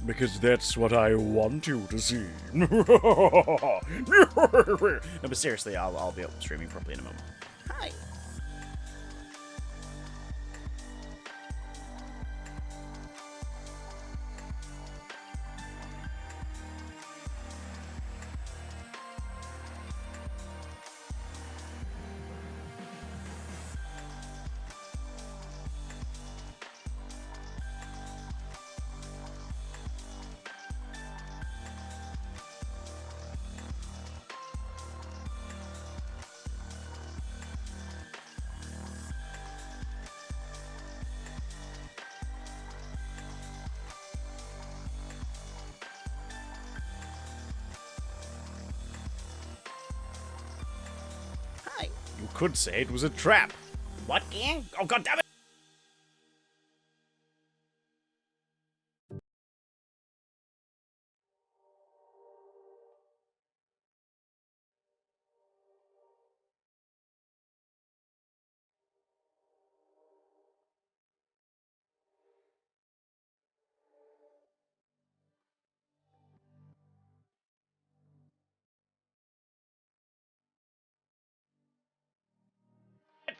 Because that's what I want you to see. No, but seriously, I'll be up streaming properly in a moment. Hi. You could say it was a trap. What, gang? Oh, god damn it!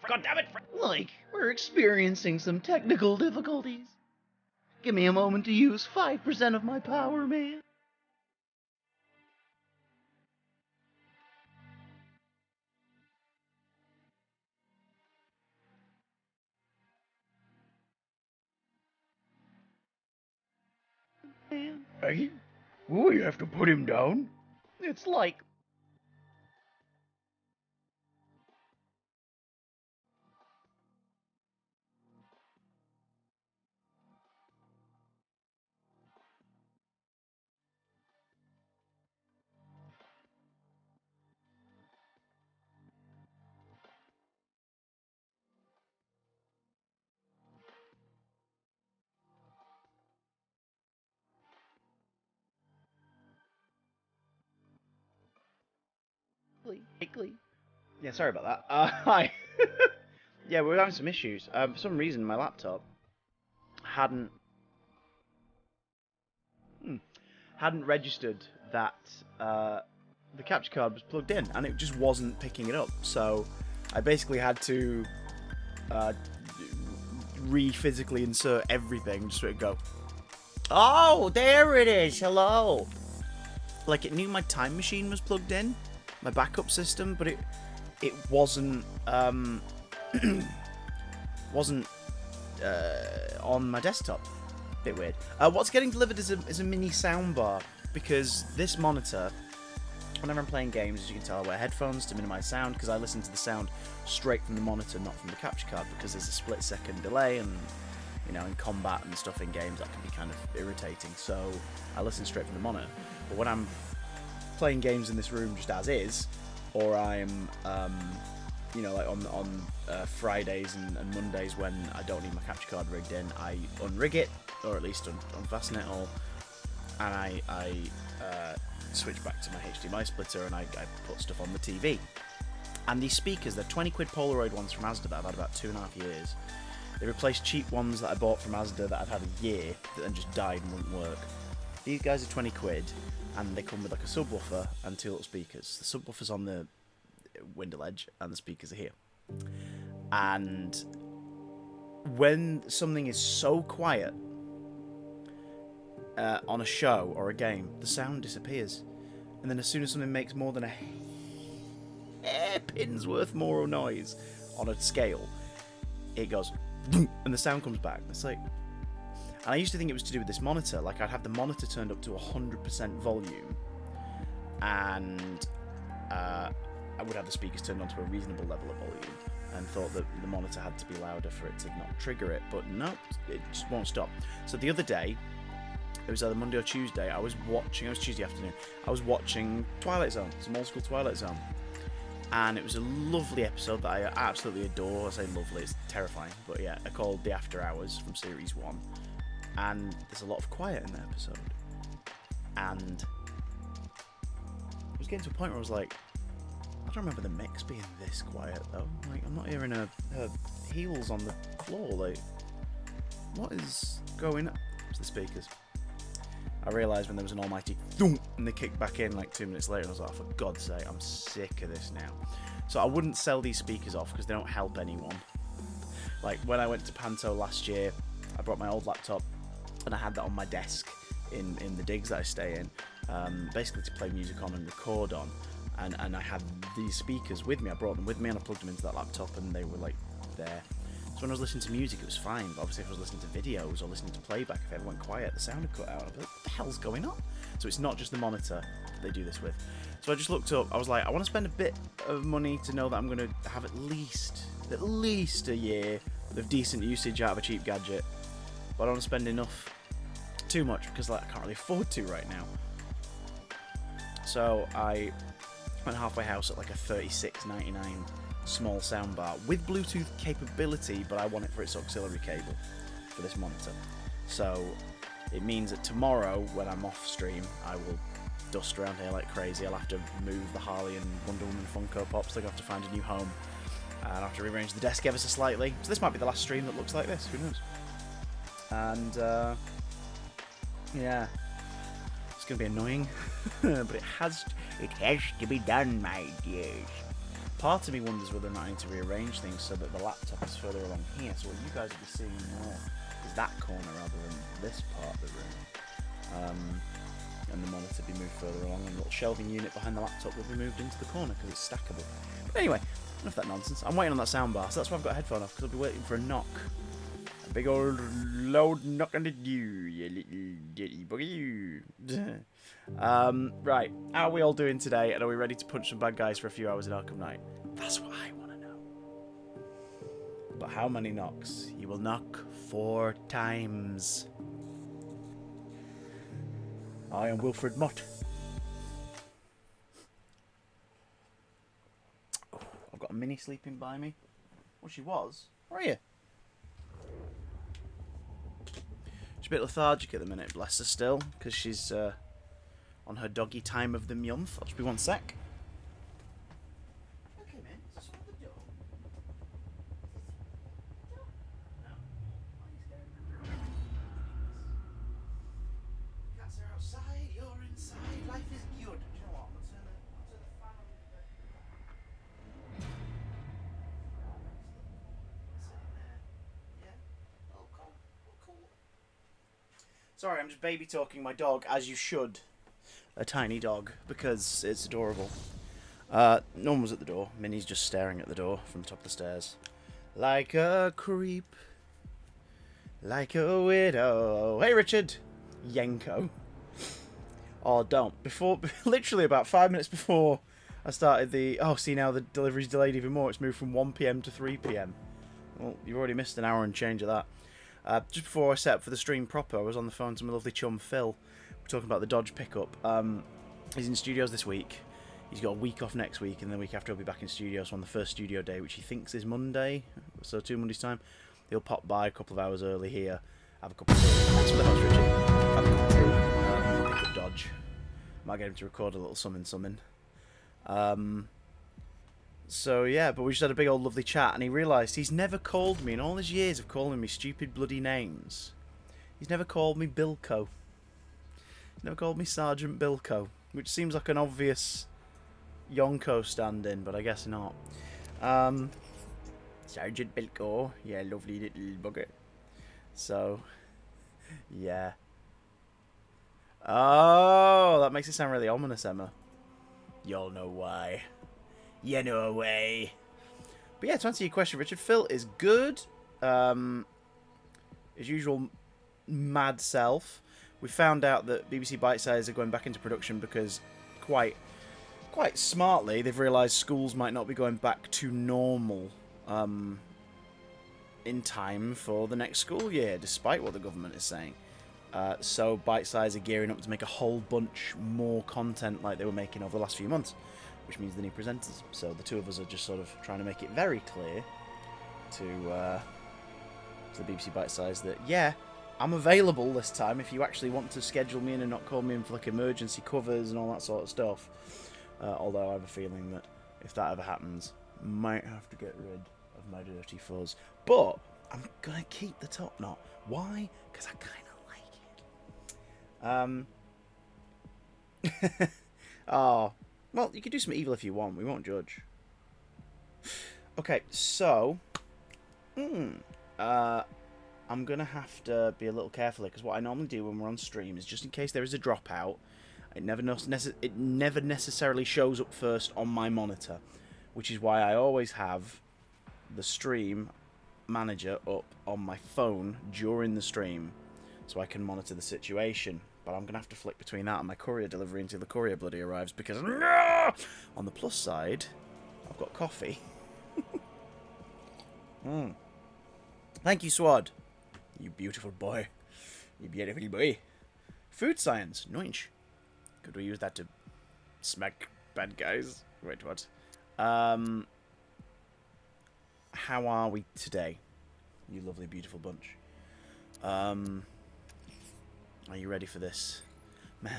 God damn it! Like, we're experiencing some technical difficulties. Give me a moment to use 5% of my power, man. Man, Hey, we have to put him down. it's like... Yeah, sorry about that. Hi. Yeah, we're having some issues. For some reason, my laptop hadn't hadn't registered that the capture card was plugged in, and it just wasn't picking it up. So I basically had to re-physically insert everything just so it'd go. Oh, there it is. Hello. Like, it knew my time machine was plugged in, my backup system, but it wasn't wasn't on my desktop. Bit weird. What's getting delivered is a mini soundbar, because this monitor, whenever I'm playing games, as you can tell, I wear headphones to minimize sound, because I listen to the sound straight from the monitor, not from the capture card, because there's a split-second delay, and you know, in combat and stuff in games, that can be kind of irritating. So I listen straight from the monitor. But when I'm playing games in this room just as is, or I'm you know, like on Fridays and Mondays when I don't need my capture card rigged in, I unrig it, or at least unfasten it all, and I switch back to my HDMI splitter, and I put stuff on the TV. And these speakers, they're 20 quid Polaroid ones from Asda that I've had about 2.5 years. They replaced cheap ones that I bought from Asda that I'd had a year that then just died and wouldn't work. These guys are 20 quid, and they come with like a subwoofer and 2 little speakers. The subwoofer's on the window ledge, and the speakers are here. And when something is so quiet on a show or a game, the sound disappears. And then as soon as something makes more than a hairpin's worth more noise on a scale, it goes, and the sound comes back. It's like, and I used to think it was to do with this monitor. Like, I'd have the monitor turned up to 100% volume, and I would have the speakers turned on to a reasonable level of volume, and thought that the monitor had to be louder for it to not trigger it, but no, it just won't stop. So the other day, it was either Monday or Tuesday, it was Tuesday afternoon, I was watching Twilight Zone, some old school Twilight Zone, and it was a lovely episode that I absolutely adore. I say lovely, it's terrifying, but yeah, I called The After Hours from Series 1, and there's a lot of quiet in that episode, and I was getting to a point where I was like, I don't remember the mix being this quiet though. Like, I'm not hearing her heels on the floor. Like, what is going on? It's the speakers. I realised when there was an almighty thump and they kicked back in like 2 minutes later. I was like, oh, for God's sake, I'm sick of this now. So I wouldn't sell these speakers off because they don't help anyone. Like when I went to Panto last year, I brought my old laptop and I had that on my desk in the digs that I stay in, basically to play music on and record on. And I had these speakers with me. I brought them with me and I plugged them into that laptop and they were like there. So when I was listening to music, it was fine. But obviously, if I was listening to videos or listening to playback, if it ever went quiet, the sound had cut out. I was like, what the hell's going on? So it's not just the monitor that they do this with. So I just looked up. I was like, I want to spend a bit of money to know that I'm going to have at least a year of decent usage out of a cheap gadget. But I don't want to spend enough, too much, because like I can't really afford to right now. So I went halfway house at like a $36.99 small soundbar with Bluetooth capability, but I want it for its auxiliary cable for this monitor. So it means that tomorrow, when I'm off stream, I will dust around here like crazy. I'll have to move the Harley and Wonder Woman Funko Pops. They're going to have to find a new home. And I'll have to rearrange the desk ever so slightly. So this might be the last stream that looks like this. Who knows? And yeah, it's going to be annoying, but it has to be done, my dears. Part of me wonders whether or not I need to rearrange things so that the laptop is further along here. So what you guys will be seeing more is that corner rather than this part of the room. And the monitor be moved further along, and the little shelving unit behind the laptop will be moved into the corner because it's stackable. But anyway, enough of that nonsense. I'm waiting on that soundbar, so that's why I've got a headphone off, because I'll be waiting for a knock. A big old loud knock on the door, you little ditty buggy. Right, how are we all doing today, and are we ready to punch some bad guys for a few hours in Arkham Knight? That's what I want to know. But how many knocks? You will knock 4 times. I am Wilfred Mott. Oh, I've got a mini sleeping by me. Well, she was. Where are you? She's a bit lethargic at the minute, bless her still, because she's on her doggy time of the month. I'll just be one sec. Sorry, I'm just baby talking my dog, as you should. A tiny dog, because it's adorable. No one was at the door. Minnie's just staring at the door from the top of the stairs. Like a creep. Like a widow. Hey, Richard! Yenko. Oh, don't. Literally about 5 minutes before I started the... Oh, see, now the delivery's delayed even more. It's moved from 1 PM to 3 PM. Well, you've already missed an hour and change of that. Just before I set up for the stream proper, I was on the phone to my lovely chum Phil. We're talking about the Dodge pickup. He's in studios this week. He's got a week off next week, and the week after he'll be back in studios on the first studio day, which he thinks is Monday. So 2 Mondays' time. He'll pop by a couple of hours early here, have a cup of tea. Thanks for the host, Richard. Have a cup of tea. Pick up Dodge. Might get him to record a little summon. So yeah, but we just had a big old lovely chat, and he realised he's never called me in all his years of calling me stupid bloody names. He's never called me Bilko. He's never called me Sergeant Bilko, which seems like an obvious Yonko stand-in, but I guess not. Sergeant Bilko, yeah, lovely little bugger. So, yeah. Oh, that makes it sound really ominous, Emma. You'll know why. You know way. But yeah, to answer your question, Richard, Phil is good. His usual mad self. We found out that BBC Bitesize are going back into production because quite smartly they've realised schools might not be going back to normal in time for the next school year, despite what the government is saying. So Bitesize are gearing up to make a whole bunch more content like they were making over the last few months, which means the new presenters. So the two of us are just sort of trying to make it very clear to the BBC Bitesize that, yeah, I'm available this time if you actually want to schedule me in and not call me in for like emergency covers and all that sort of stuff. Although I have a feeling that if that ever happens, I might have to get rid of my dirty fuzz. But I'm going to keep the top knot. Why? Because I kind of like it. Oh, well, you could do some evil if you want. We won't judge. Okay, so, I'm gonna have to be a little careful because what I normally do when we're on stream is just in case there is a dropout, it never necessarily shows up first on my monitor, which is why I always have the stream manager up on my phone during the stream, so I can monitor the situation. But I'm gonna have to flick between that and my courier delivery until the courier bloody arrives because on the plus side, I've got coffee. Thank you, Swad. You beautiful boy. You beautiful boy. Food science. Noinch. Could we use that to smack bad guys? Wait, what? How are we today? You lovely, beautiful bunch. Are you ready for this? Hang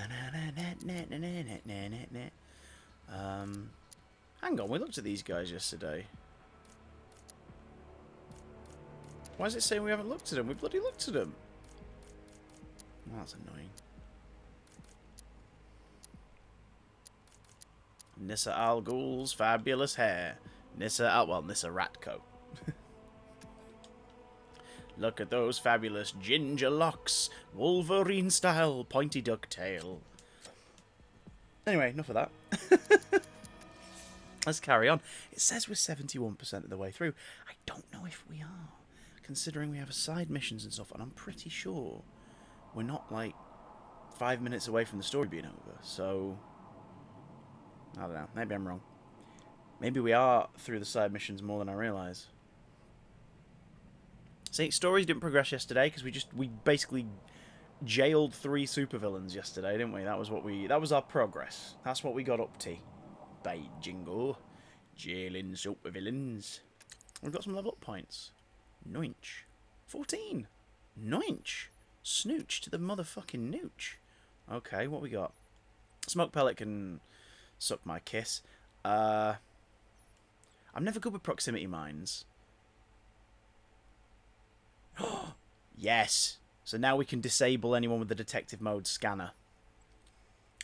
on, we looked at these guys yesterday. Why is it saying we haven't looked at them? We bloody looked at them. Oh, that's annoying. Nissa Al Ghul's fabulous hair. Nissa Ratco. Look at those fabulous ginger locks. Wolverine-style pointy ducktail. Anyway, enough of that. Let's carry on. It says we're 71% of the way through. I don't know if we are, considering we have side missions and stuff, and I'm pretty sure we're not, like, 5 minutes away from the story being over, so I don't know, maybe I'm wrong. Maybe we are through the side missions more than I realise. See, stories didn't progress yesterday because we basically jailed 3 supervillains yesterday, didn't we? That was our progress. That's what we got up to. By jingo. Jailing supervillains. We've got some level up points. Noinch. 14. Noinch. Snooch to the motherfucking nooch. Okay, what we got? Smoke pellet can suck my kiss. I'm never good with proximity mines. Yes. So now we can disable anyone with the detective mode scanner.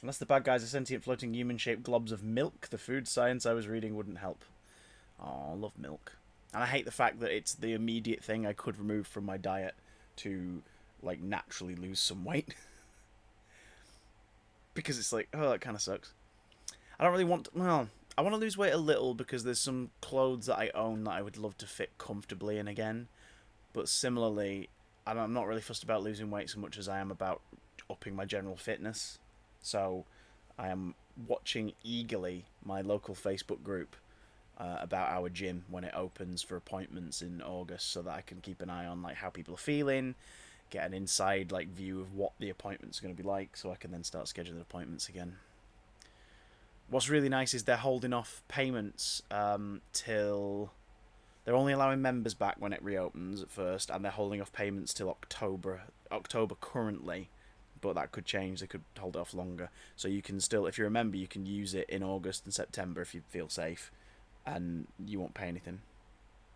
Unless the bad guys are sentient floating human-shaped globs of milk, the food science I was reading wouldn't help. Oh, I love milk. And I hate the fact that it's the immediate thing I could remove from my diet to, like, naturally lose some weight. Because it's like, oh, that kind of sucks. I don't really want... Well, I want to lose weight a little because there's some clothes that I own that I would love to fit comfortably in again. But similarly, I'm not really fussed about losing weight so much as I am about upping my general fitness. So I am watching eagerly my local Facebook group about our gym when it opens for appointments in August, so that I can keep an eye on like how people are feeling, get an inside like view of what the appointment's going to be like, so I can then start scheduling appointments again. What's really nice is they're holding off payments till... They're only allowing members back when it reopens at first, and they're holding off payments till October currently, but that could change. They could hold it off longer. So you can still, if you're a member, you can use it in August and September if you feel safe, and you won't pay anything.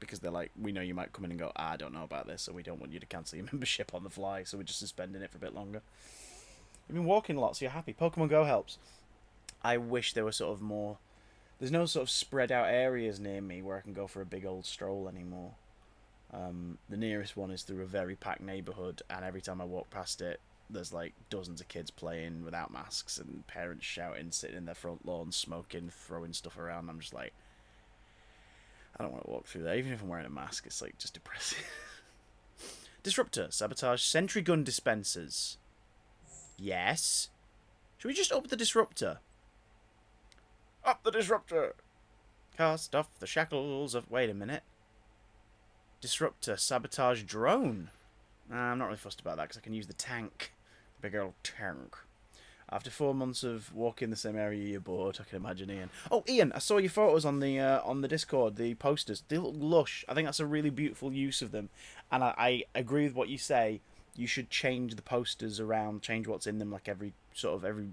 Because they're like, we know you might come in and go, I don't know about this, so we don't want you to cancel your membership on the fly, so we're just suspending it for a bit longer. You've been walking a lot, so you're happy. Pokemon Go helps. I wish there were sort of more... There's no sort of spread out areas near me where I can go for a big old stroll anymore. The nearest one is through a very packed neighbourhood, and every time I walk past it, there's like dozens of kids playing without masks and parents shouting, sitting in their front lawn, smoking, throwing stuff around. I'm just like, I don't want to walk through there. Even if I'm wearing a mask, it's like just depressing. Disruptor, sabotage sentry gun dispensers. Yes. Should we just up the disruptor? Up the disruptor! Cast off the shackles of... Wait a minute. Disruptor, sabotage drone. Nah, I'm not really fussed about that because I can use the tank. Big old tank. After 4 months of walking the same area, you're bored. I can imagine Ian. Oh, Ian, I saw your photos on the Discord, the posters. They look lush. I think that's a really beautiful use of them. And I agree with what you say. You should change the posters around, change what's in them, like every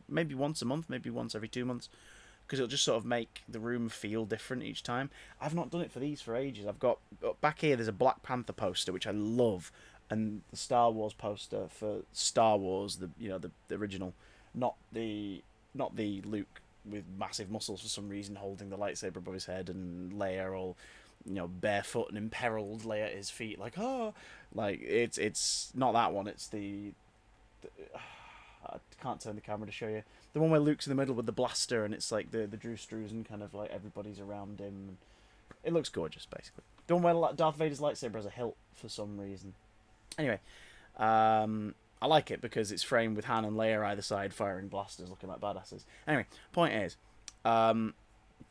maybe once a month, maybe once every 2 months. Because it'll just sort of make the room feel different each time. I've not done it for these for ages. I've got... Back here, there's a Black Panther poster, which I love. And the Star Wars poster for Star Wars, the original. Not the not the Luke with massive muscles for some reason holding the lightsaber above his head, and Leia all, barefoot and imperiled lay at his feet, like, oh, like it's not that one. It's the I can't turn the camera to show you the one where Luke's in the middle with the blaster, and it's like the Drew Struzan kind of like everybody's around him. It looks gorgeous, basically. The one where Darth Vader's lightsaber has a hilt for some reason. Anyway, I like it because it's framed with Han and Leia either side firing blasters, looking like badasses. Anyway, point is,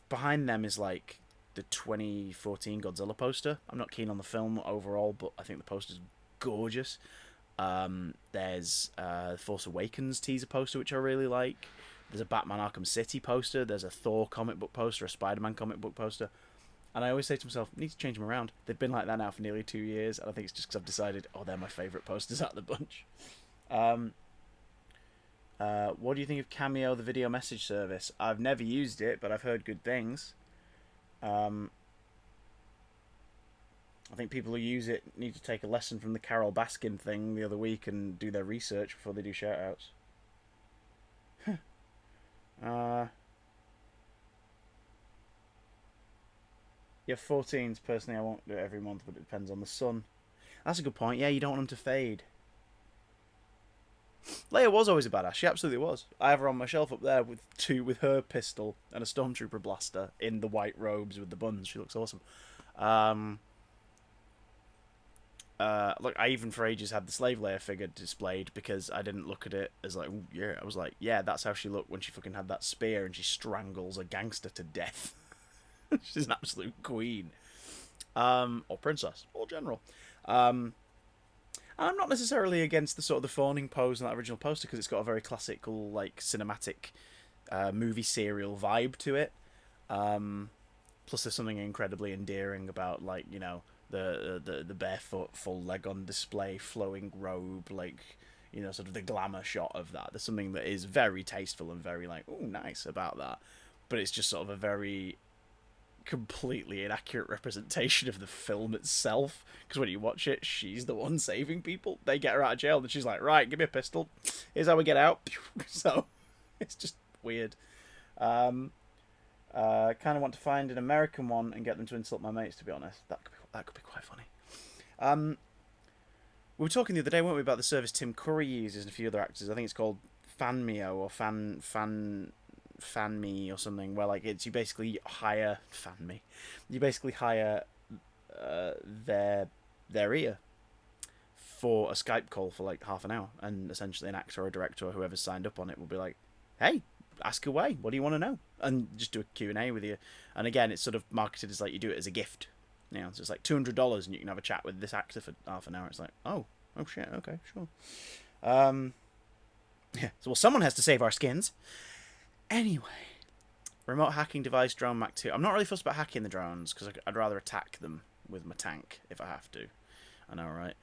behind them is like the 2014 Godzilla poster. I'm not keen on the film overall, but I think the poster's gorgeous. There's Force Awakens teaser poster, which I really like. There's a Batman Arkham City poster. There's a Thor comic book poster, a Spider-Man comic book poster. And I always say to myself, I need to change them around. They've been like that now for nearly 2 years, and I think it's just because I've decided, they're my favourite posters out of the bunch. What do you think of Cameo, the video message service? I've never used it, but I've heard good things. I think people who use it need to take a lesson from the Carol Baskin thing the other week and do their research before they do shout-outs. Yeah, 14s, personally, I won't do it every month, but it depends on the sun. That's a good point. Yeah, you don't want them to fade. Leia was always a badass. She absolutely was. I have her on my shelf up there with her pistol and a Stormtrooper blaster in the white robes with the buns. She looks awesome. Look, I even for ages had the Slave Leia figure displayed because I didn't look at it as like, ooh, yeah. I was like, yeah, that's how she looked when she fucking had that spear and she strangles a gangster to death. She's an absolute queen. Or princess, or general. And I'm not necessarily against the sort of the fawning pose in that original poster because it's got a very classical, like, cinematic movie serial vibe to it. Plus there's something incredibly endearing about, like, the barefoot, full leg on display, flowing robe, like, sort of the glamour shot of that. There's something that is very tasteful and very, like, ooh, nice about that. But it's just sort of a very completely inaccurate representation of the film itself, because when you watch it, she's the one saving people. They get her out of jail and she's like, right, give me a pistol, here's how we get out. So it's just weird. Kind of want to find an American one and get them to insult my mates, to be honest. That could be quite funny. We were talking the other day, weren't we, about the service Tim Curry uses and a few other actors. I think it's called Fanmeo or FanMe or something, where like you basically hire their ear for a Skype call for like half an hour, and essentially an actor or a director or whoever's signed up on it will be like, hey, ask away, what do you want to know, and just do a Q&A with you. And again, it's sort of marketed as like you do it as a gift, so it's like $200 and you can have a chat with this actor for half an hour. It's like, oh shit, okay, sure. Yeah, so someone has to save our skins. Anyway, remote hacking device, drone Mac 2. I'm not really fussed about hacking the drones because I'd rather attack them with my tank if I have to. I know, right?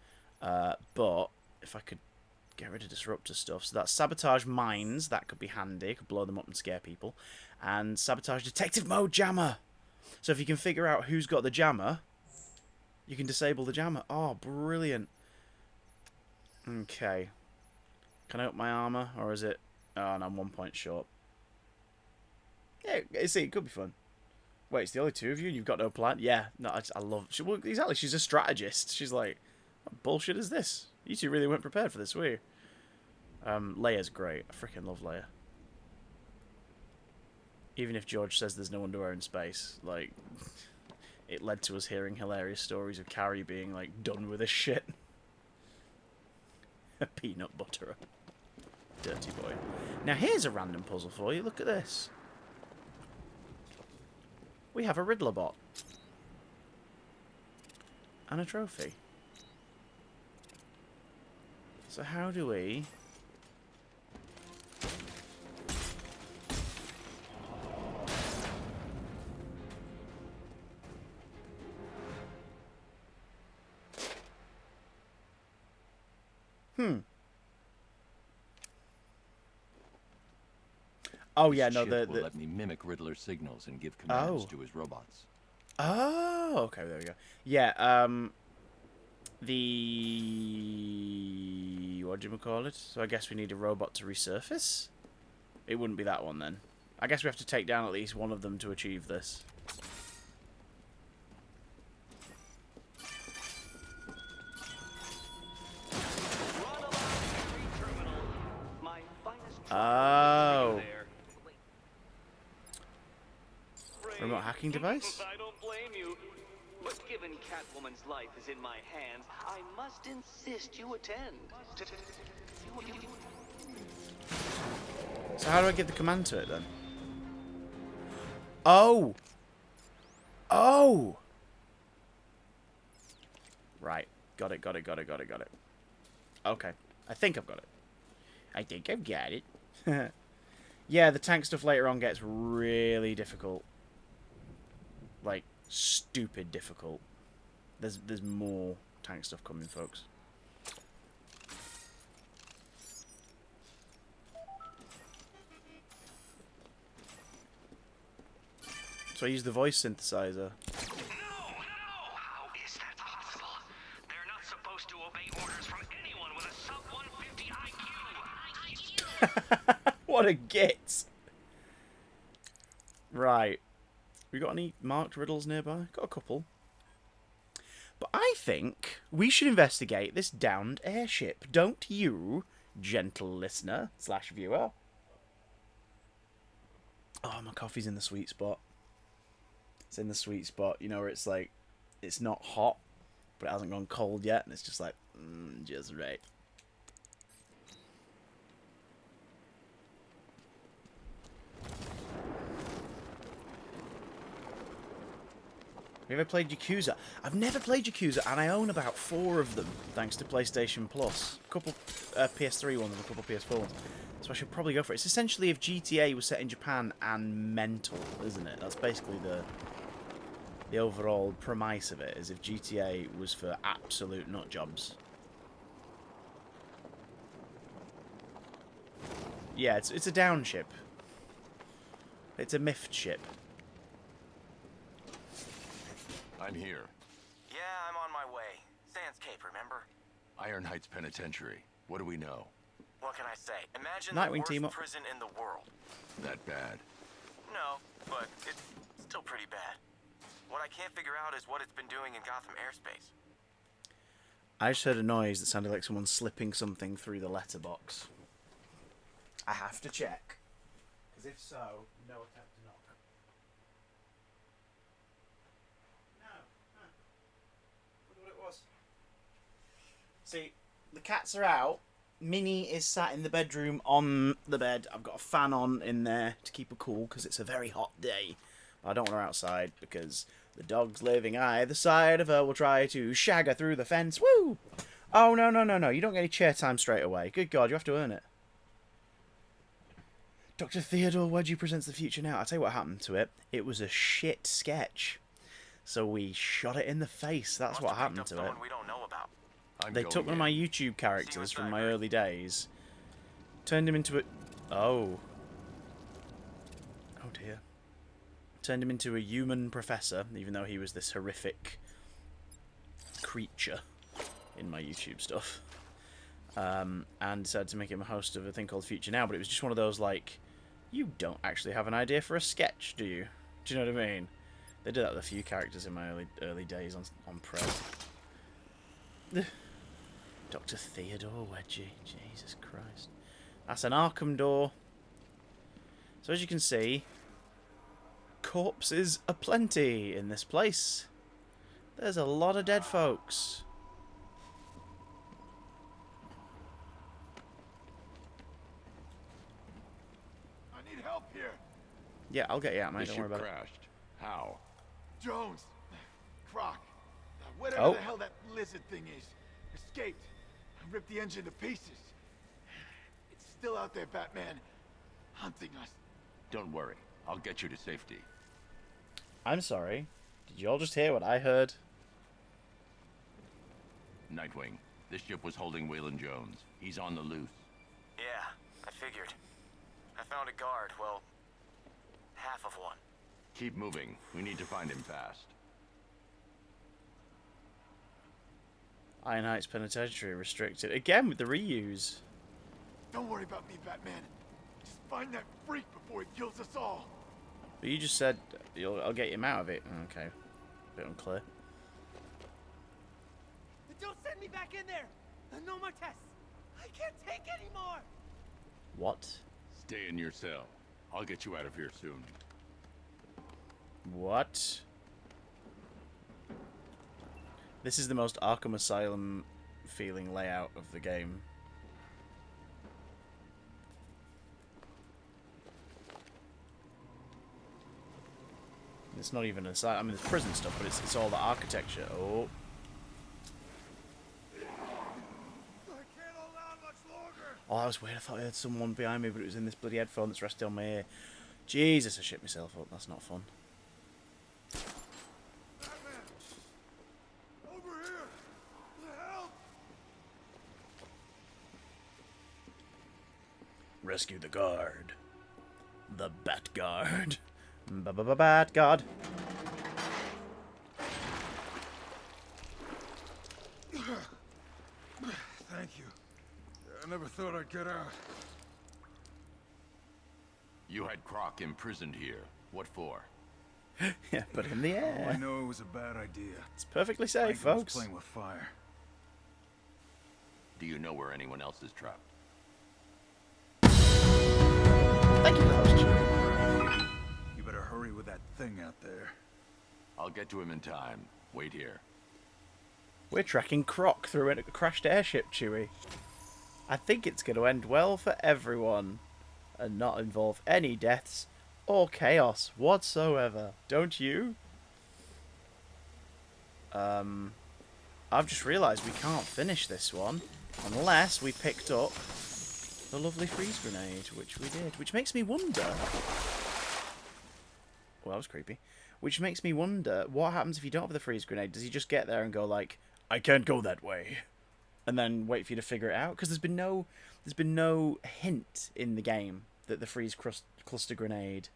But if I could get rid of disruptor stuff, so that's sabotage mines. That could be handy. Could blow them up and scare people. And sabotage detective mode jammer. So if you can figure out who's got the jammer, you can disable the jammer. Oh, brilliant. Okay. Can I up my armor, or is it? Oh, no, I'm 1 point short. Yeah, see, it could be fun. Wait, it's the only two of you and you've got no plan? Yeah, no, I love... Well, exactly, she's a strategist. She's like, what bullshit is this? You two really weren't prepared for this, were you? Leia's great. I freaking love Leia. Even if George says there's no underwear in space, like, it led to us hearing hilarious stories of Carrie being, like, done with this shit. A peanut butterer. Dirty boy. Now, here's a random puzzle for you. Look at this. We have a Riddler bot. And a trophy. So how do we... Oh yeah, no. The will let me mimic Riddler's signals and give commands to his robots. Oh, okay, there we go. Yeah, the what do you call it? So I guess we need a robot to resurface. it wouldn't be that one then. I guess we have to take down at least one of them to achieve this. Oh. Remote hacking device? I don't blame you. But given Catwoman's life is in my hands, I must insist you attend. So how do I give the command to it then? Oh! Oh! Right. Got it. Okay. I think I've got it. I think I've got it. Yeah, the tank stuff later on gets really difficult. Like, stupid difficult. There's more tank stuff coming, folks. So I use the voice synthesizer. How is that possible? They're not supposed to obey orders from anyone with a sub 150 IQ. What a git! Right. We got any marked riddles nearby? Got a couple. But I think we should investigate this downed airship. Don't you, gentle listener / viewer? Oh, my coffee's in the sweet spot. It's in the sweet spot, you know, where it's like, it's not hot, but it hasn't gone cold yet, and it's just like, just right. Have you ever played Yakuza? I've never played Yakuza, and I own about 4 of them, thanks to PlayStation Plus. A couple PS3 ones and a couple PS4 ones. So I should probably go for it. It's essentially if GTA was set in Japan and mental, isn't it? That's basically the overall premise of it, is if GTA was for absolute nut jobs. Yeah, it's a down ship. It's a miffed ship. I'm here. Yeah, I'm on my way. Sands Cape, remember? Iron Heights Penitentiary. What do we know? What can I say? Imagine Nightwing the team worst up. prison in the world. That bad? No, but it's still pretty bad. What I can't figure out is what it's been doing in Gotham airspace. I just heard a noise that sounded like someone slipping something through the letterbox. I have to check. Because if so, no attempt to knock. No. Huh. Wonder what it was. See, the cats are out. Minnie is sat in the bedroom on the bed. I've got a fan on in there to keep her cool because it's a very hot day. I don't want her outside because the dogs living either side of her will try to shag her through the fence. Woo! Oh, no. You don't get any chair time straight away. Good God, you have to earn it. Dr. Theodore Wedgie presents the future now. I'll tell you what happened to it. It was a shit sketch. So we shot it in the face. That's what happened to it. We don't know about. They took one of my YouTube characters from my early days, turned him into a... Oh dear. Turned him into a human professor, even though he was this horrific creature in my YouTube stuff. And decided to make him a host of a thing called Future Now, but it was just one of those, like, you don't actually have an idea for a sketch, do you? Do you know what I mean? They did that with a few characters in my early days on Prez. Dr. Theodore Wedgie. Jesus Christ. That's an Arkham door. So as you can see, corpses aplenty in this place. There's a lot of dead folks. I need help here. Yeah, I'll get you out, mate. The Don't ship worry about it. crashed. How? Jones. Croc. Whatever the hell that lizard thing is. Escaped. Ripped the engine to pieces. It's still out there, Batman. Hunting us. Don't worry. I'll get you to safety. I'm sorry. Did you all just hear what I heard? Nightwing, this ship was holding Waylon Jones. He's on the loose. Yeah, I figured. I found a guard, well, half of one. Keep moving. We need to find him fast. Iron Heights Penitentiary restricted. Again with the reuse. Don't worry about me, Batman. Just Find that freak before he kills us all. But you just said I'll get him out of it. Okay. Bit unclear. Don't send me back in there. No more tests. I can't take anymore. What? Stay in your cell. I'll get you out of here soon. What? This is the most Arkham Asylum feeling layout of the game. It's not even a site. I mean, it's prison stuff, but it's all the architecture. Oh. Oh, that was weird. I thought I heard someone behind me, but it was in this bloody headphone that's resting on my ear. Jesus, I shit myself up. That's not fun. Batman! Over here! Help! Rescue the guard. The Bat Guard. Bat Guard. Thank you. I never thought I'd get out. You had Croc imprisoned here. What for? Yeah, but in the I air. know it was a bad idea. It's perfectly I safe, think I was folks. playing with fire. Do you know where anyone else is trapped? Thank you for those, Chewie. You better hurry with that thing out there. I'll get to him in time. Wait here. We're tracking Croc through a crashed airship, Chewie. I think it's going to end well for everyone and not involve any deaths or chaos whatsoever. Don't you? I've just realised we can't finish this one unless we picked up the lovely freeze grenade, which we did. Which makes me wonder... Well, that was creepy. Which makes me wonder, what happens if you don't have the freeze grenade? Does he just get there and go like, I can't go that way, and then wait for you to figure it out? Because there's been no hint in the game that the freeze cluster grenade...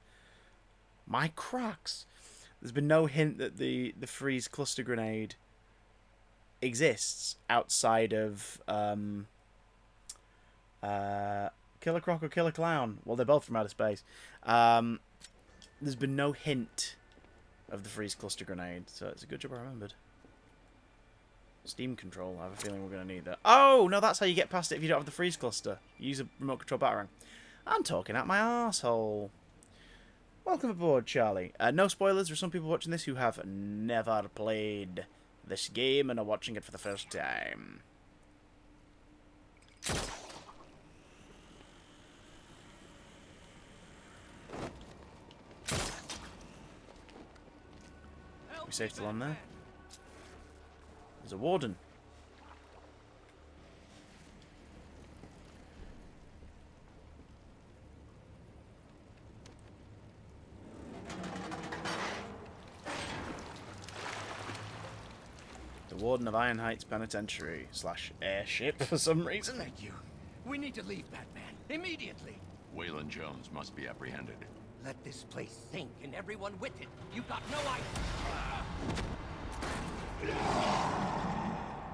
My cracks! There's been no hint that the freeze cluster grenade exists outside of Killer Croc or Killer Clown. Well, they're both from outer space. There's been no hint of the freeze cluster grenade, so it's a good job I remembered. Steam control. I have a feeling we're going to need that. Oh, no, that's how you get past it if you don't have the freeze cluster. You use a remote control batarang. I'm talking out my arsehole. Welcome aboard, Charlie. No spoilers. There's some people watching this who have never played this game and are watching it for the first time. We safe still on there? There's a warden. The warden of Iron Heights Penitentiary / airship for some reason. Thank you. We need to leave, Batman. Immediately. Waylon Jones must be apprehended. Let this place sink and everyone with it. You got no idea.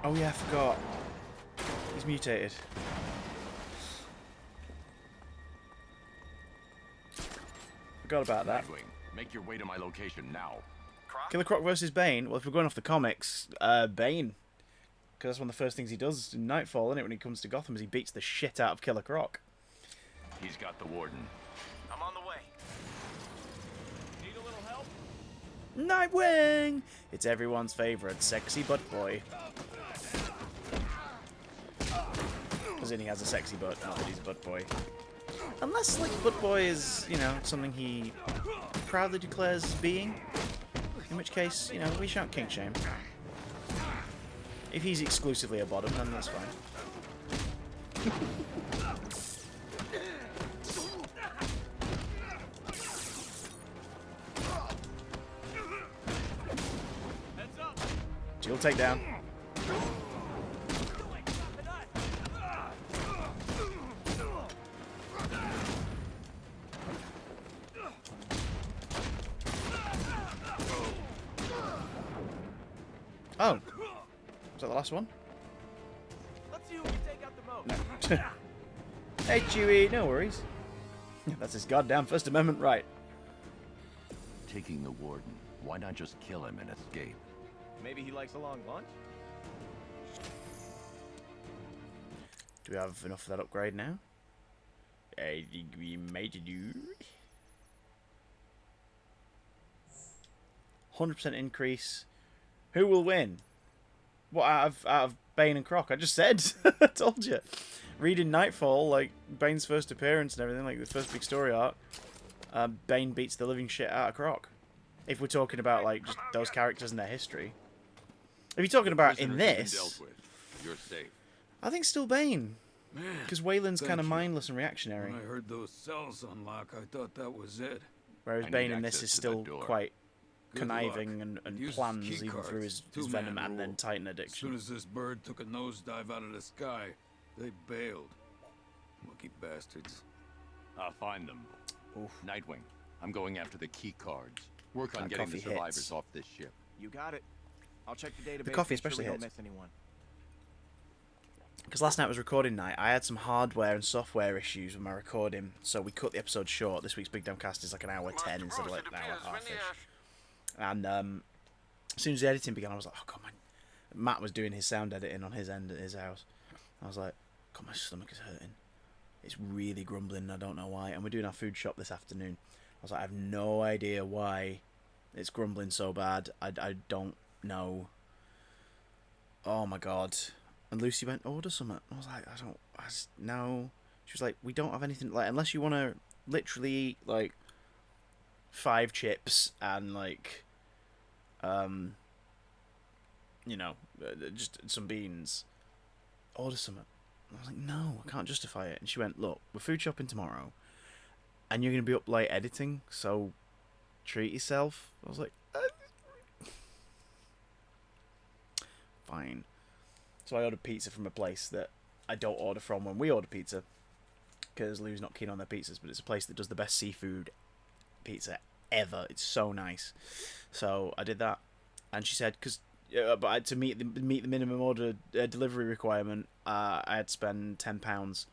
Oh yeah, I forgot. He's mutated. Forgot about that. Nightwing, make your way to my location now. Croc? Killer Croc versus Bane. Well, if we're going off the comics, Bane. Because that's one of the first things he does in Nightfall, isn't it, when he comes to Gotham, is he beats the shit out of Killer Croc. He's got the warden. I'm on the way. Need a little help? Nightwing! It's everyone's favourite sexy butt boy. Because then he has a sexy butt, not that he's a butt boy. Unless, like, butt boy is, you know, something he proudly declares as being. In which case, you know, we shan't kink shame. If he's exclusively a bottom, then that's fine. Dual takedown. Oh. Was that the last one? Let's see who can take out the most. No. Hey, Chewie, no worries. That's his goddamn First Amendment right. Taking the warden. Why not just kill him and escape? Maybe he likes a long lunch? Do we have enough of that upgrade now? I think we might do. 100% increase. Who will win? What, out of Bane and Croc? I just said. I told you. Reading Nightfall, like Bane's first appearance and everything, like the first big story arc, Bane beats the living shit out of Croc. If we're talking about like just those characters and their history. If you're talking about in this, You're safe. I think still Bane. Because Wayland's kind of mindless and reactionary. When I heard those cells unlock, I thought that was it. Whereas I Bane need in this access is to that still door. quite Good conniving luck. and Uses plans key even cards, through his two-man venom and then rule. Titan As addiction. soon as this bird took a nosedive out of the sky, they bailed. Lucky bastards. I'll find them. Oof. Nightwing, I'm going after the key cards. Work on That getting the coffee survivors hits. off this ship. You got it. I'll check the database. coffee make sure especially we don't hits. miss anyone. Because last night was recording night, I had some hardware and software issues with my recording, so we cut the episode short. This week's Big Damn Cast is like an hour 10 instead of like an hour and a half-ish. And as soon as the editing began, I was like, oh, God, Matt was doing his sound editing on his end at his house. I was like, God, my stomach is hurting. It's really grumbling, and I don't know why. And we're doing our food shop this afternoon. I was like, I have no idea why it's grumbling so bad. I don't know. Oh, my God. And Lucy went, order something. I was like, no. She was like, we don't have anything, like, unless you want to literally eat, like, 5 chips and, like, you know, just some beans. Order something. I was like, no, I can't justify it. And she went, look, we're food shopping tomorrow, and you're going to be up late editing, so treat yourself. I was like, fine. So I ordered pizza from a place that I don't order from when we order pizza, because Lou's not keen on their pizzas, but it's a place that does the best seafood pizza ever. It's so nice. So I did that, and she said, because but to meet the minimum order delivery requirement, I had to spend £10.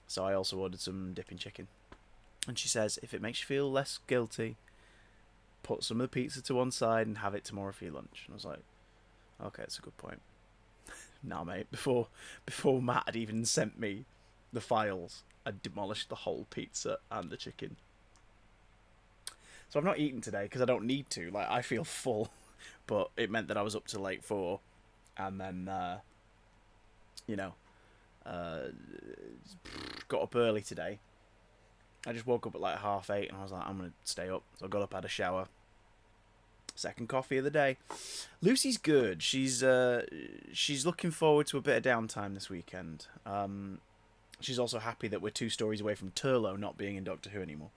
So I also ordered some dipping chicken. And she says, if it makes you feel less guilty, put some of the pizza to one side and have it tomorrow for your lunch. And I was like, okay, that's a good point. Nah, mate, before Matt had even sent me the files, I demolished the whole pizza and the chicken. So I've not eaten today because I don't need to. Like, I feel full, but it meant that I was up till like 4, and then got up early today. I just woke up at like 8:30, and I was like, I'm gonna stay up. So I got up, had a shower. Second coffee of the day. Lucy's good. She's looking forward to a bit of downtime this weekend. She's also happy that we're 2 stories away from Turlo not being in Doctor Who anymore.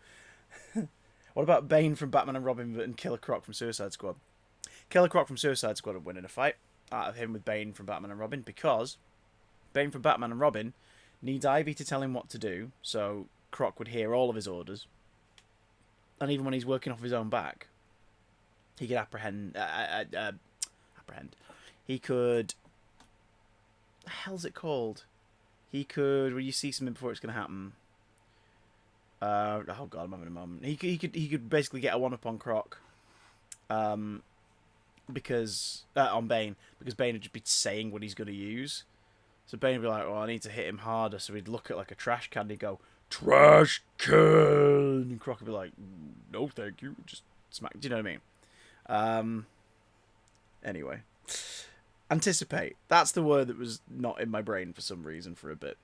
What about Bane from Batman and Robin and Killer Croc from Suicide Squad? Killer Croc from Suicide Squad would win in a fight out of him with Bane from Batman and Robin, because Bane from Batman and Robin needs Ivy to tell him what to do, so Croc would hear all of his orders. And even when he's working off his own back, he could apprehend. He could. What the hell's it called? He could. When you see something before it's going to happen. Oh God, I'm having a moment. He could basically get a one up on Croc. Because on Bane, because Bane would just be saying what he's going to use. So Bane would be like, "Oh, I need to hit him harder." So he'd look at like a trash can. He'd go, "Trash can," and Croc would be like, "No, thank you." Just smack. Do you know what I mean? Anyway, anticipate. That's the word that was not in my brain for some reason for a bit.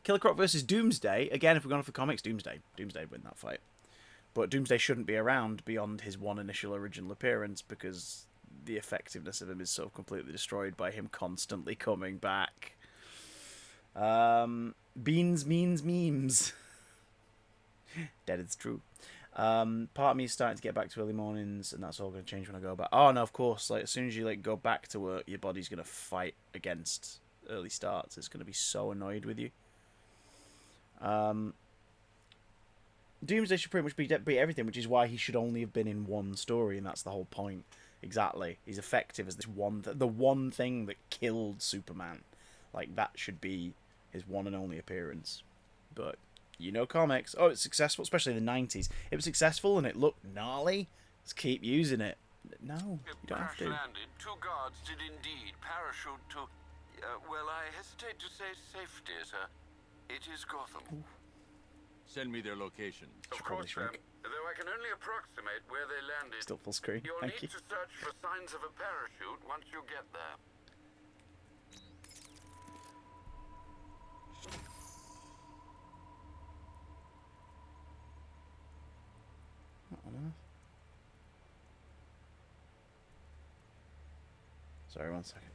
Killer Croc versus Doomsday. Again, if we're going for comics, Doomsday win that fight. But Doomsday shouldn't be around beyond his one initial original appearance, because the effectiveness of him is so completely destroyed by him constantly coming back. Beans means memes. Dead, it's true. Part of me is starting to get back to early mornings, and that's all going to change when I go back. Oh no, of course. Like, as soon as you go back to work, your body's going to fight against early starts. It's going to be so annoyed with you. Doomsday should pretty much be everything, which is why he should only have been in one story, and that's the whole point. Exactly. He's effective as this the one thing that killed Superman. Like, that should be his one and only appearance. But You know comics. Oh, it's successful, especially in the 90s. It was successful and it looked gnarly. Let's keep using it. No, you don't have to. Landed, 2 guards did indeed parachute to, well, I hesitate to say safety, sir. It is Gotham. Ooh. Send me their location. Of course, sir. Though I can only approximate where they landed. Still full screen. You'll Thank need you. to search for signs of a parachute once you get there. What on earth? Sorry, 1 second.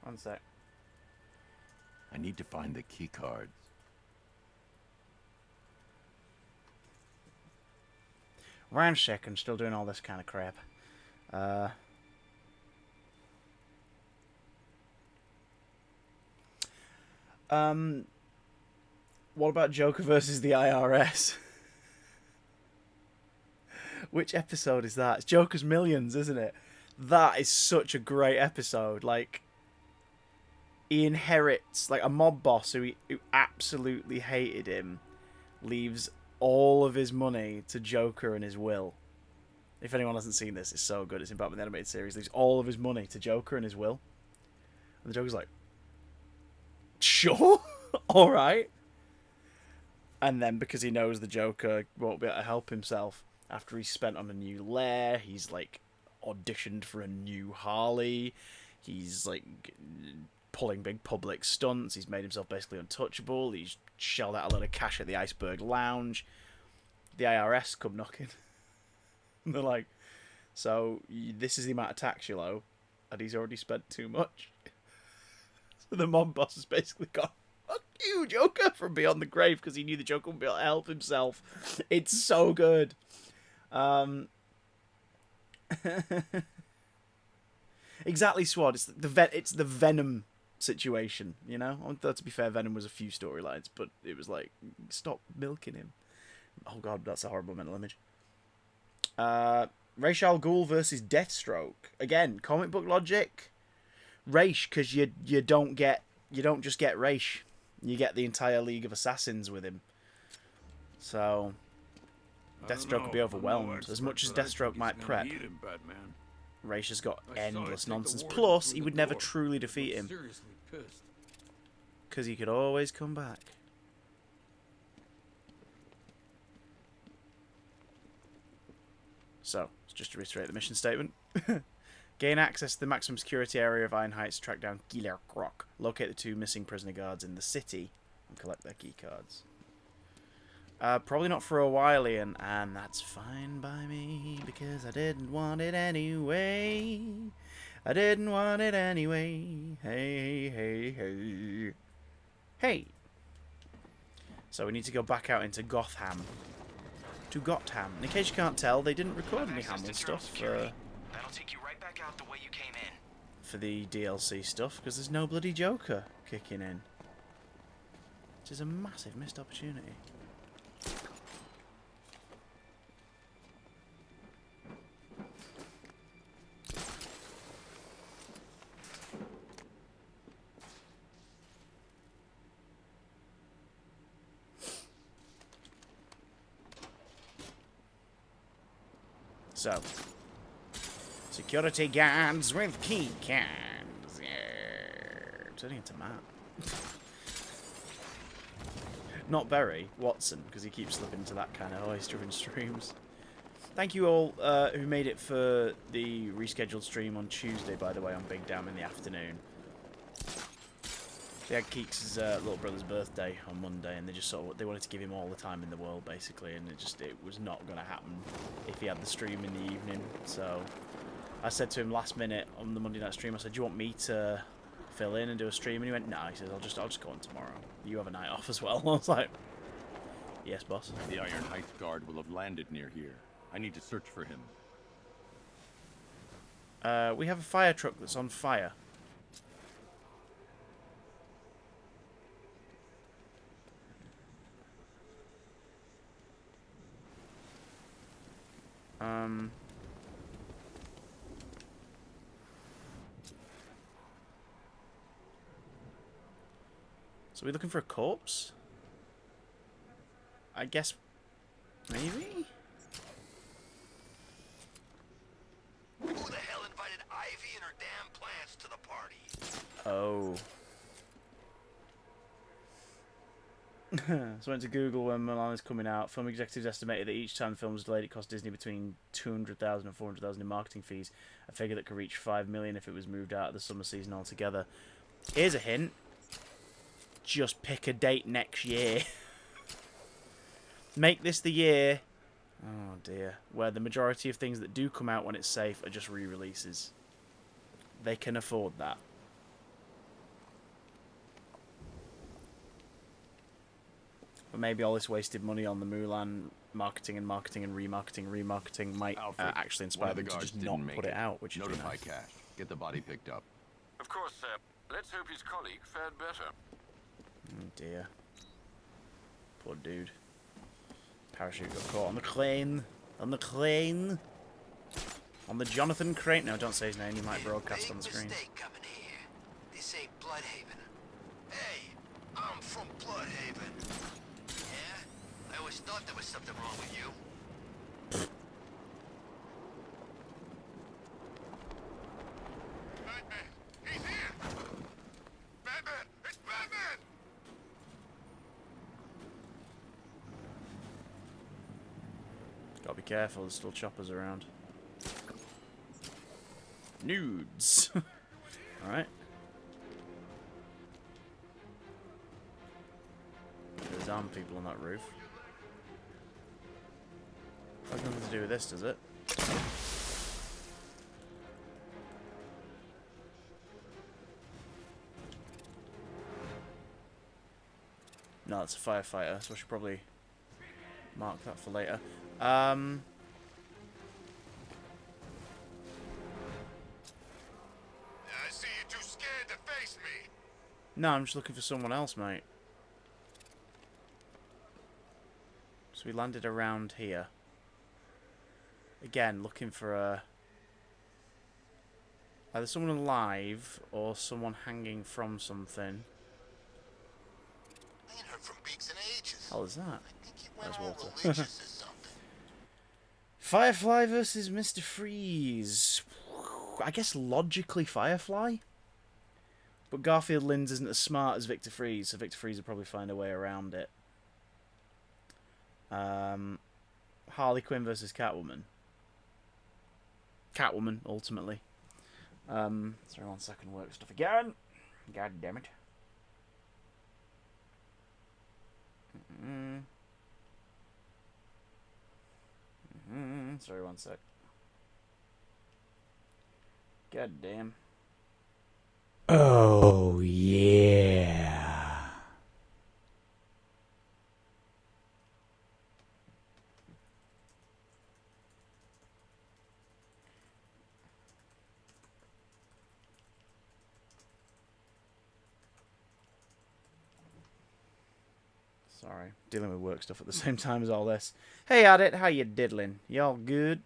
One sec. I need to find the key cards. One second, still doing all this kind of crap. What about Joker versus the IRS? Which episode is that? It's Joker's Millions, isn't it? That is such a great episode. Like, he inherits, like, a mob boss who absolutely hated him, leaves all of his money to Joker and his will. If anyone hasn't seen this, it's so good. It's in Batman the Animated Series. Leaves all of his money to Joker and his will. And the Joker's like, sure, alright. And then, because he knows the Joker won't be able to help himself, after he's spent on a new lair, he's, like, auditioned for a new Harley. He's, like, pulling big public stunts. He's made himself basically untouchable. He's shelled out a lot of cash at the Iceberg Lounge. The IRS come knocking. And they're like, so, this is the amount of tax you'll owe, and he's already spent too much. So the mob boss has basically gone, fuck you, Joker, from beyond the grave, because he knew the Joker wouldn't be able to help himself. It's so good. Exactly, Swad. It's the Venom situation, you know? Though, to be fair, Venom was a few storylines, but it was like, stop milking him. Oh god, that's a horrible mental image. Ra's al Ghul versus Deathstroke. Again, comic book logic. Ra's, because you don't just get Ra's, you get the entire League of Assassins with him. So Deathstroke could be overwhelmed. As much as Deathstroke might prep, Ra's has got endless nonsense. Plus, he would never truly defeat him, because he could always come back. So, just to reiterate the mission statement. Gain access to the maximum security area of Iron Heights to track down Killer Croc. Locate the 2 missing prisoner guards in the city and collect their key cards. Probably not for a while, Ian, and that's fine by me, because I didn't want it anyway. I didn't want it anyway. Hey, hey, hey. Hey! So we need to go back out into Gotham. To Gotham. In case you can't tell, they didn't record any Hamill stuff That'll take you right back out the way you came in. for the DLC stuff, because there's no bloody Joker kicking in. Which is a massive missed opportunity. So, security guards with key cards. Yeah. Turning into Matt. Not Barry, Watson, because he keeps slipping into that kind of oyster-driven streams. Thank you all who made it for the rescheduled stream on Tuesday, by the way, on Big Dam in the afternoon. They had Keeks' little brother's birthday on Monday, and they wanted to give him all the time in the world, basically, and it was not going to happen if he had the stream in the evening. So I said to him last minute on the Monday night stream, I said, do you want me to fill in and do a stream? And he went, no. He says, I'll just go on tomorrow. You have a night off as well. I was like, yes, boss. The Iron Heights guard will have landed near here. I need to search for him. We have a fire truck that's on fire. So we're looking for a corpse? I guess... maybe? Who the hell invited Ivy and her damn plants to the party? Oh. So I went to Google when Milan is coming out. Film executives estimated that each time the film was delayed, it cost Disney between $200,000 and $400,000 in marketing fees, a figure that could reach $5 million if it was moved out of the summer season altogether. Here's a hint. Just pick a date next year. Make this the year, oh dear, where the majority of things that do come out when it's safe are just re-releases. They can afford that. But maybe all this wasted money on the Mulan marketing and remarketing might actually inspire them to just not put it out, which is Notify Cash. Get the body picked up. Of course, sir. Let's hope his colleague fared better. Oh dear. Poor dude. Parachute got caught on the crane. On the crane. On the Jonathan Crane. No, don't say his name. You might broadcast on the screen. Coming here. This ain't Bloodhaven. Hey, I'm from Bloodhaven. Yeah? I always thought there was something wrong with you. Batman! He's here! Batman! It's Batman! Gotta be careful, there's still choppers around. Nudes! Alright. There's armed people on that roof. Has nothing to do with this, does it? No, it's a firefighter, so I should probably mark that for later. I see you too scared to face me. No, I'm just looking for someone else, mate. So we landed around here. Again, looking for either someone alive or someone hanging from something. I ain't heard from Beaks in ages. How is that? I think he went There's all Walter. religious or something. Firefly versus Mr. Freeze. I guess logically Firefly. But Garfield Lynns isn't as smart as Victor Freeze, so Victor Freeze will probably find a way around it. Harley Quinn versus Catwoman. Catwoman, ultimately. Sorry, 1 second, work stuff again. God damn it. Sorry, 1 sec. God damn. Oh, yeah. Sorry, dealing with work stuff at the same time as all this. Hey, Adit, how you diddling? Y'all good?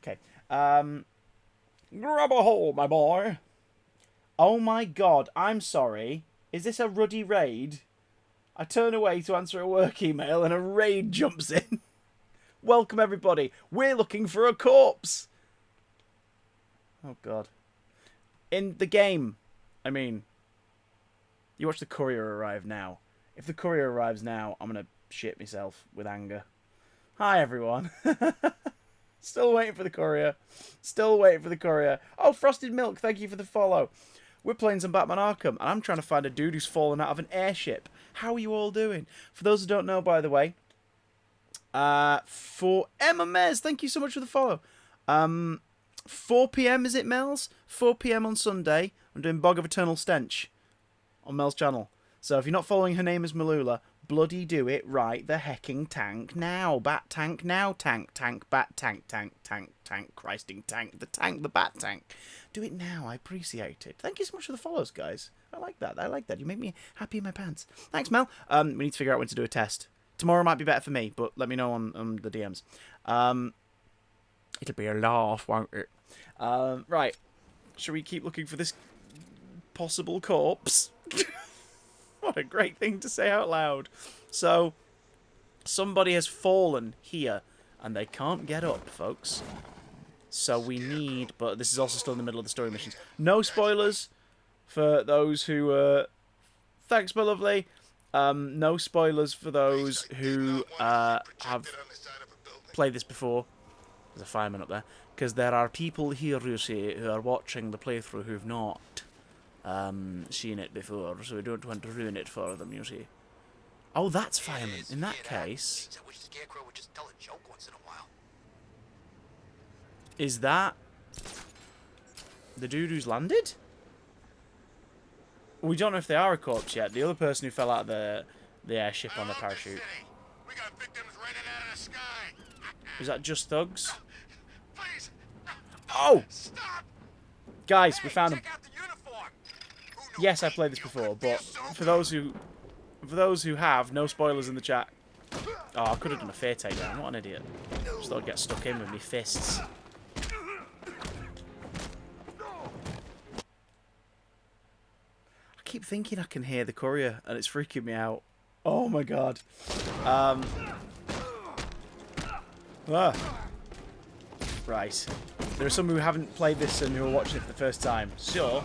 Okay. Grab a hole, my boy. Oh my god, I'm sorry. Is this a ruddy raid? I turn away to answer a work email and a raid jumps in. Welcome, everybody. We're looking for a corpse. Oh god. In the game, I mean... You watch the courier arrive now. If the courier arrives now, I'm going to shit myself with anger. Hi, everyone. Still waiting for the courier. Still waiting for the courier. Oh, Frosted Milk, thank you for the follow. We're playing some Batman Arkham, and I'm trying to find a dude who's fallen out of an airship. How are you all doing? For those who don't know, by the way, for Emma Mez, thank you so much for the follow. 4 p.m, is it, Mel's? 4 p.m. on Sunday. I'm doing Bog of Eternal Stench on Mel's channel. So if you're not following her name as Malula, bloody do it right the hecking tank now. Bat tank now, tank, bat tank, Christing tank, the bat tank. Do it now, I appreciate it. Thank you so much for the follows, guys. I like that. You make me happy in my pants. Thanks, Mel. We need to figure out when to do a test. Tomorrow might be better for me, but let me know on the DMs. It'll be a laugh, won't it? Right. Shall we keep looking for this possible corpse. What a great thing to say out loud. So, somebody has fallen here, and they can't get up, folks. So we need... But this is also still in the middle of the story missions. No spoilers for those who... thanks, my lovely. No spoilers for those who have played this before. There's a fireman up there. Because there are people here, you see, who are watching the playthrough who've not seen it before, so we don't want to ruin it for them, you see. Oh, that's fireman. In that case... I wish Scarecrow would just tell a joke once in a while. Is that the dude who's landed? We don't know if they are a corpse yet. The other person who fell out of the airship on the parachute. We got victims raining out of the sky. Is that just thugs? Please. Oh! Stop. Guys, we found him. Check out the uniform. Yes, I've played this before, but for those who have, no spoilers in the chat. Oh, I could have done a fair takedown. What an idiot. Just thought I'd get stuck in with me fists. I keep thinking I can hear the courier, and it's freaking me out. Oh my god. Right. There are some who haven't played this and who are watching it for the first time. So,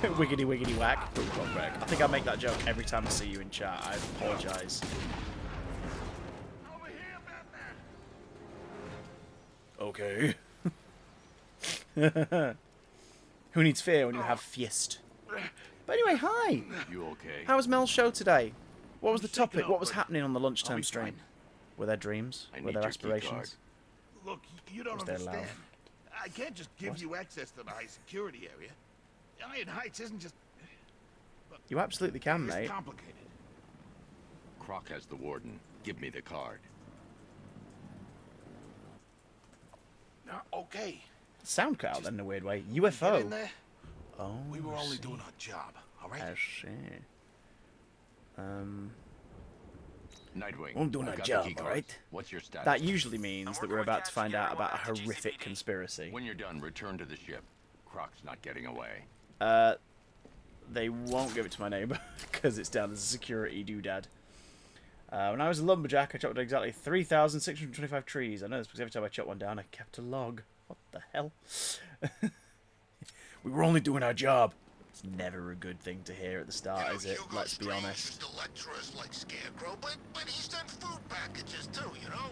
wiggity wiggity whack. I think I make that joke every time I see you in chat. I apologise. Okay. Who needs fear when you have fiest? But anyway, hi. You okay? How was Mel's show today? What was the topic? What was happening on the lunchtime stream? Were there dreams? Were there aspirations? Look, you don't Was there understand. love? I can't just give you access to the high security area. Iron Heights isn't just... You absolutely can, It's mate. complicated. Croc has the warden. Give me the card. Okay. Sound cut out then in a weird way. Get in UFO. there. Oh, We were I only see. doing our job, all right? I see. Nightwing. I'm doing I've a got the job, key cards. alright? What's your status? That usually means that we're about to find out about a horrific conspiracy. When you're done, return to the ship. Croc's not getting away. They won't give it to my neighbour because it's down as a security doodad. When I was a lumberjack, I chopped down exactly 3,625 trees. I know this because every time I chopped one down, I kept a log. What the hell? We were only doing our job. It's never a good thing to hear at the start, is it? Let's be honest. Used to lecture us like Scarecrow, but he's done food packages too, you know?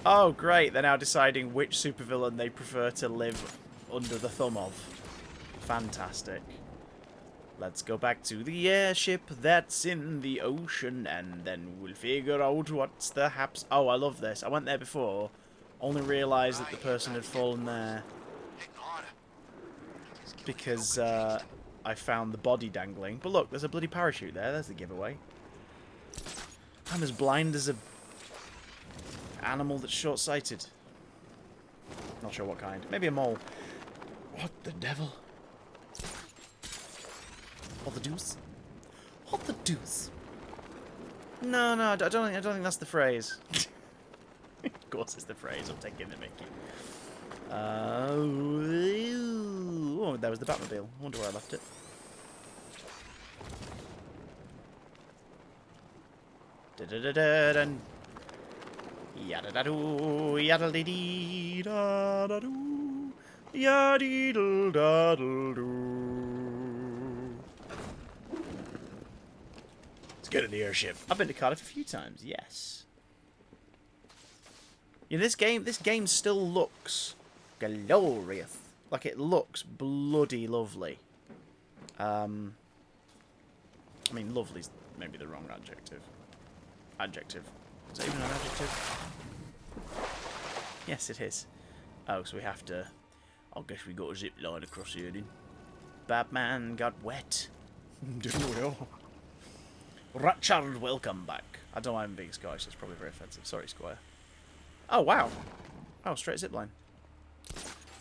Oh, great. They're now deciding which supervillain they prefer to live under the thumb of. Fantastic. Let's go back to the airship that's in the ocean, and then we'll figure out what's the haps. Oh, I love this. I went there before, only realised that the person had fallen there because I found the body dangling. But look, there's a bloody parachute there. There's the giveaway. I'm as blind as a animal that's short-sighted. Not sure what kind. Maybe a mole. What the devil? What the deuce? What the deuce? No, I don't think that's the phrase. Of course it's the phrase. I'm taking the mickey. Oh, there was the Batmobile. I wonder where I left it. Da-da-da-da-dun. Yada-da-doo, yada-dee-dee-da-da-doo, yada-dee-doo-da-doo-doo. Let's go to the airship. I've been to Cardiff a few times, yes. Yeah, this game still looks glorious. Like, it looks bloody lovely. I mean, lovely's maybe the wrong adjective. Adjective. Is that even an adjective? Yes, it is. Oh, so we have to... I guess we got a zip line across here then. Batman got wet. Richard, welcome back. I don't know why I'm being Scottish, that's probably very offensive. Sorry, Squire. Oh, wow. Oh, straight zip line.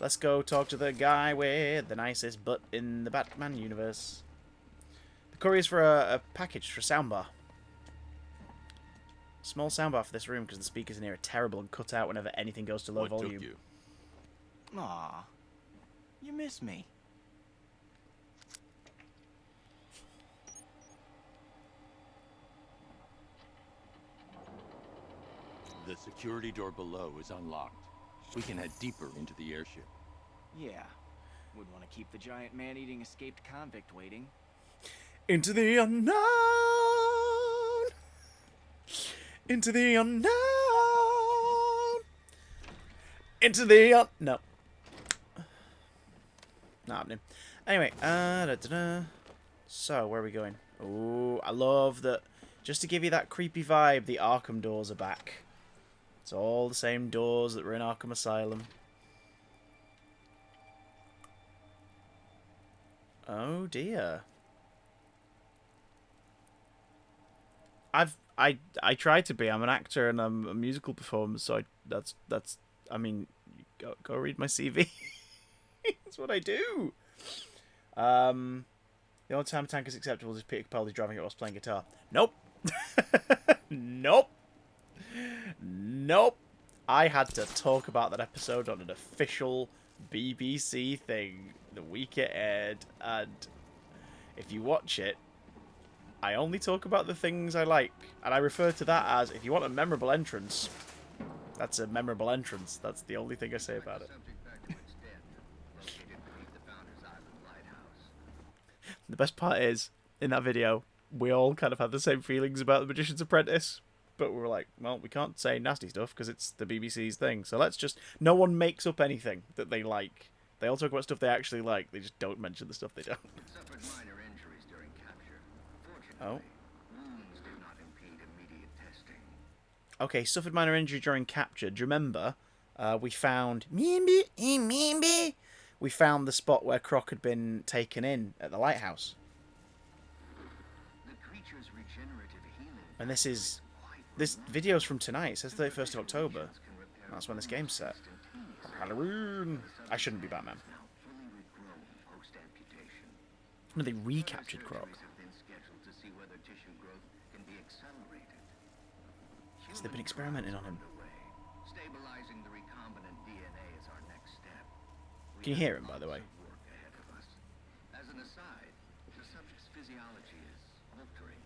Let's go talk to the guy with the nicest butt in the Batman universe. The courier's for a package for a soundbar. Small soundbar for this room because the speakers in here are terrible and cut out whenever anything goes to low volume. Took you? Aw, you miss me. The security door below is unlocked. We can head deeper into the airship. Yeah. Wouldn't want to keep the giant man-eating escaped convict waiting. Into the unknown. Into the unknown. Into the no. Not happening. Anyway, so where are we going? Oh, I love that. Just to give you that creepy vibe, the Arkham doors are back. It's all the same doors that were in Arkham Asylum. Oh dear. I tried to be. I'm an actor and I'm a musical performer, so that's I mean, go read my CV. That's what I do. The only time a tank is acceptable is Peter Capaldi driving it whilst playing guitar. Nope. Nope. Nope. I had to talk about that episode on an official BBC thing the week it aired, and if you watch it, I only talk about the things I like, and I refer to that as, if you want a memorable entrance, that's a memorable entrance. That's the only thing I say about it. The best part is, in that video, we all kind of had the same feelings about The Magician's Apprentice, but we were like, well, we can't say nasty stuff because it's the BBC's thing, so let's just... No one makes up anything that they like. They all talk about stuff they actually like, they just don't mention the stuff they don't. Oh. Okay, suffered minor injury during capture. Do you remember? We found... We found the spot where Croc had been taken in at the lighthouse. And this is... This video's from tonight. It says 31st of October. That's when this game's set. Halloween! I shouldn't be Batman. No, they recaptured Croc. So they've been experimenting on him. Can you hear him, by the way? As an aside, the subject's physiology is altering,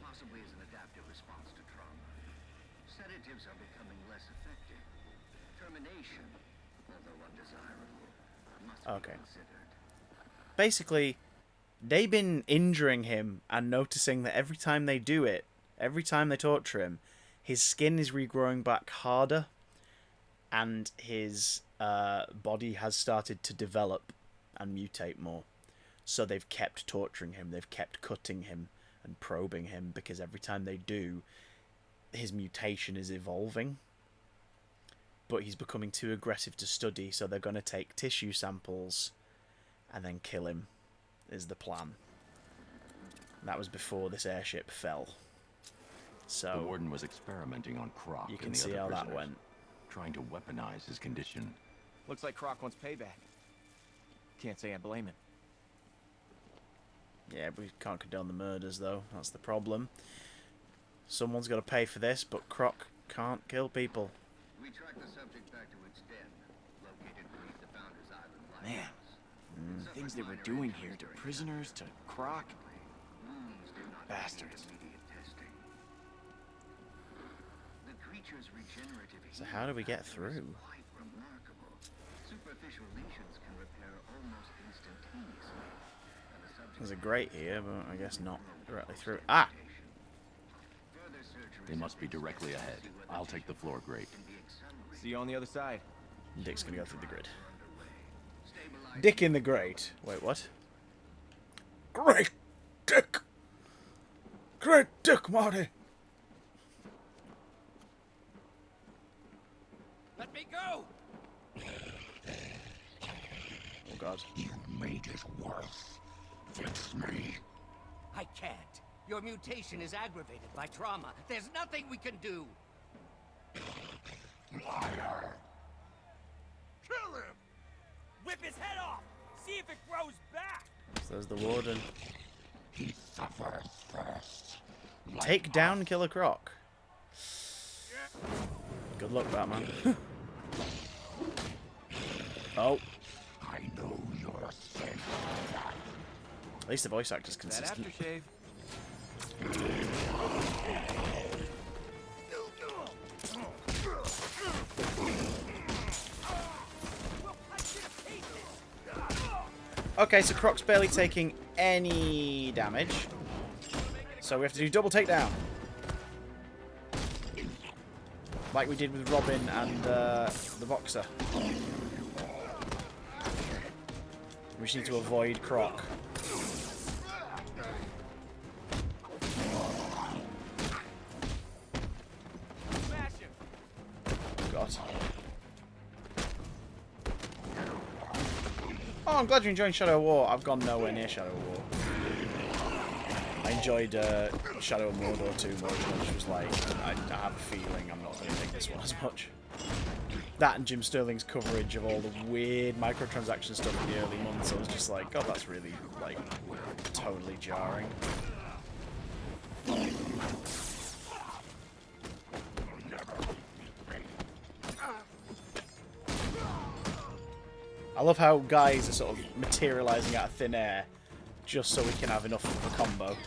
possibly as an adaptive response to trauma. Sedatives are becoming less effective. Termination, although undesirable, must be considered. Basically, they've been injuring him and noticing that every time they do it, every time they torture him, his skin is regrowing back harder, and his body has started to develop and mutate more. So they've kept torturing him, they've kept cutting him and probing him, because every time they do, his mutation is evolving. But he's becoming too aggressive to study, so they're going to take tissue samples and then kill him, is the plan. That was before this airship fell. So the warden was experimenting on Croc. You can see how that went. Trying to weaponize his condition. Looks like Croc wants payback. Can't say I blame him. Yeah, we can't condone the murders, though. That's the problem. Someone's got to pay for this, but Croc can't kill people. We tracked the subject back to its den, located beneath the Founders Island lighthouse. Man, things they were doing here to prisoners, to Croc. Bastards. So how do we get through? There's a grate here, but I guess not directly through. Ah! They must be directly ahead. I'll take the floor grate. See you on the other side. Dick's gonna go through the grid. Dick in the grate. Wait, what? Great Dick! Great Dick, Marty! Let me go! Oh god. You made it worse. Fix me. I can't. Your mutation is aggravated by trauma. There's nothing we can do. Liar. Kill him! Whip his head off! See if it grows back! So there's the warden. He suffers first. Take down Killer Croc. Good luck, Batman. Oh. I know you're sick. At least the voice actor's That consistent. aftershave. Okay, so Croc's barely taking any damage. So we have to do double takedown. Like we did with Robin and the Boxer. We just need to avoid Croc. God. Oh, I'm glad you're enjoying Shadow of War. I've gone nowhere near Shadow of War. I enjoyed Shadow of Mordor too much, which was like, I have a feeling I'm not going to take this one as much. That and Jim Sterling's coverage of all the weird microtransaction stuff in the early months, I was just like, God, that's really, like, totally jarring. I love how guys are sort of materialising out of thin air just so we can have enough of a combo.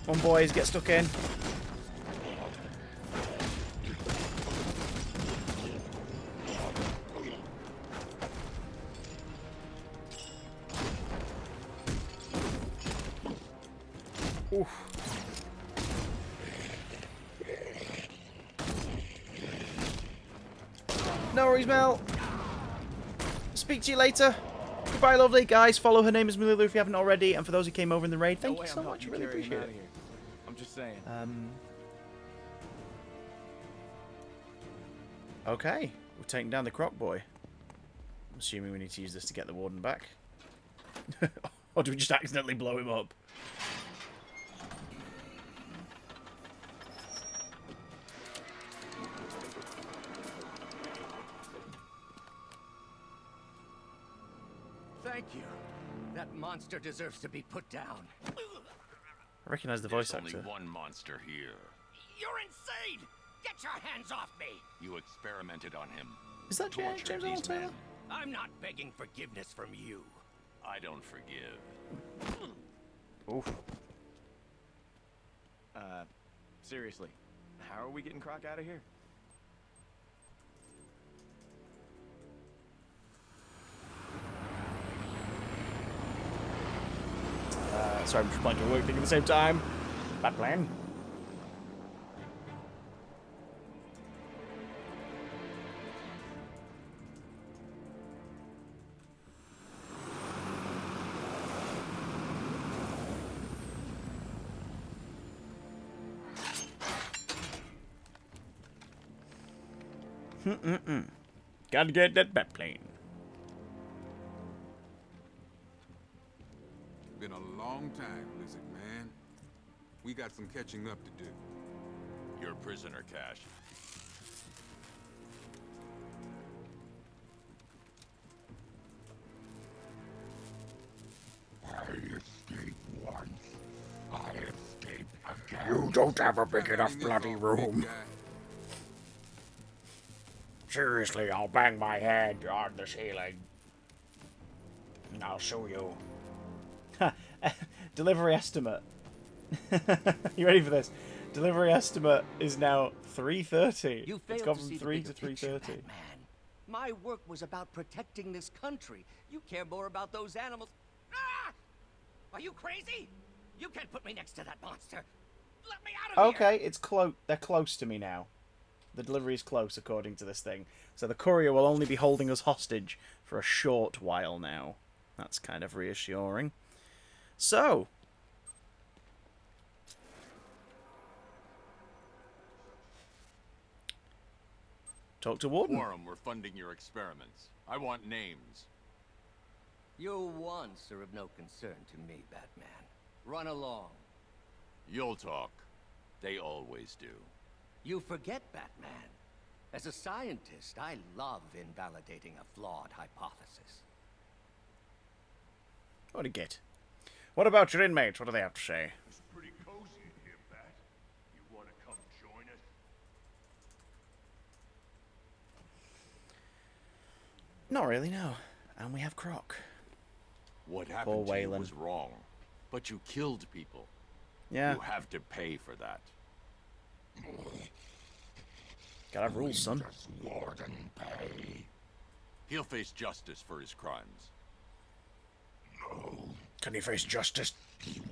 Come on, boys, get stuck in. Oof. No worries, Mel. Speak to you later. Goodbye, lovely guys. Follow Her Name is Mililu if you haven't already. And for those who came over in the raid, thank you so much. Really appreciate it. I'm just saying. Okay. We're taking down the Croc boy. I'm assuming we need to use this to get the warden back. Or do we just accidentally blow him up? Thank you. That monster deserves to be put down. I recognise the voice actor. There's only one monster here. You're insane! Get your hands off me! You experimented on him. Is that James Tortured Arnold these Taylor? men. I'm not begging forgiveness from you. I don't forgive. Oof. Seriously, how are we getting Croc out of here? Sorry, I'm just playing to a work thing at the same time. Bad plan. Gotta get that bat plane. Been a long time, Lizard man. We got some catching up to do. You're a prisoner, Cash. I escaped once. I escaped again. You don't have a big enough bloody room. Seriously, I'll bang my head on the ceiling. And I'll sue you. Delivery estimate. You ready for this? Delivery estimate is now 3:30. You It's failed gone to from see the 3 bigger to picture, 3:30. Batman. My work was about protecting this country. You care more about those animals. Ah! Are you crazy? You can't put me next to that monster. Let me out of here. Okay, it's close. They're close to me now. The delivery is close, according to this thing. So the courier will only be holding us hostage for a short while now. That's kind of reassuring. So, talk to Warden. Quorum, we're funding your experiments. I want names. Your wants are of no concern to me, Batman. Run along. You'll talk. They always do. You forget, Batman. As a scientist, I love invalidating a flawed hypothesis. What a git. What about your inmates? What do they have to say? It's pretty cozy in here, Bat. You want to come join us? Not really, no. And we have Croc. What happened to you Waylon. was wrong. But you killed people. Yeah. You have to pay for that. Gotta have rules, son. Does Warden pay? He'll face justice for his crimes. No. Can he face justice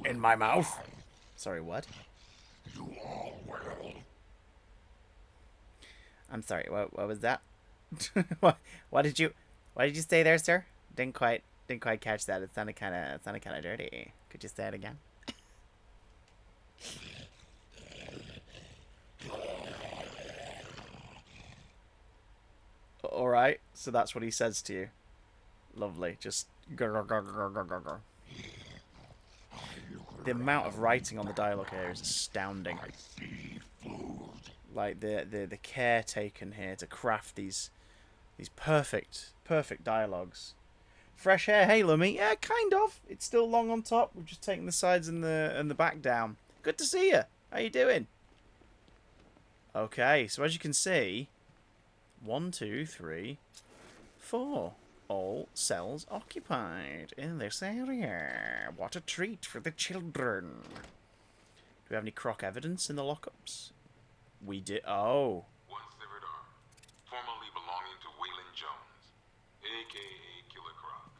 in my mouth? Sorry, what? You all will. I'm sorry. What was that? what did you say there, sir? Didn't quite catch that. It sounded kind of dirty. Could you say it again? All right. So that's what he says to you. Lovely. Just grr, grr, grr, grr, grr, grr. The amount of writing on the dialogue here is astounding. Like the care taken here to craft these perfect dialogues. Fresh hair, hey Lummy. Yeah, kind of. It's still long on top. We've just taken the sides and the back down. Good to see you. How you doing? Okay, so as you can see, 1, 2, 3, 4. All cells occupied in this area. What a treat for the children. Do we have any Croc evidence in the lockups? We did. Oh. One severed arm, formerly belonging to Waylon Jones, a.k.a. Killer Croc.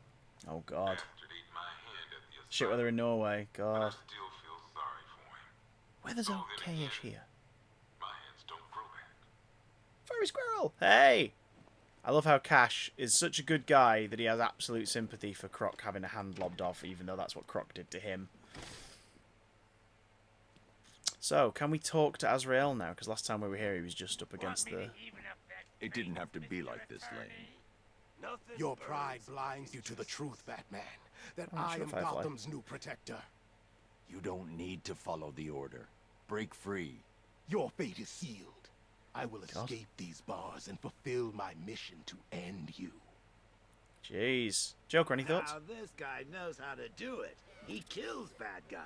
Oh, God. Bastard ate my hand at the Shit, weather in Norway. but I God. still feel sorry for him. Weather's Oh, then okay-ish again, here. My hands don't grow back. Furry squirrel! Hey! I love how Cash is such a good guy that he has absolute sympathy for Croc having a hand lobbed off, even though that's what Croc did to him. So, can we talk to Azrael now? Because last time we were here, he was just up against the... It didn't have to be like this, Lane. Your pride blinds you to the truth, Batman. That Oh, I sure, am Firefly. Gotham's new protector. You don't need to follow the order. Break free. Your fate is sealed. I will God. escape these bars and fulfill my mission to end you. Jeez. Joker, any thoughts? Now this guy knows how to do it. He kills bad guys.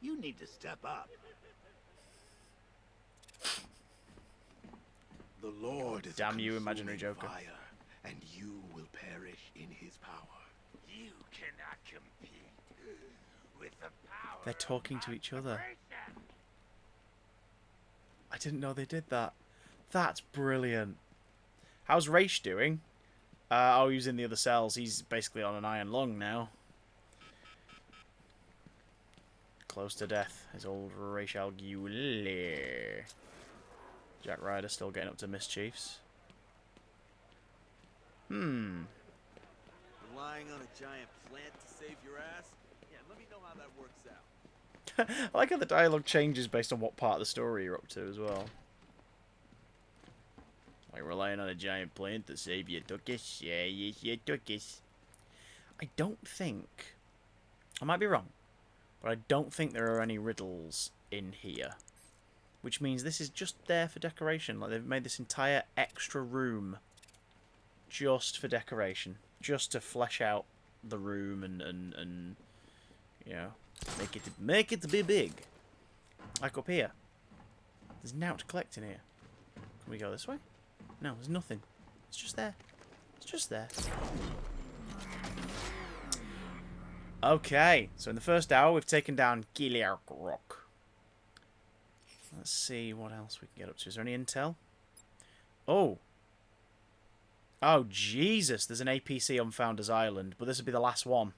You need to step up. The Lord is Damn a you, imaginary consuming Joker. fire, and you will perish in his power. You cannot compete with the power. They're talking to each other. I didn't know they did that. That's brilliant. How's Raish doing? Oh, he's in the other cells. He's basically on an iron lung now. Close to death. His old Raish Al Ghul. Jack Ryder still getting up to mischiefs. Relying on a giant plant to save your ass? Yeah, let me know how that works out. I like how the dialogue changes based on what part of the story you're up to as well. Like relying on a giant plant to save your tuckus. Yeah, yes, your tuckus. I don't think... I might be wrong. But I don't think there are any riddles in here. Which means this is just there for decoration. Like they've made this entire extra room just for decoration. Just to flesh out the room and you know, make it be big. Like up here. There's now to collect in here. Can we go this way? No, there's nothing. It's just there. It's just there. Okay, so in the first hour we've taken down Killer Croc. Let's see what else we can get up to. Is there any intel? Oh. Oh, Jesus. There's an APC on Founders Island, but this will be the last one.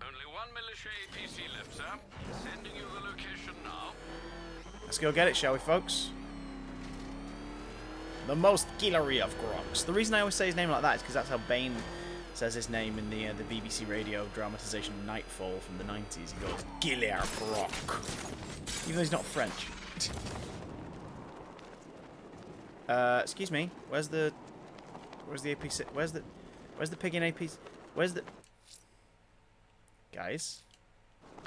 Only one militia APC left, sir. Sending you the location now. Let's go get it, shall we, folks? The most killery of Crocs. The reason I always say his name like that is because that's how Bane says his name in the BBC radio dramatization Nightfall from the 90s. He goes, Killer Croc. Even though he's not French. Excuse me. Where's the APC? Where's the pig in APC? Where's the... Guys?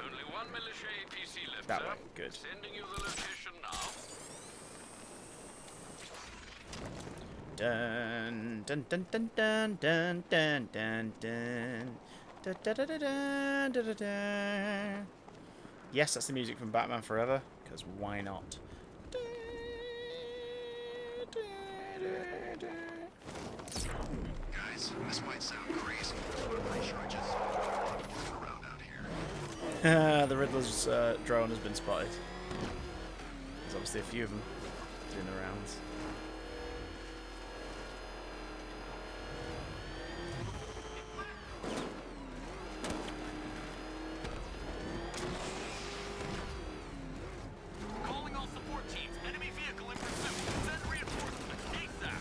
Only one militia APC left, That sir. way. Good. Sending you the location now. Dun dun dun dun dun dun dun dun dun da da da da da da da da. Yes, that's the music from Batman Forever, because why not? Guys, this might sound crazy, but I'm pretty sure I just moving around out here. The Riddler's drone has been spotted. There's obviously a few of them. doing the rounds. Calling all support teams. Enemy vehicle in pursuit. Send reinforcements. ASAP.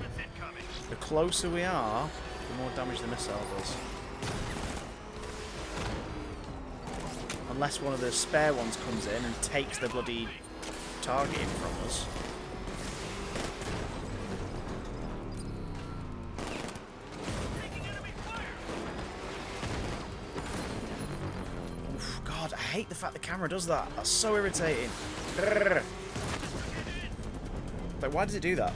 Reinforcements incoming. The closer we are, the more damage the missile does. Unless one of the spare ones comes in and takes the bloody targeting from us. Oof, God, I hate the fact the camera does that. That's so irritating. Grrr. Like, why does it do that?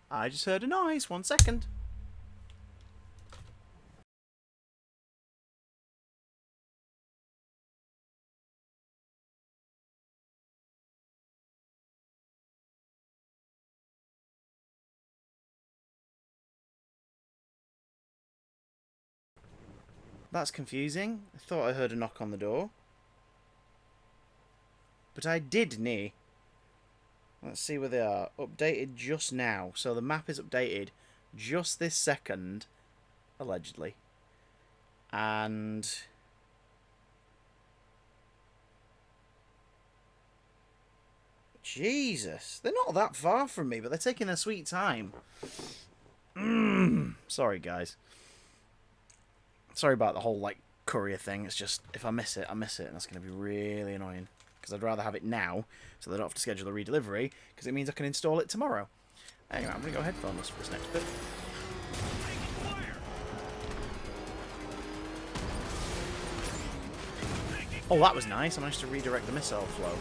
I just heard a noise. 1 second. That's confusing. I thought I heard a knock on the door. But I didn't. Let's see where they are. Updated just now. So the map is updated just this second. Allegedly. And... Jesus. They're not that far from me, but they're taking their sweet time. Sorry, guys. Sorry about the whole, like, courier thing. It's just, if I miss it, I miss it. And that's going to be really annoying. Because I'd rather have it now, so they don't have to schedule a redelivery, because it means I can install it tomorrow. Anyway, I'm going to go headphoneless for this next bit. Oh, that was nice. I managed to redirect the missile flow.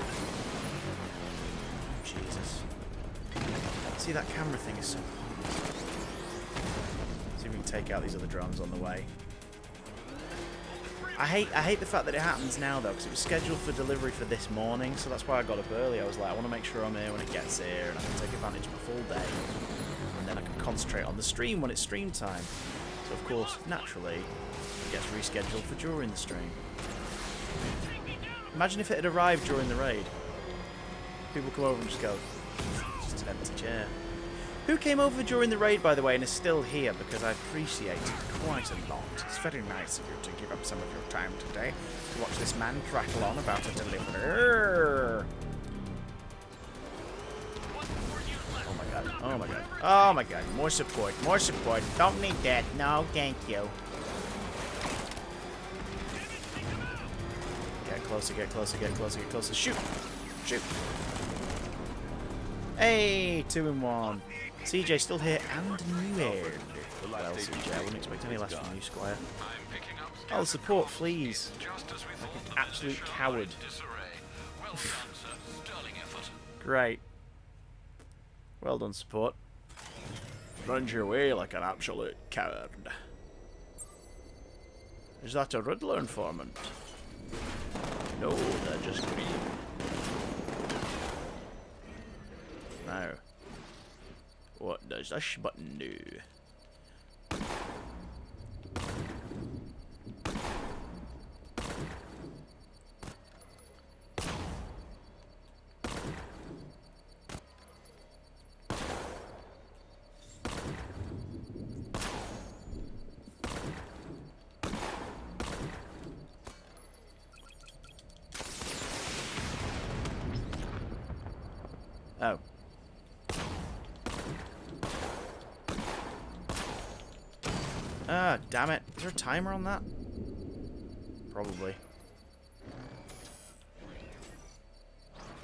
Jesus. See, that camera thing is so pointless. See if we can take out these other drones on the way. I hate the fact that it happens now, though, because it was scheduled for delivery for this morning, so that's why I got up early. I was like, I want to make sure I'm here when it gets here, and I can take advantage of a full day, and then I can concentrate on the stream when it's stream time. So, of course, naturally, it gets rescheduled for during the stream. Imagine if it had arrived during the raid. People come over and just go, it's just an empty chair. Who came over during the raid, by the way, and is still here, because I appreciate it quite a lot. It's very nice of you to give up some of your time today to watch this man prattle on about a delivery. Oh my god, oh my god, oh my god, more support, more support. Don't need that, no, thank you. Get closer, get closer, get closer, get closer. Shoot! Shoot! Hey, 2 in 1. CJ still here and new air. Well, CJ, I wouldn't expect any less from you, Squire. Oh, support, please. Like an absolute coward. Great. Well done, support. Run your way like an absolute coward. Is that a Riddler informant? No, they're just green. Now, what does this button do? Oh. Ah, damn it. Is there a timer on that? Probably.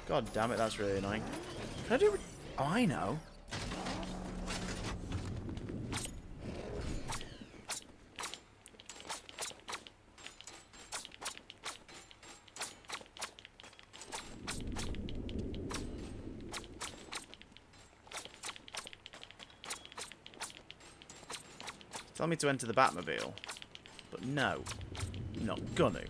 God damn it, that's really annoying. Can I do... Oh, I know. Tell me to enter the Batmobile. But no. Not gonna.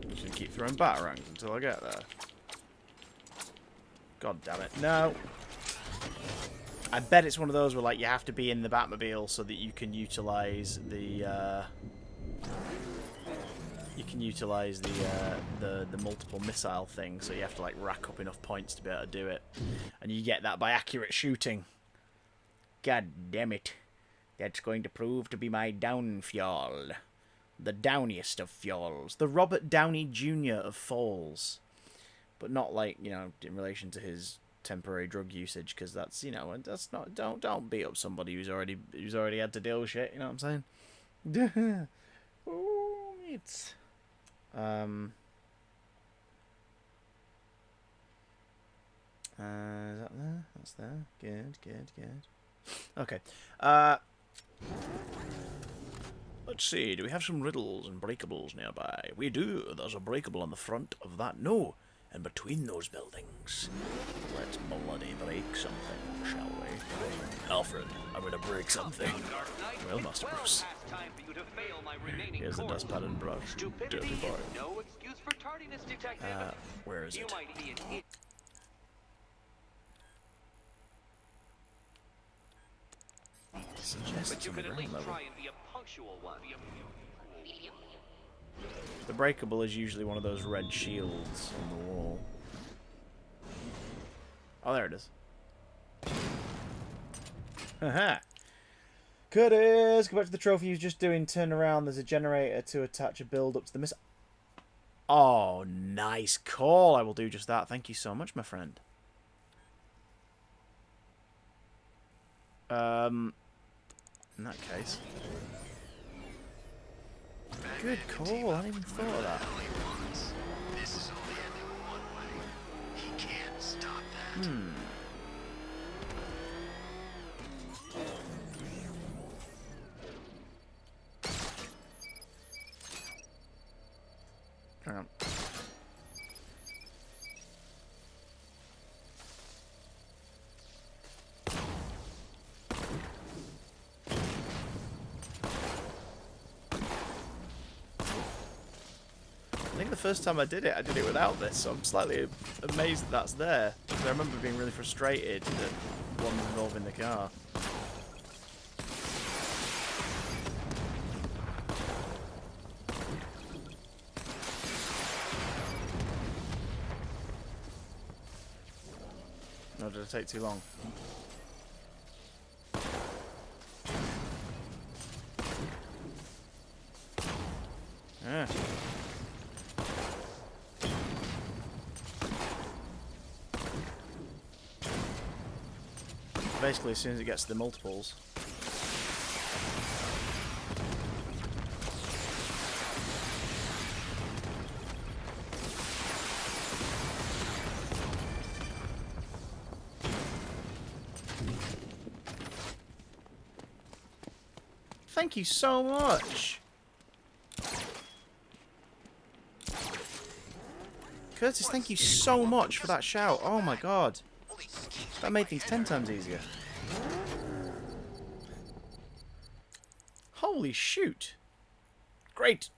Just gonna keep throwing batarangs until I get there. God damn it. No! I bet it's one of those where like you have to be in the Batmobile so that you can utilize the the multiple missile thing. So you have to like rack up enough points to be able to do it, and you get that by accurate shooting. God damn it! That's going to prove to be my downfall, the downiest of falls, the Robert Downey Jr. of falls, but not like, you know, in relation to his temporary drug usage, because that's, you know, that's not, don't beat up somebody who's already had to deal with shit, you know what I'm saying? Oh, it's is that there? That's there. Good. Okay. Let's see. Do we have some riddles and breakables nearby? We do. There's a breakable on the front of that. No. And between those buildings. Let's bloody break something, shall we? Alfred, I'm gonna break something. Well, Master Bruce. Here's the dustpan and brush. Dirty boy. Where is it? But you could at least try and be a punctual one. The breakable is usually one of those red shields on the wall. Oh, there it is. Haha. Curtis, go back to the trophy he was just doing. Turn around. There's a generator to attach a build up to the missile. Oh, nice call. I will do just that. Thank you so much, my friend. In that case. Good call. I hadn't even thought of that. Hang on. I think the first time I did it without this, so I'm slightly amazed that that's there. Because I remember being really frustrated that one was involving the car. No, did it take too long? Yeah. Basically, as soon as it gets to the multiples. Thank you so much. Curtis, thank you so much for that shout. Oh my god. That made things 10 times easier. Holy shoot. Great.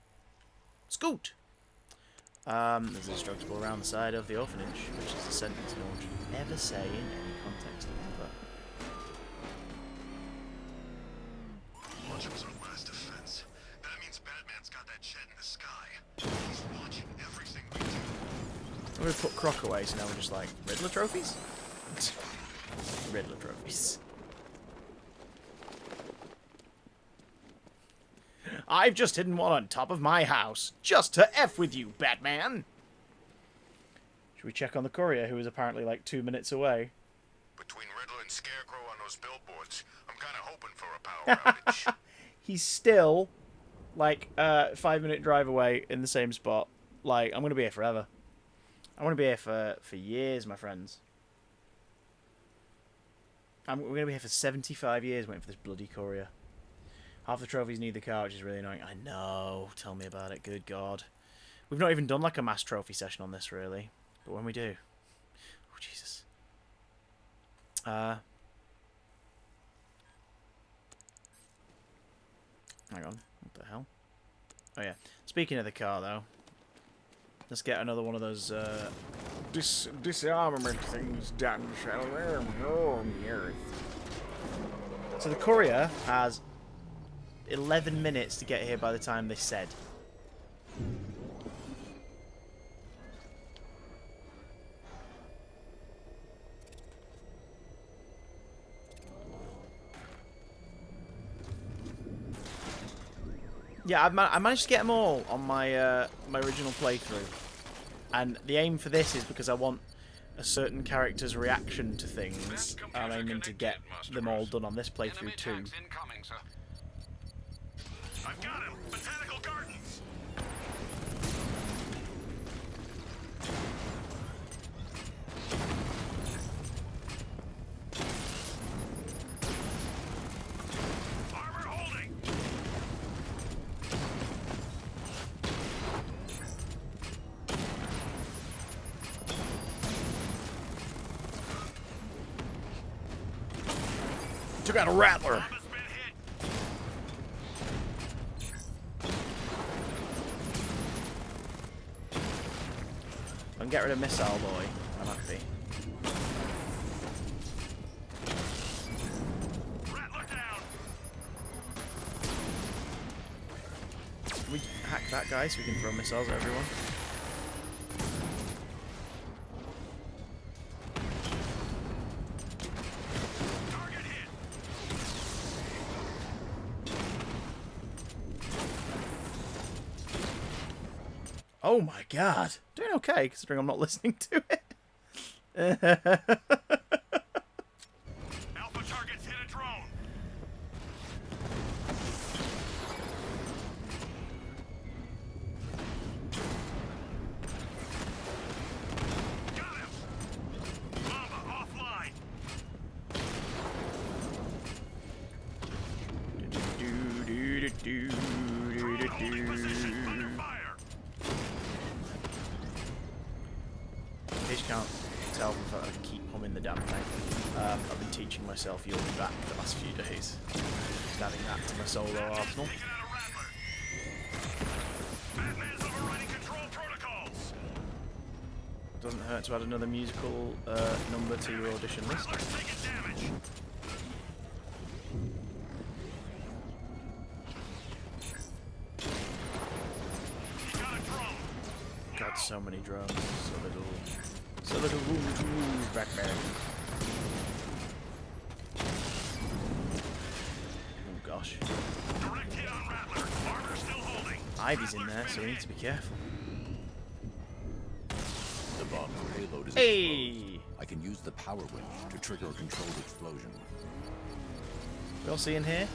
Scoot. There's instructable around the side of the orphanage, which is a sentence no one should ever say in any context ever. Watch was our last defense. That means Batman's got that jet in the sky. He's watching everything we do. I'm gonna put Croc away, so now we're just like, Riddler trophies? Riddler trophies. I've just hidden one on top of my house, just to F with you, Batman! Should we check on the courier, who is apparently like 2 minutes away? Between Riddler and Scarecrow on those billboards, I'm kind of hoping for a power outage. He's still, like, 5-minute drive away in the same spot. Like, I'm going to be here forever. I'm going to be here for years, my friends. We're going to be here for 75 years waiting for this bloody courier. Half the trophies need the car, which is really annoying. I know. Tell me about it. Good God. We've not even done, like, a mass trophy session on this, really. But when we do... Oh, Jesus. Hang on. What the hell? Oh, yeah. Speaking of the car, though. Let's get another one of those, disarmament things done, shall we? Oh, yes. So the courier has 11 minutes to get here by the time they said. Yeah, I managed to get them all on my my original playthrough, and the aim for this is because I want a certain character's reaction to things. I'm aiming to get them all done on this playthrough too. I've got him! Botanical Gardens! Armor holding! Took out a rattler. I can get rid of Missile Boy. I'm happy. We hack that guy so we can throw missiles at everyone. Oh my god. Doing okay, considering I'm not listening to it. Alpha targets hit a drone! Got him! Mamba offline! In case you can't tell if I keep humming the damn thing, I've been teaching myself You'll Be Back the last few days. Just adding that to my solo arsenal. Doesn't hurt to add another musical number to your audition list. God, so many drones, so little room to move back there. Oh gosh. Ivy's in there, so we need to be careful. The bomb payload is exposed. I can use the power winch to trigger a controlled explosion. We all see in here?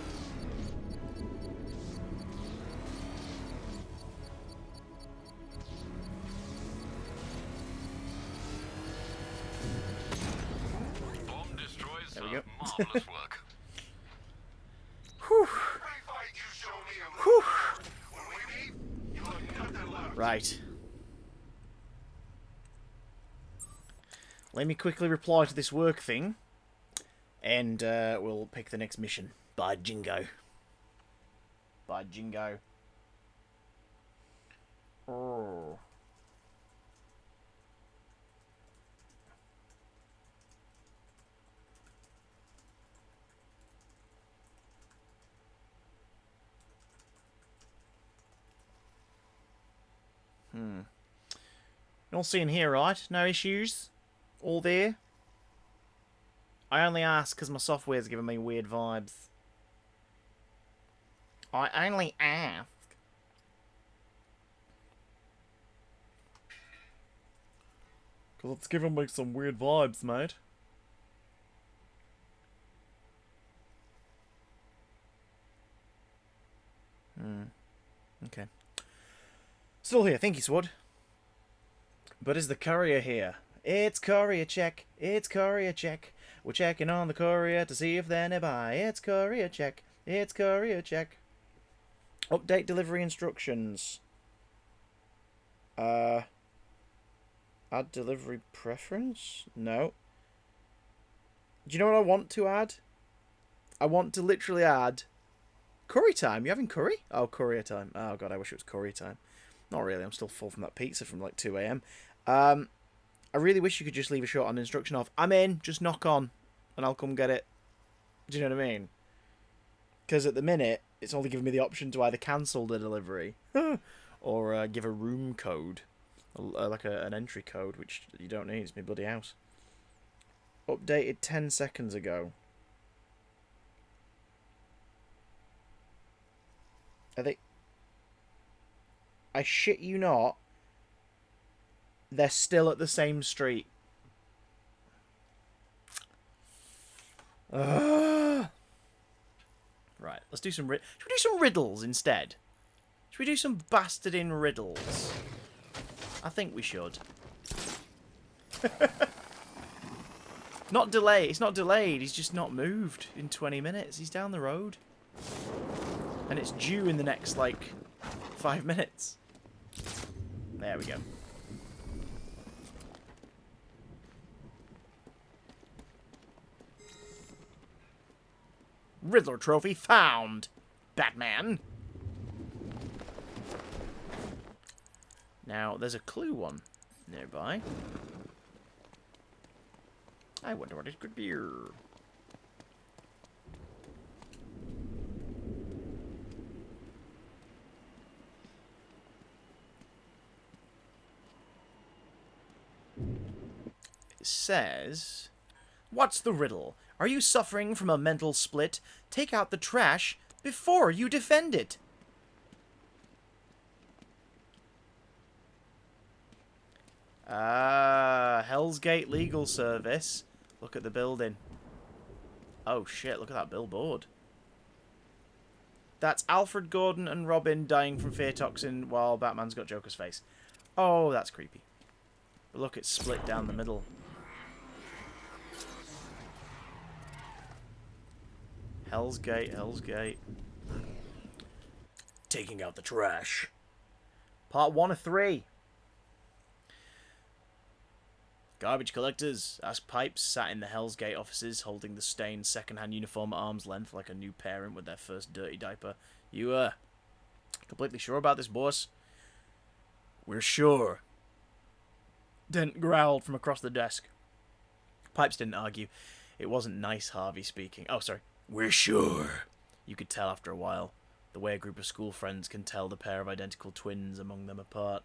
There we go. Whew. Whew. Right. Let me quickly reply to this work thing, and we'll pick the next mission. By Jingo. By Jingo. Oh. You're all seeing here, right? No issues? All there? I only ask because my software's giving me weird vibes. I only ask. Because it's giving me some weird vibes, mate. Okay. Still here, thank you, Sword. But is the courier here? It's courier check. It's courier check. We're checking on the courier to see if they're nearby. It's courier check. It's courier check. Update delivery instructions. Add delivery preference? No. Do you know what I want to add? I want to literally add curry time. You having curry? Oh, courier time. Oh god, I wish it was curry time. Not really, I'm still full from that pizza from like 2 AM. I really wish you could just leave a short on instruction of, I'm in, just knock on, and I'll come get it. Do you know what I mean? Because at the minute, it's only giving me the option to either cancel the delivery or give a room code. Like an entry code, which you don't need. It's my bloody house. Updated 10 seconds ago. Are they... I shit you not. They're still at the same street. Right, let's do some... Should we do some riddles instead? Should we do some bastarding riddles? I think we should. Not delay. It's not delayed. He's just not moved in 20 minutes. He's down the road. And it's due in the next, like, 5 minutes. There we go. Riddler trophy found, Batman. Now, there's a clue one nearby. I wonder what it could be. It says, "What's the riddle? Are you suffering from a mental split? Take out the trash before you defend it." Ah, Hell's Gate Legal Service. Look at the building. Oh shit, look at that billboard. That's Alfred Gordon and Robin dying from fear toxin while Batman's got Joker's face. Oh, that's creepy. But look, it's split down the middle. Hell's Gate, Hell's Gate. Taking out the trash. Part 1 of 3. Garbage collectors, as Pipes sat in the Hell's Gate offices holding the stained second-hand uniform at arm's length like a new parent with their first dirty diaper. "You, completely sure about this, boss?" "We're sure." Dent growled from across the desk. Pipes didn't argue. It wasn't nice Harvey speaking. Oh, sorry. "We're sure." You could tell after a while. The way a group of school friends can tell the pair of identical twins among them apart.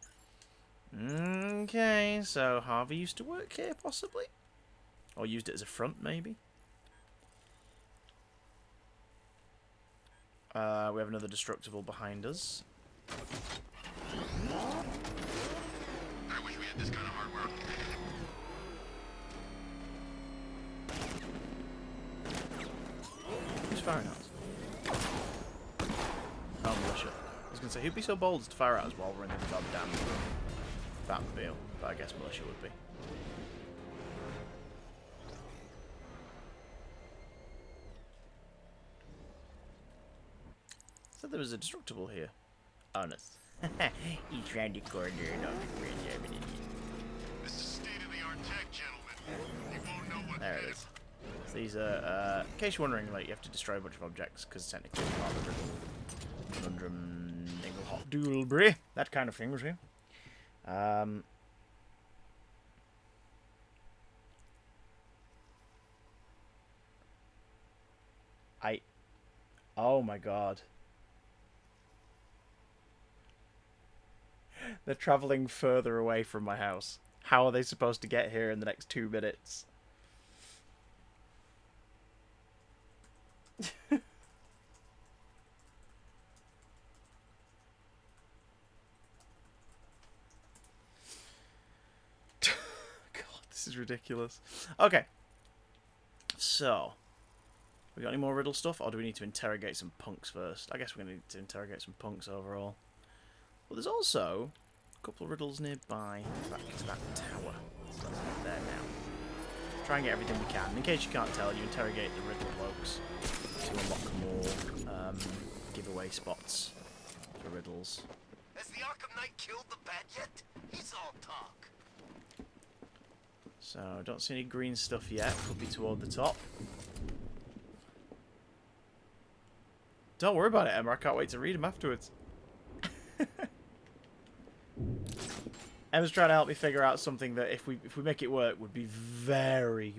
Okay, so Harvey used to work here, possibly? Or used it as a front, maybe? We have another destructible behind us. I wish we had this kind of hardware. Who's firing at us? Oh, militia. I was going to say, who'd be so bold as to fire at us while we're in the goddamn Batmobile? But I guess militia would be. So there was a destructible here. Oh, no. Each round the corner, not This is state-of-the-art tech, gentlemen. You won't know what there it is. So these are, in case you're wondering, like, you have to destroy a bunch of objects, because technically it's part of the riddle. Conundrum, Dinglehop, Doodlebury, that kind of thing was here. Oh my god. They're travelling further away from my house. How are they supposed to get here in the next 2 minutes? God, this is ridiculous. Okay. So, we got any more riddle stuff, or do we need to interrogate some punks first? I guess we're going to need to interrogate some punks overall. Well, there's also a couple of riddles nearby. Back to that tower. So let's get there now. Try and get everything we can. In case you can't tell, you interrogate the riddle blokes to unlock more giveaway spots for riddles. Has the Arkham Knight killed the bat yet? He's all talk. So, don't see any green stuff yet. Could be toward the top. Don't worry about it, Emma. I can't wait to read them afterwards. Emma's trying to help me figure out something that, if we make it work, would be very,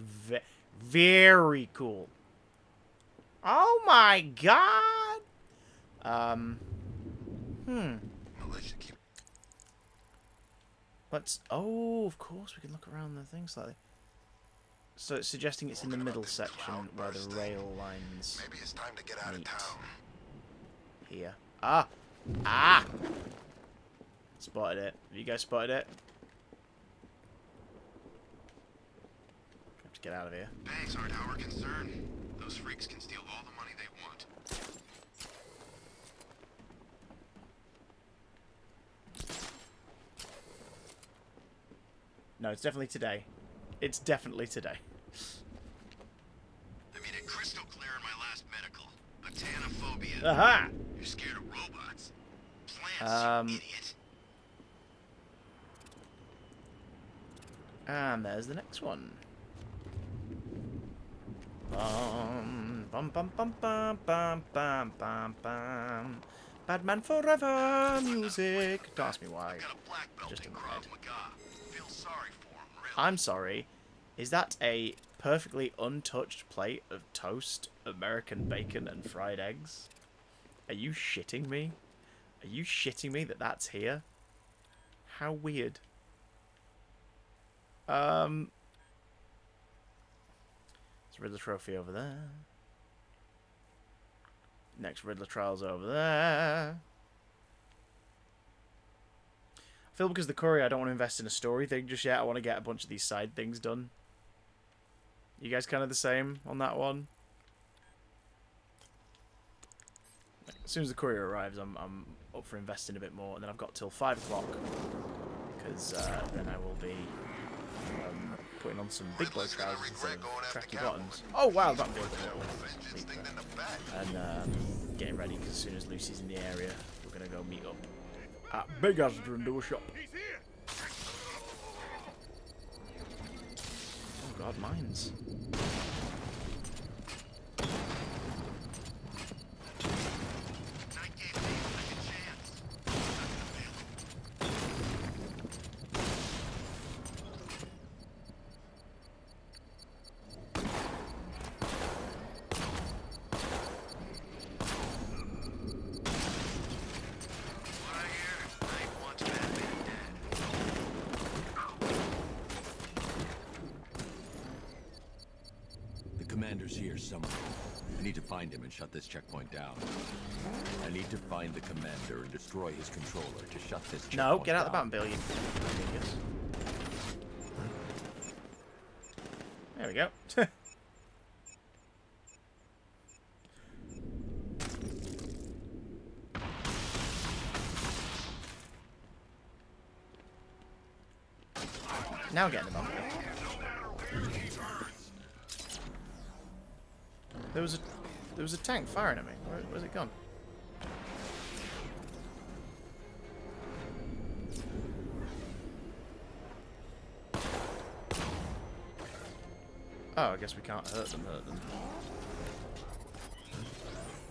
very cool. Oh my god! Let's... Oh, of course, we can look around the thing slightly. So it's suggesting it's in the middle section where the rail lines Maybe it's time to get out of town. Here. Ah! Ah! Spotted it. Have you guys spotted it? Have to get out of here. Banks aren't our concern. Those freaks can steal all the money they want. No, it's definitely today. It's definitely today. I made it crystal clear in my last medical. Actinophobia. Aha! You're scared of robots. Plants, you idiot. And there's the next one. Bum bum bum bum bum bum bum bum bum. Batman Forever music. Don't ask me why. Just in my head. I'm sorry. Is that a perfectly untouched plate of toast, American bacon, and fried eggs? Are you shitting me? Are you shitting me that that's here? How weird. There's a Riddler trophy over there. Next Riddler trial's over there. I feel because the courier, I don't want to invest in a story thing just yet. I want to get a bunch of these side things done. You guys kind of the same on that one? As soon as the courier arrives, I'm up for investing a bit more, and then I've got till 5 o'clock because then I will be putting on some big boy trousers instead of tracky bottoms. Oh wow, I've got a big and getting ready because as soon as Lucy's in the area, we're gonna go meet up at Big Asdrun do a shop. Oh god, mines. Commander's here somewhere. I need to find him and shut this checkpoint down. I need to find the commander and destroy his controller to shut this checkpoint down. No, get out the Batmobile, you genius. There we go. Now get in the Batmobile. There was a tank firing at me. Where's it gone? Oh, I guess we can't hurt them.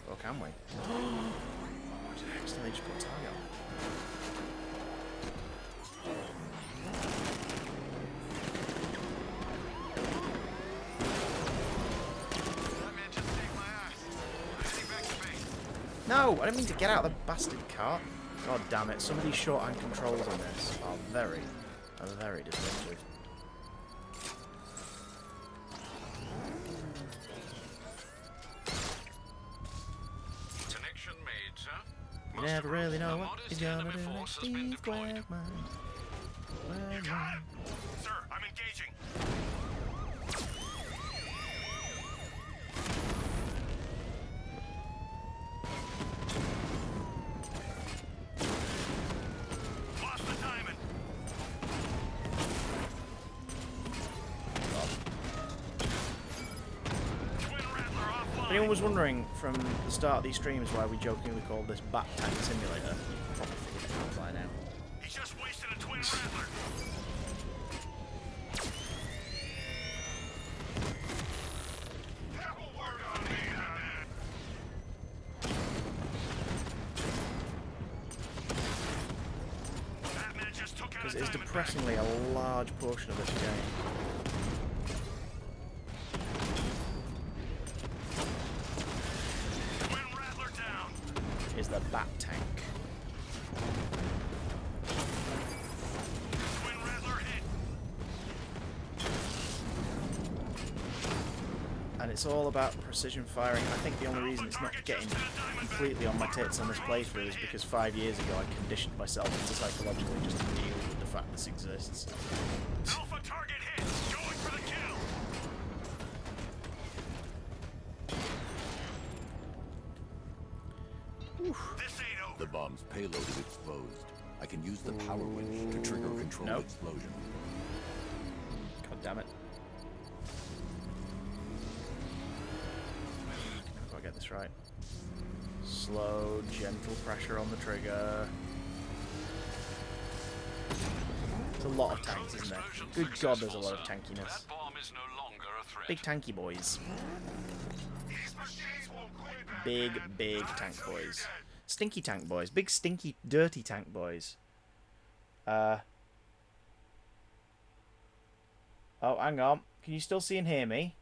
Or can we? Oh, did I accidentally just put a target on? No, I didn't mean to get out of the bastard cart. God damn it, some of these short-hand controls on this are very disruptive. Connection made, sir. You never really know what he's gonna do next. Steve Quagmire. Sir, I'm engaging. If anyone was wondering from the start of these streams why we jokingly called this Bat Tank Simulator, you probably figured it out by now. He just wasted a twin rattler. Because it's depressingly a large portion of this game. the Bat Tank. And it's all about precision firing. I think the only reason it's not getting completely on my tits on this playthrough is because 5 years ago I conditioned myself into psychologically just deal with the fact this exists. Alpha target hit. Going for the kill. This ain't over. The bomb's payload is exposed. I can use the power winch to trigger a controlled explosion. God damn it. I've got to get this right. Slow, gentle pressure on the trigger. There's a lot of tanks, isn't there? Good God, there's a lot of tankiness. Big tanky boys. Big, big tank boys. Stinky tank boys. Big, stinky, dirty tank boys. Oh, hang on. Can you still see and hear me?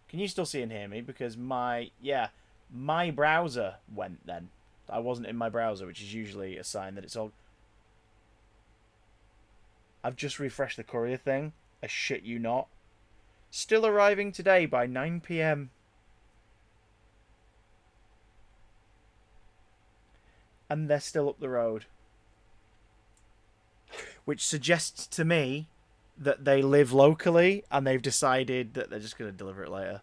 Can you still see and hear me? Because my browser went then. I wasn't in my browser, which is usually a sign that it's all... I've just refreshed the courier thing. I shit you not. Still arriving today by 9 PM. And they're still up the road. Which suggests to me that they live locally and they've decided that they're just going to deliver it later.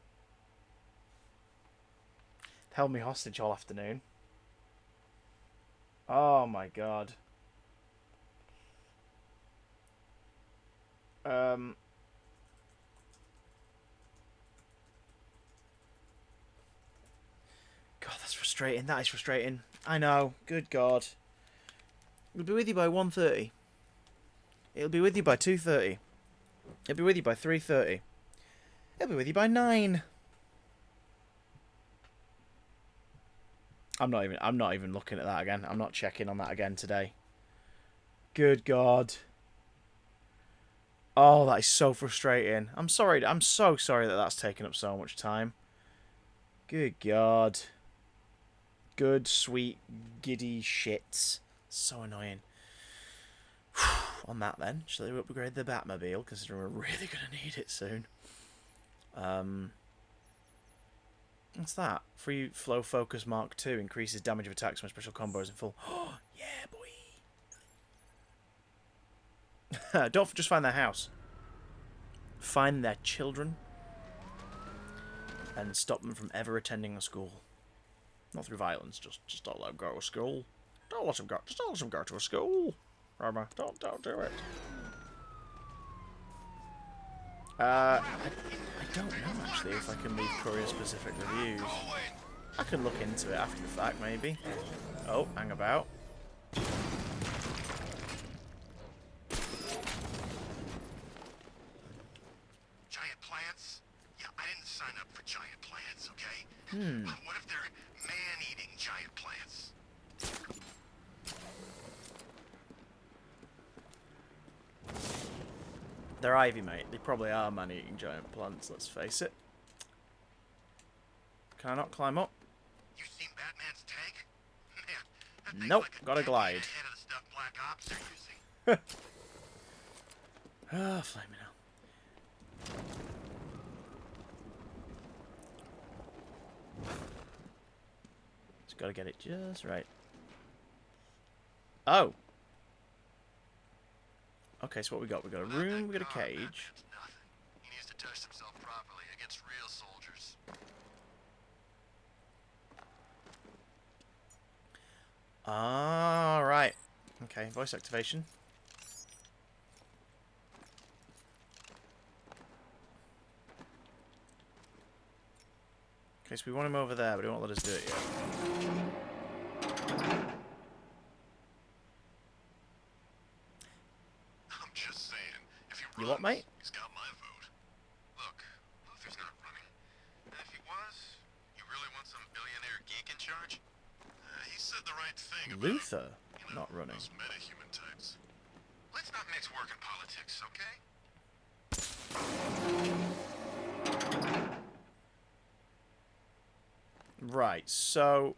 Held me hostage all afternoon. Oh my God. God, that's frustrating. That is frustrating. I know. Good God. It'll be with you by 1:30. It'll be with you by 2:30. It'll be with you by 3:30. It'll be with you by 9. I'm not even looking at that again. I'm not checking on that again today. Good God. Oh, that is so frustrating. I'm sorry. I'm so sorry that that's taken up so much time. Good God. Good, sweet, giddy shits. So annoying. On that then, shall we upgrade the Batmobile? Because we're really going to need it soon. What's that? Free Flow Focus Mark II increases damage of attacks when special combos in full. Oh, yeah, boy. Don't just find their house. Find their children. And stop them from ever attending a school. Not through violence, just don't let them go to school. Don't let them go to a school. Roma, don't do it. I don't know actually if I can leave courier specific reviews. I can look into it after the fact maybe. Oh, hang about. Giant plants? Yeah, I didn't sign up for giant plants, okay? Hmm. What if they're man-eating giant plants? They're ivy, mate. They probably are man-eating giant plants, let's face it. Can I not climb up? You seen Batman's tank? Man, that thing's Nope, like a gotta glide. ahead of the stuff Black Ops are using. Ah, flaming hell. Just gotta get it just right. Oh! Okay, so what we got? We got a room, we got a cage. He needs to test himself properly against real soldiers. Ah, right. Okay, voice activation. Okay, so we want him over there, but he won't let us do it yet. I'm just saying, if he runs, You what, mate? he's got my vote. Look, Luther's not running. And if he was, you really want some billionaire geek in charge? He said the right thing about, Luther? you know, Not running. those meta-human types. Let's not mix work and politics, okay? Right, so...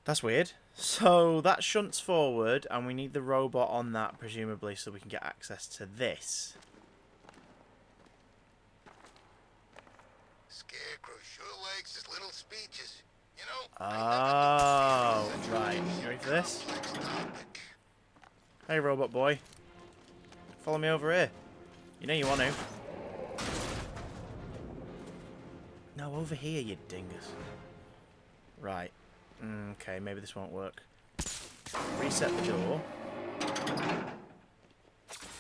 That's weird. So that shunts forward, and we need the robot on that, presumably, so we can get access to this. Scarecrow sure likes his little speeches. You know, Oh, right. You ready for this? Hey, robot boy. Follow me over here. You know you want to. No, over here, you dingus. Right. Okay, maybe this won't work. Reset the door.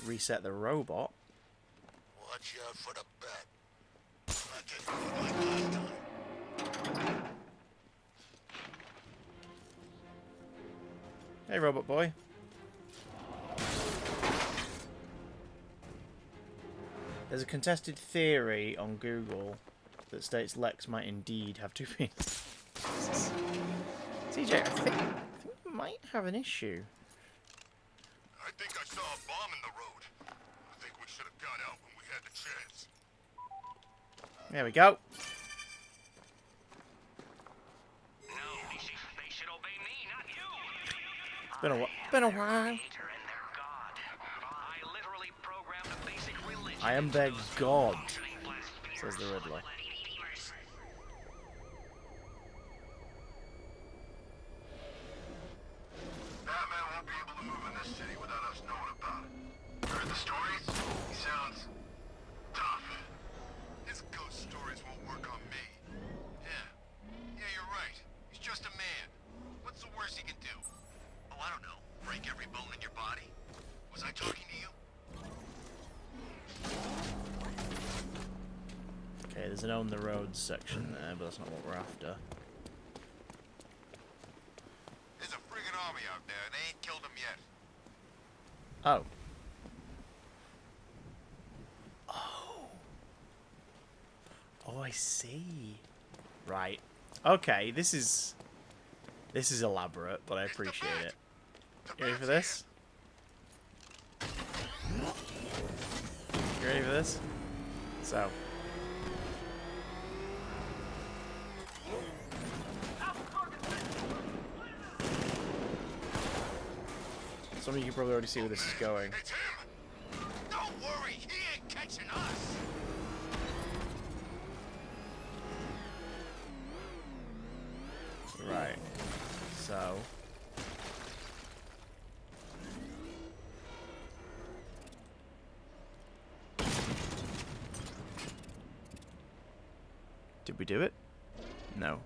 Reset the robot. watch out for the bat. Not just like last time. Hey, robot boy. There's a contested theory on Google that states Lex might indeed have two penises. CJ, I think you might have an issue. I think I saw a bomb in the road. I think we should have got out when we had the chance. There we go. It's been a while. I am their god, says the Riddler. Batman won't be able to move in this city without us knowing about it. Heard the stories? He sounds tough. His ghost stories won't work on me. Yeah, you're right. He's just a man. What's the worst he can do? Oh, I don't know. Break every bone in your body? Was I talking to you? Okay, there's an own the roads section there, but that's not what we're after. There's a friggin' army out there, and they ain't killed him yet. Oh. Oh. Oh, I see. Right. Okay, this is elaborate, but I appreciate it. You ready for this? You ready for this? So. Some of you can probably already see where this is going. It's him! Don't worry, he ain't catching us! Right. So. Did we do it? No.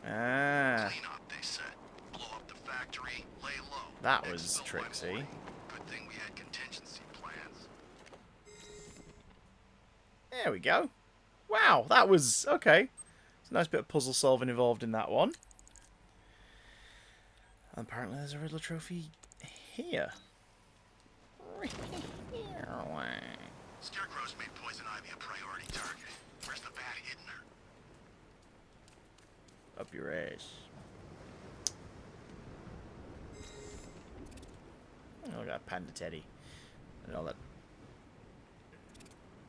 Ah. Clean up, they said. Blow up the factory, lay low. That was tricksy. Good thing we had contingency plans. There we go. Wow, that was okay. It's a nice bit of puzzle solving involved in that one. And apparently there's a Riddler trophy here. Scarecrow's made Poison Ivy a priority target. Where's the bat hidden her? Up your ass. Oh, I got Panda Teddy. And all that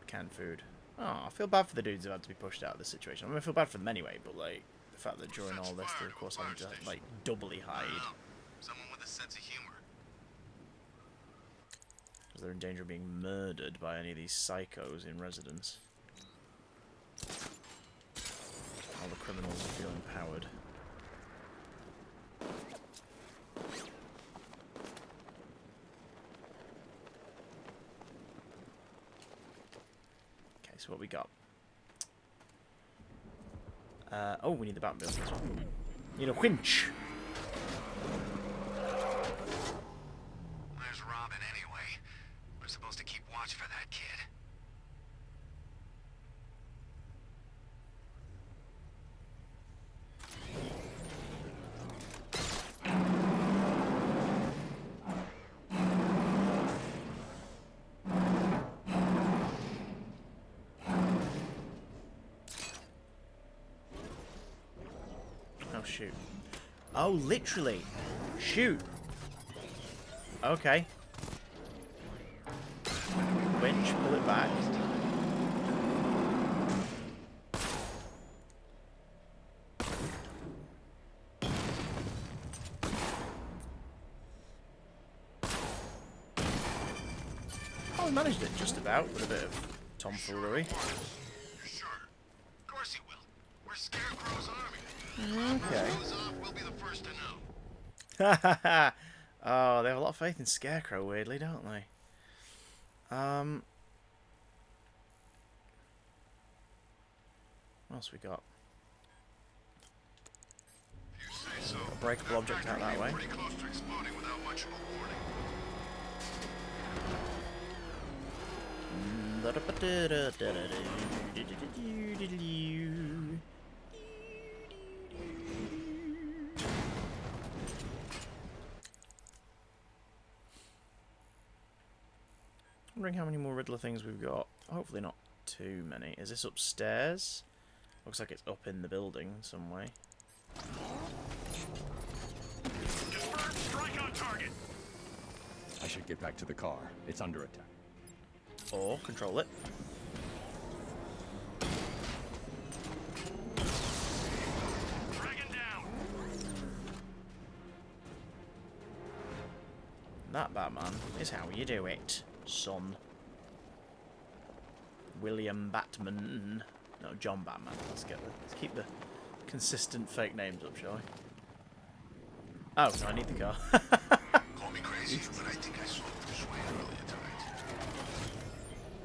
canned food. Oh, I feel bad for the dudes who had to be pushed out of this situation. I mean, I feel bad for them anyway, but like the fact that during all this, they're of course having to like doubly hide. Someone with a sense of humor. Because they're in danger of being murdered by any of these psychos in residence. All the criminals feel empowered. Okay, so what we got? Oh, we need the Batmobile as well. Need a winch. Where's Robin anyway? We're supposed to keep watch for that kid. shoot. Oh, literally. Shoot. Okay. Winch, pull it back. Oh, I managed it just about with a bit of tomfoolery. Sure. Of course he will. We're Scarecrow's army. Okay. If he goes off, we'll be the first to know. Ha ha ha! Oh, they have a lot of faith in Scarecrow, weirdly, don't they? What else we got? If you say so. A breakable object out that way. Pretty close to exploding without much of a warning. Wondering how many more Riddler things we've got. Hopefully not too many. Is this upstairs? Looks like it's up in the building some way. Confirmed strike on target. I should get back to the car. It's under attack. Or control it. Dragon down. That, Batman, is how you do it, son. William Batman. No, John Batman. Let's keep the consistent fake names up, shall we? Oh, no, I need the car. Call me crazy, but I think I saw it this way earlier tonight.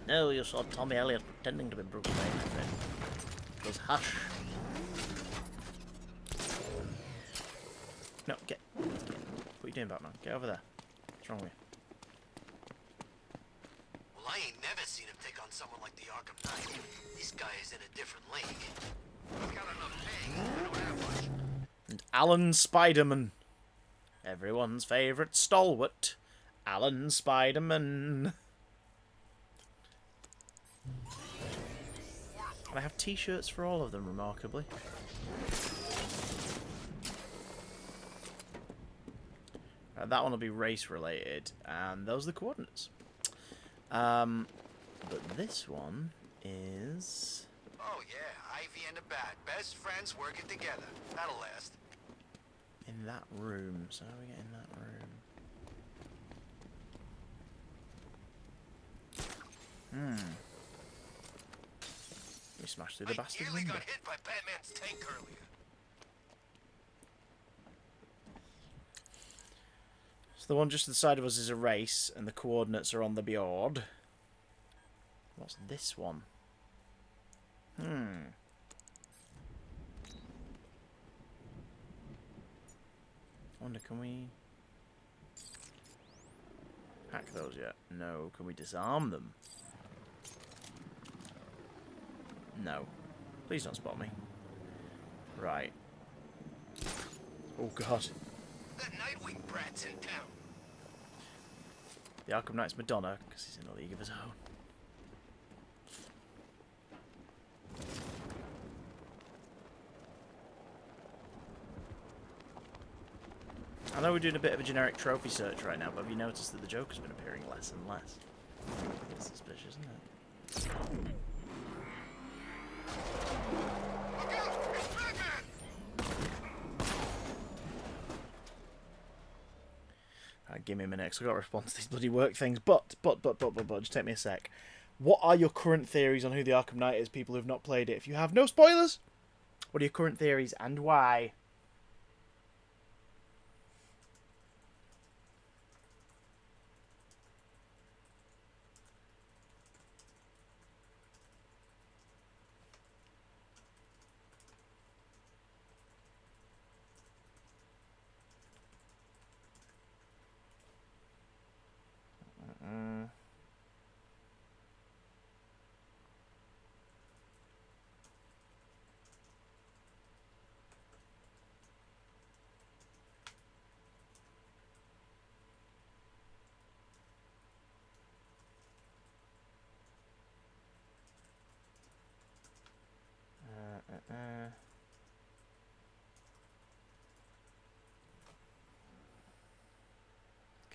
No, you saw Tommy Elliot pretending to be Bruce Wayne, my friend. It was hush. No, get. What are you doing, Batman? Get over there. What's wrong with you? Well, I ain't never seen him take on someone like the Arkham Knight. This guy is in a different league. I've got enough pay. I don't have much. And Alan Spiderman. Everyone's favourite stalwart. Alan Spiderman. And I have t-shirts for all of them, remarkably. That one will be race related, and those are the coordinates. But this one is... Oh yeah, Ivy and the Bat. Best friends working together. That'll last. in that room. So how do we get in that room? We smashed through the bastard nearly window. got hit by Batman's tank earlier. So the one just to the side of us is a race, and the coordinates are on the board. What's this one? Wonder, can we hack those yet? No. Can we disarm them? No. Please don't spot me. Right. Oh god. That Nightwing brat's in town. The Arkham Knight's Madonna, because he's in a league of his own. I know we're doing a bit of a generic trophy search right now, but have you noticed that the Joker's been appearing less and less? It's suspicious, isn't it? Give me a minute, because I've got to respond to these bloody work things. But, just take me a sec. What are your current theories on who the Arkham Knight is, people who have not played it? If you have no spoilers, what are your current theories and why?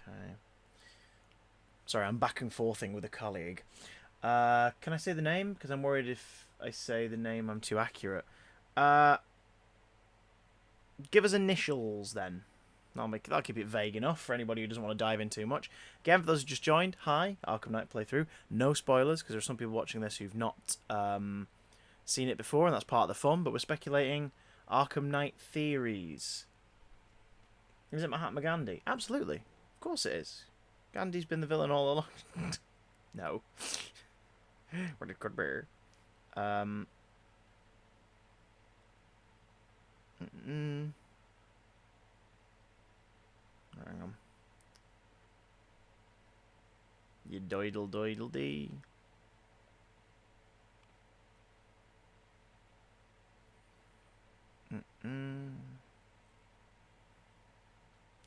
Okay. Sorry, I'm back and forthing with a colleague. Can I say the name? Because I'm worried if I say the name I'm too accurate. Give us initials then. I'll keep it vague enough for anybody who doesn't want to dive in too much. Again, for those who just joined, hi, Arkham Knight playthrough. No spoilers, because there are some people watching this who've not seen it before, and that's part of the fun, but we're speculating Arkham Knight theories. Is it Mahatma Gandhi? Absolutely. Of course it is. Gandhi's been the villain all along. No. But it could be. Hang on. You doidle doidle dee. Okay,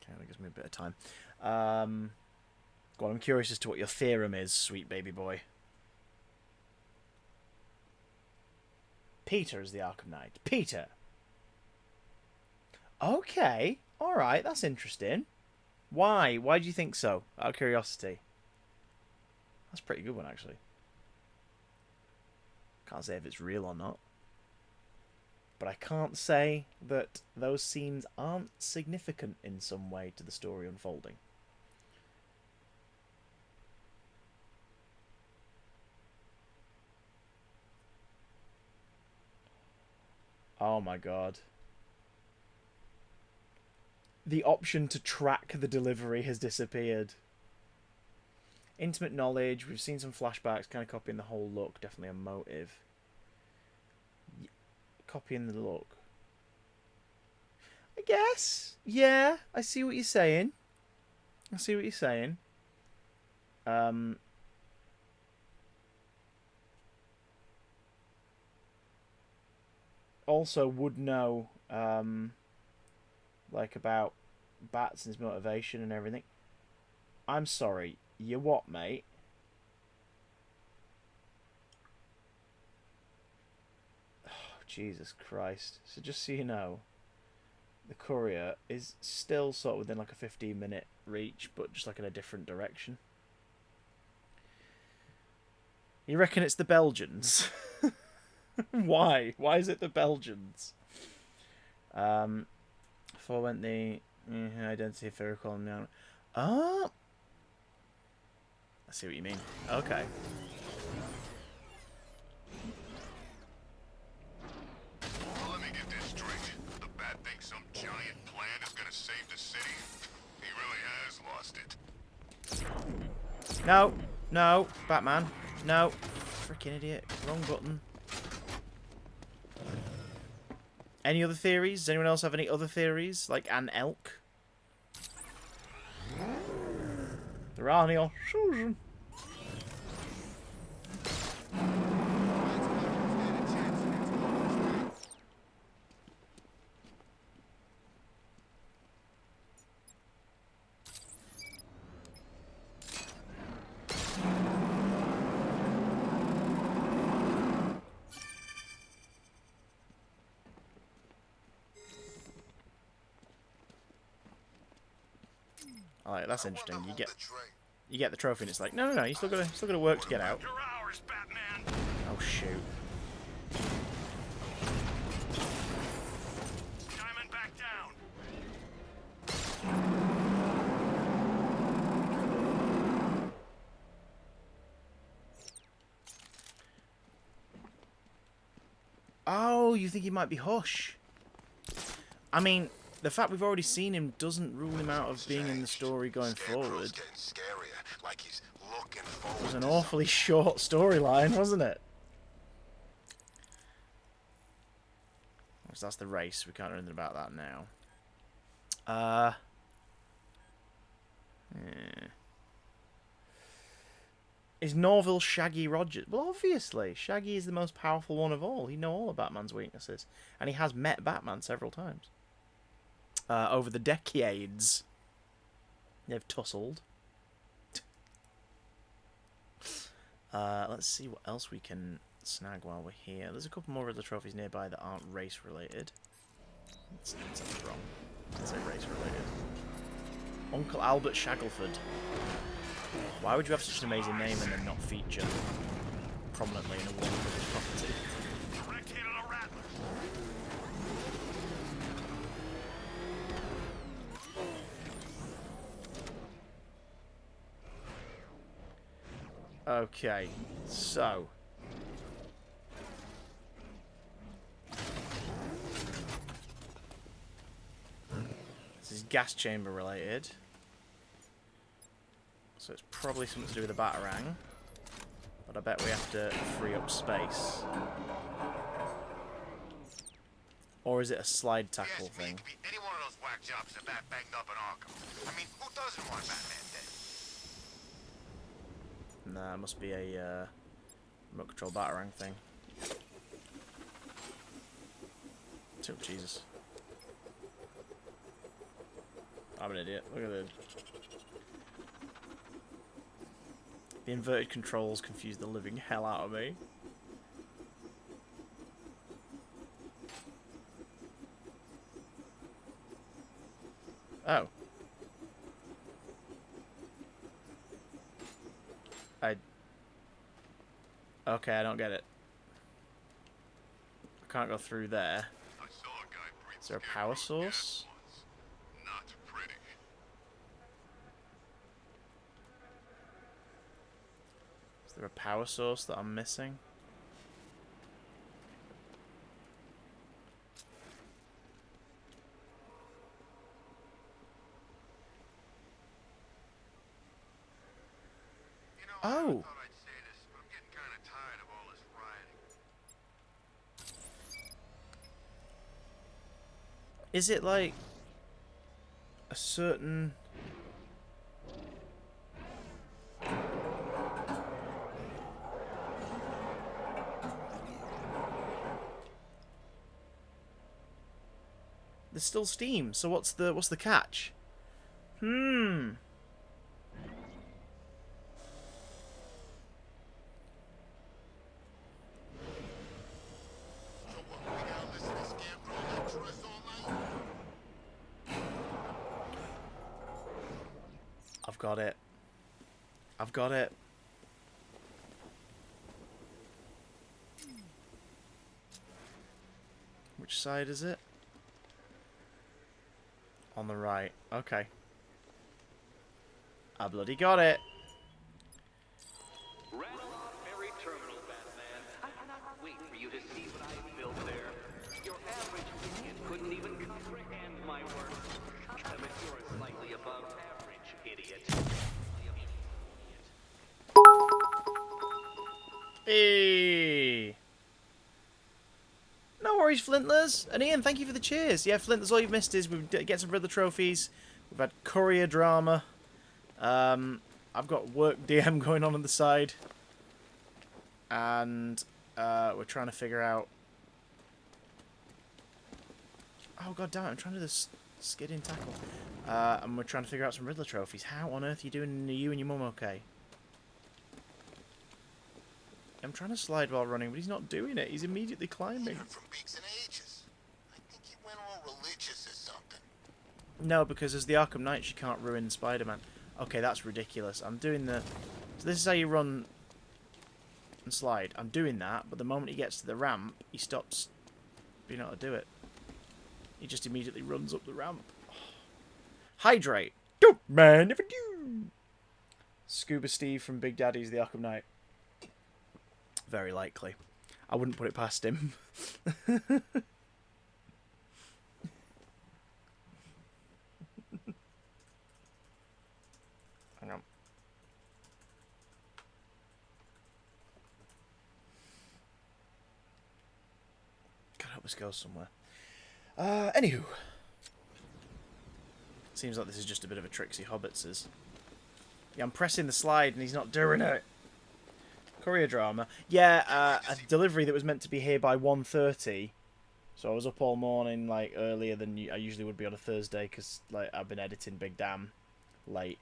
that gives me a bit of time. Go on, I'm curious as to what your theorem is, sweet baby boy. Peter is the Arkham Knight. Peter! Okay, alright, that's interesting. Why? Why do you think so? Out of curiosity. That's a pretty good one, actually. Can't say if it's real or not. But I can't say that those scenes aren't significant in some way to the story unfolding. Oh my god. The option to track the delivery has disappeared. Intimate knowledge, we've seen some flashbacks, kind of copying the whole look, definitely a motive. Copying the look. I guess. Yeah, I see what you're saying. I see what you're saying. Also would know, like, about Bats and his motivation and everything. I'm sorry, you what, mate? Jesus Christ. So just so you know, the courier is still sort of within like a 15-minute reach, but just like in a different direction. You reckon it's the Belgians? Why? Why is it the Belgians? Forewent the identity if I recall now. Oh! I see what you mean. Okay. Let me get this straight. The Bat thinks some giant plan is gonna save the city? He really has lost it. No, no, Batman, no, freaking idiot, wrong button. Any other theories? Does anyone else have any other theories? Like an elk? There are any Susan. Oh, like, that's interesting. You get the trophy, and it's like, no, you still gotta work to get out. Oh shoot! Diamond back down. Oh, you think he might be Hush? I mean, the fact we've already seen him doesn't rule him out of being in the story going forward. It was an awfully short storyline, wasn't it? So that's the race. We can't do anything about that now. Yeah. Is Norville Shaggy Rogers? Well, obviously. Shaggy is the most powerful one of all. He knows all of Batman's weaknesses. And he has met Batman several times. Over the decades. They've tussled. Let's see what else we can snag while we're here. There's a couple more Riddler trophies nearby that aren't race related. That's wrong. Let's say race related. Uncle Albert Shackleford. Why would you have such an amazing name and then not feature prominently in a Warner Brothers property? Okay, so this is gas chamber related. So it's probably something to do with the Batarang. But I bet we have to free up space. Or is it a slide tackle thing? Any one of those whack jobs that banged up in Arkham. I mean, who doesn't want Batman dead? Nah, it must be a remote control Batarang thing. Oh, Jesus. I'm an idiot. Look at this. The inverted controls confuse the living hell out of me. Oh. Okay, I don't get it. I can't go through there. Is there a power source? Not pretty. Is there a power source that I'm missing? Oh! Is it like a certain... There's still steam, so what's the catch? I've got it. I've got it. Which side is it? On the right. Okay. I bloody got it. Ferry Terminal, Batman. I cannot wait for you to see what I built there. Your average idiot couldn't even comprehend my work. I bet you're a slightly above average idiot. Hey. No worries, Flintlers. And Ian, thank you for the cheers. Yeah, Flintlers, all you've missed is we get some Riddler trophies. We've had courier drama. I've got work DM going on the side. And we're trying to figure out... Oh, god damn it, I'm trying to do this skid in tackle. And we're trying to figure out some Riddler trophies. How on earth are you doing? Are you and your mum okay? I'm trying to slide while running, but he's not doing it. He's immediately climbing. From weeks and ages. I think he went all religious or something. No, because as the Arkham Knight, you can't ruin Spider-Man. Okay, that's ridiculous. I'm doing the... So this is how you run and slide. I'm doing that, but the moment he gets to the ramp, he stops being able to do it. He just immediately runs up the ramp. Hydrate. Don't man, never do. Scuba Steve from Big Daddy's the Arkham Knight. Very likely. I wouldn't put it past him. Hang on. God, I hope this goes somewhere. Anywho. Seems like this is just a bit of a Trixie Hobbitzers. Yeah, I'm pressing the slide and he's not doing it. Courier drama. Yeah, a delivery that was meant to be here by 1:30. So I was up all morning, like, earlier than I usually would be on a Thursday, because, like, I've been editing Big Damn late.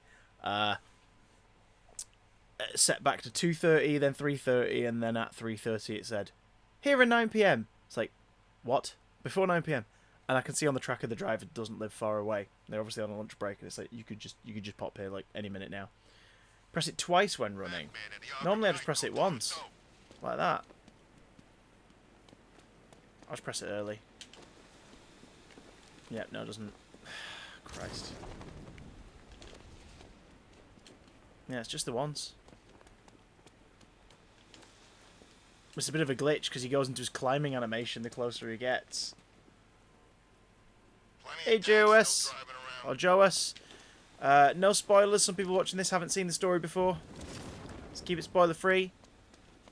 Set back to 2:30, then 3:30, and then at 3:30 it said, here at 9 PM. It's like, what? Before 9 PM. And I can see on the tracker the driver doesn't live far away. They're obviously on a lunch break, and it's like you could just pop here like any minute now. Press it twice when running. Normally I just press it once, like that. I'll just press it early. Yeah, no, it doesn't. Christ. Yeah, it's just the once. It's a bit of a glitch because he goes into his climbing animation the closer he gets. Hey, Joas. Or Joas. No spoilers. Some people watching this haven't seen the story before. Let's keep it spoiler free.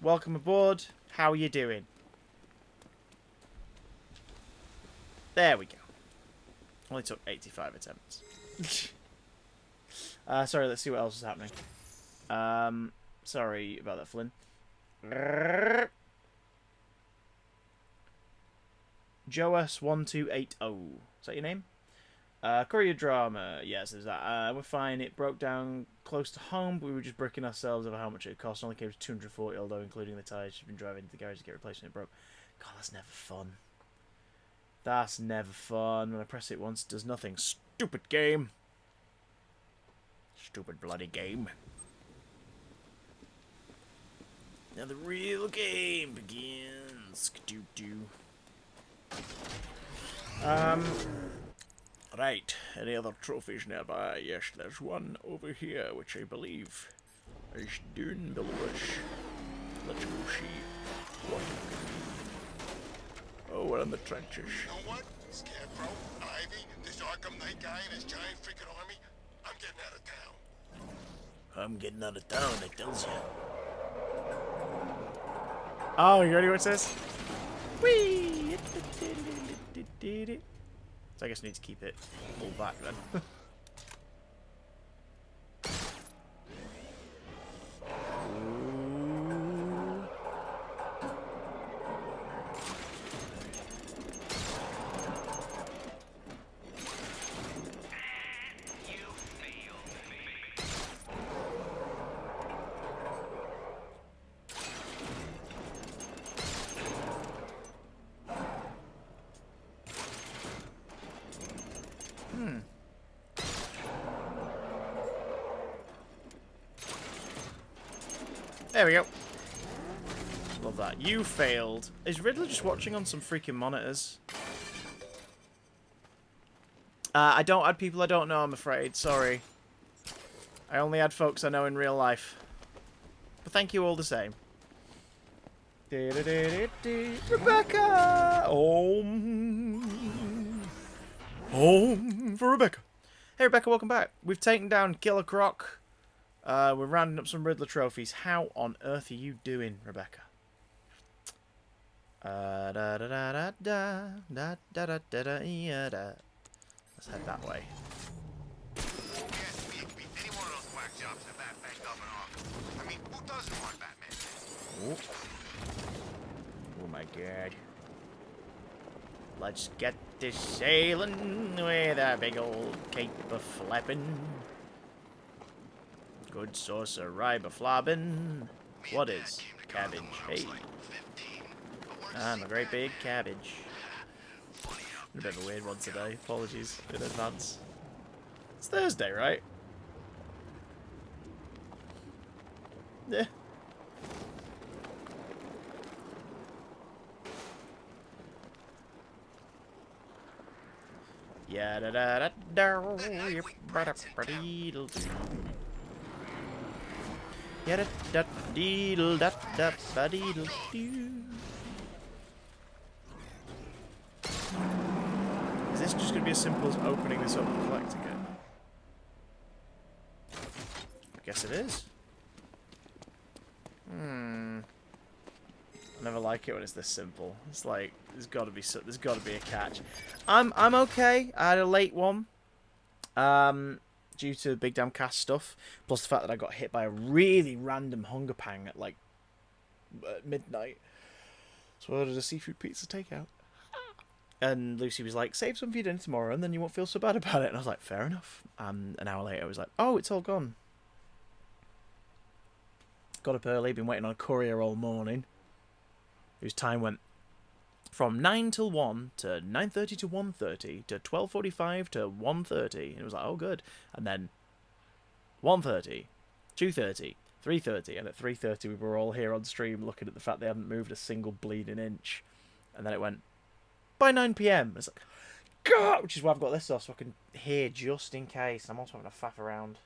Welcome aboard. How are you doing? There we go. Only took 85 attempts. Sorry, let's see what else is happening. Sorry about that, Flynn. Joas1280. Is that your name? Courier drama. Yes, there's that. We're fine. It broke down close to home, but we were just bricking ourselves over how much it cost. It only came to 240, although including the tyres. She's been driving to the garage to get replaced when it broke. God, that's never fun. That's never fun. When I press it once, it does nothing. Stupid game. Stupid bloody game. Now the real game begins. Doo-doo. Right. Any other trophies nearby? Yes, there's one over here, which I believe is doing the wish. Let's go see what it can be. Oh, we're in the trenches. You know what? Scarecrow, Ivy, this Arkham Knight guy and his giant freaking army, I'm getting out of town. I'm getting out of town, that tells you. Oh, you ready what it says? Whee! So I guess I need to keep it all back then. There we go. Love that. You failed. Is Riddler just watching on some freaking monitors? I don't add people I don't know, I'm afraid. Sorry. I only add folks I know in real life. But thank you all the same. Rebecca! Home. Home for Rebecca. Hey, Rebecca, welcome back. We've taken down Killer Croc. We're rounding up some Riddler trophies. How on earth are you doing, Rebecca? Let's head that way. Yes, me, it could be any one of those whack jobs in a bad banged up and off. I mean, who doesn't want Batman? Oh. Oh my god. Let's get this sailing with a big old cape of flapping. Good sauce of riboflavin. What is cabbage? Hey. I'm a great big cabbage. A bit of a weird one today. Apologies in advance. It's Thursday, right? Yeah. Yeah da da da da. Yeah da da deedle da da ba deedle doo. Is this just gonna be as simple as opening this up and collecting it? I guess it is. I never like it when it's this simple. It's like there's got to be a catch. I'm okay. I had a late one, due to big damn cast stuff, plus the fact that I got hit by a really random hunger pang at like midnight. So I ordered a seafood pizza takeout. And Lucy was like, save some for your dinner tomorrow and then you won't feel so bad about it. And I was like, fair enough. An hour later I was like, oh, it's all gone. Got up early, been waiting on a courier all morning. Whose time went from 9 till 1 to 9:30 to 1:30 to 12:45 to 1:30. And it was like, oh, good. And then 1:30, 2:30, 3:30. And at 3:30, we were all here on stream looking at the fact they hadn't moved a single bleeding inch. And then it went, by 9 p.m. It's like, God! Which is why I've got this off, so I can hear just in case. I'm also having a faff around.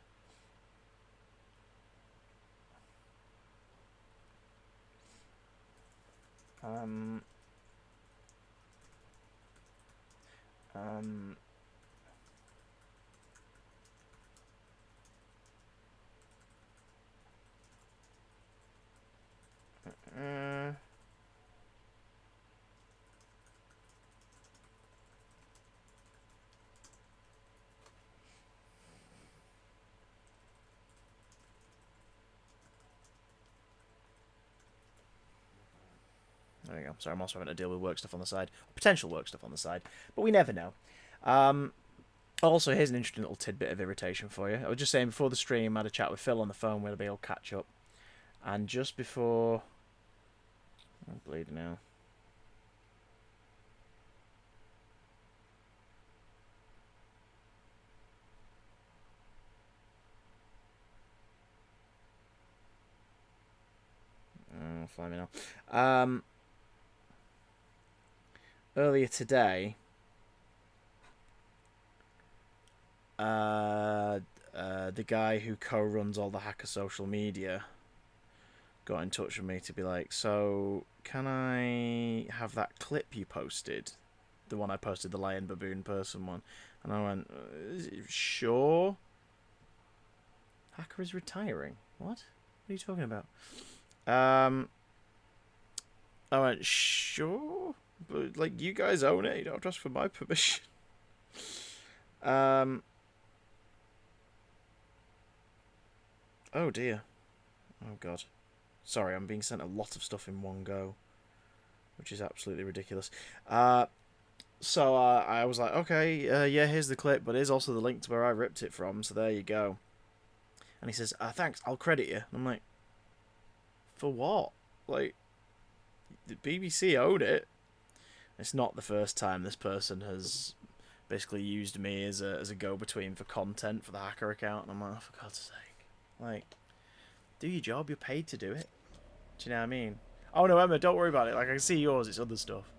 There we go. Sorry, I'm also having to deal with work stuff on the side. Potential work stuff on the side. But we never know. Also, here's an interesting little tidbit of irritation for you. I was just saying, before the stream, I had a chat with Phil on the phone. We had a big old catch-up. And just before... I'm bleeding now. Fly me now. Earlier today, the guy who co-runs all the hacker social media got in touch with me to be like, so can I have that clip you posted? The one I posted, the lion baboon person one. And I went, sure. Hacker is retiring. What? What are you talking about? I went, sure. But, like, you guys own it. You don't have to ask for my permission. Oh, dear. Oh, God. Sorry, I'm being sent a lot of stuff in one go, which is absolutely ridiculous. So I was like, okay, yeah, here's the clip, but here's also the link to where I ripped it from, so there you go. And he says, thanks, I'll credit you. And I'm like, for what? Like, the BBC own it. It's not the first time this person has basically used me as a go-between for content for the hacker account. And I'm like, oh, for God's sake. Like, do your job. You're paid to do it. Do you know what I mean? Oh, no, Emma, don't worry about it. Like, I can see yours. It's other stuff.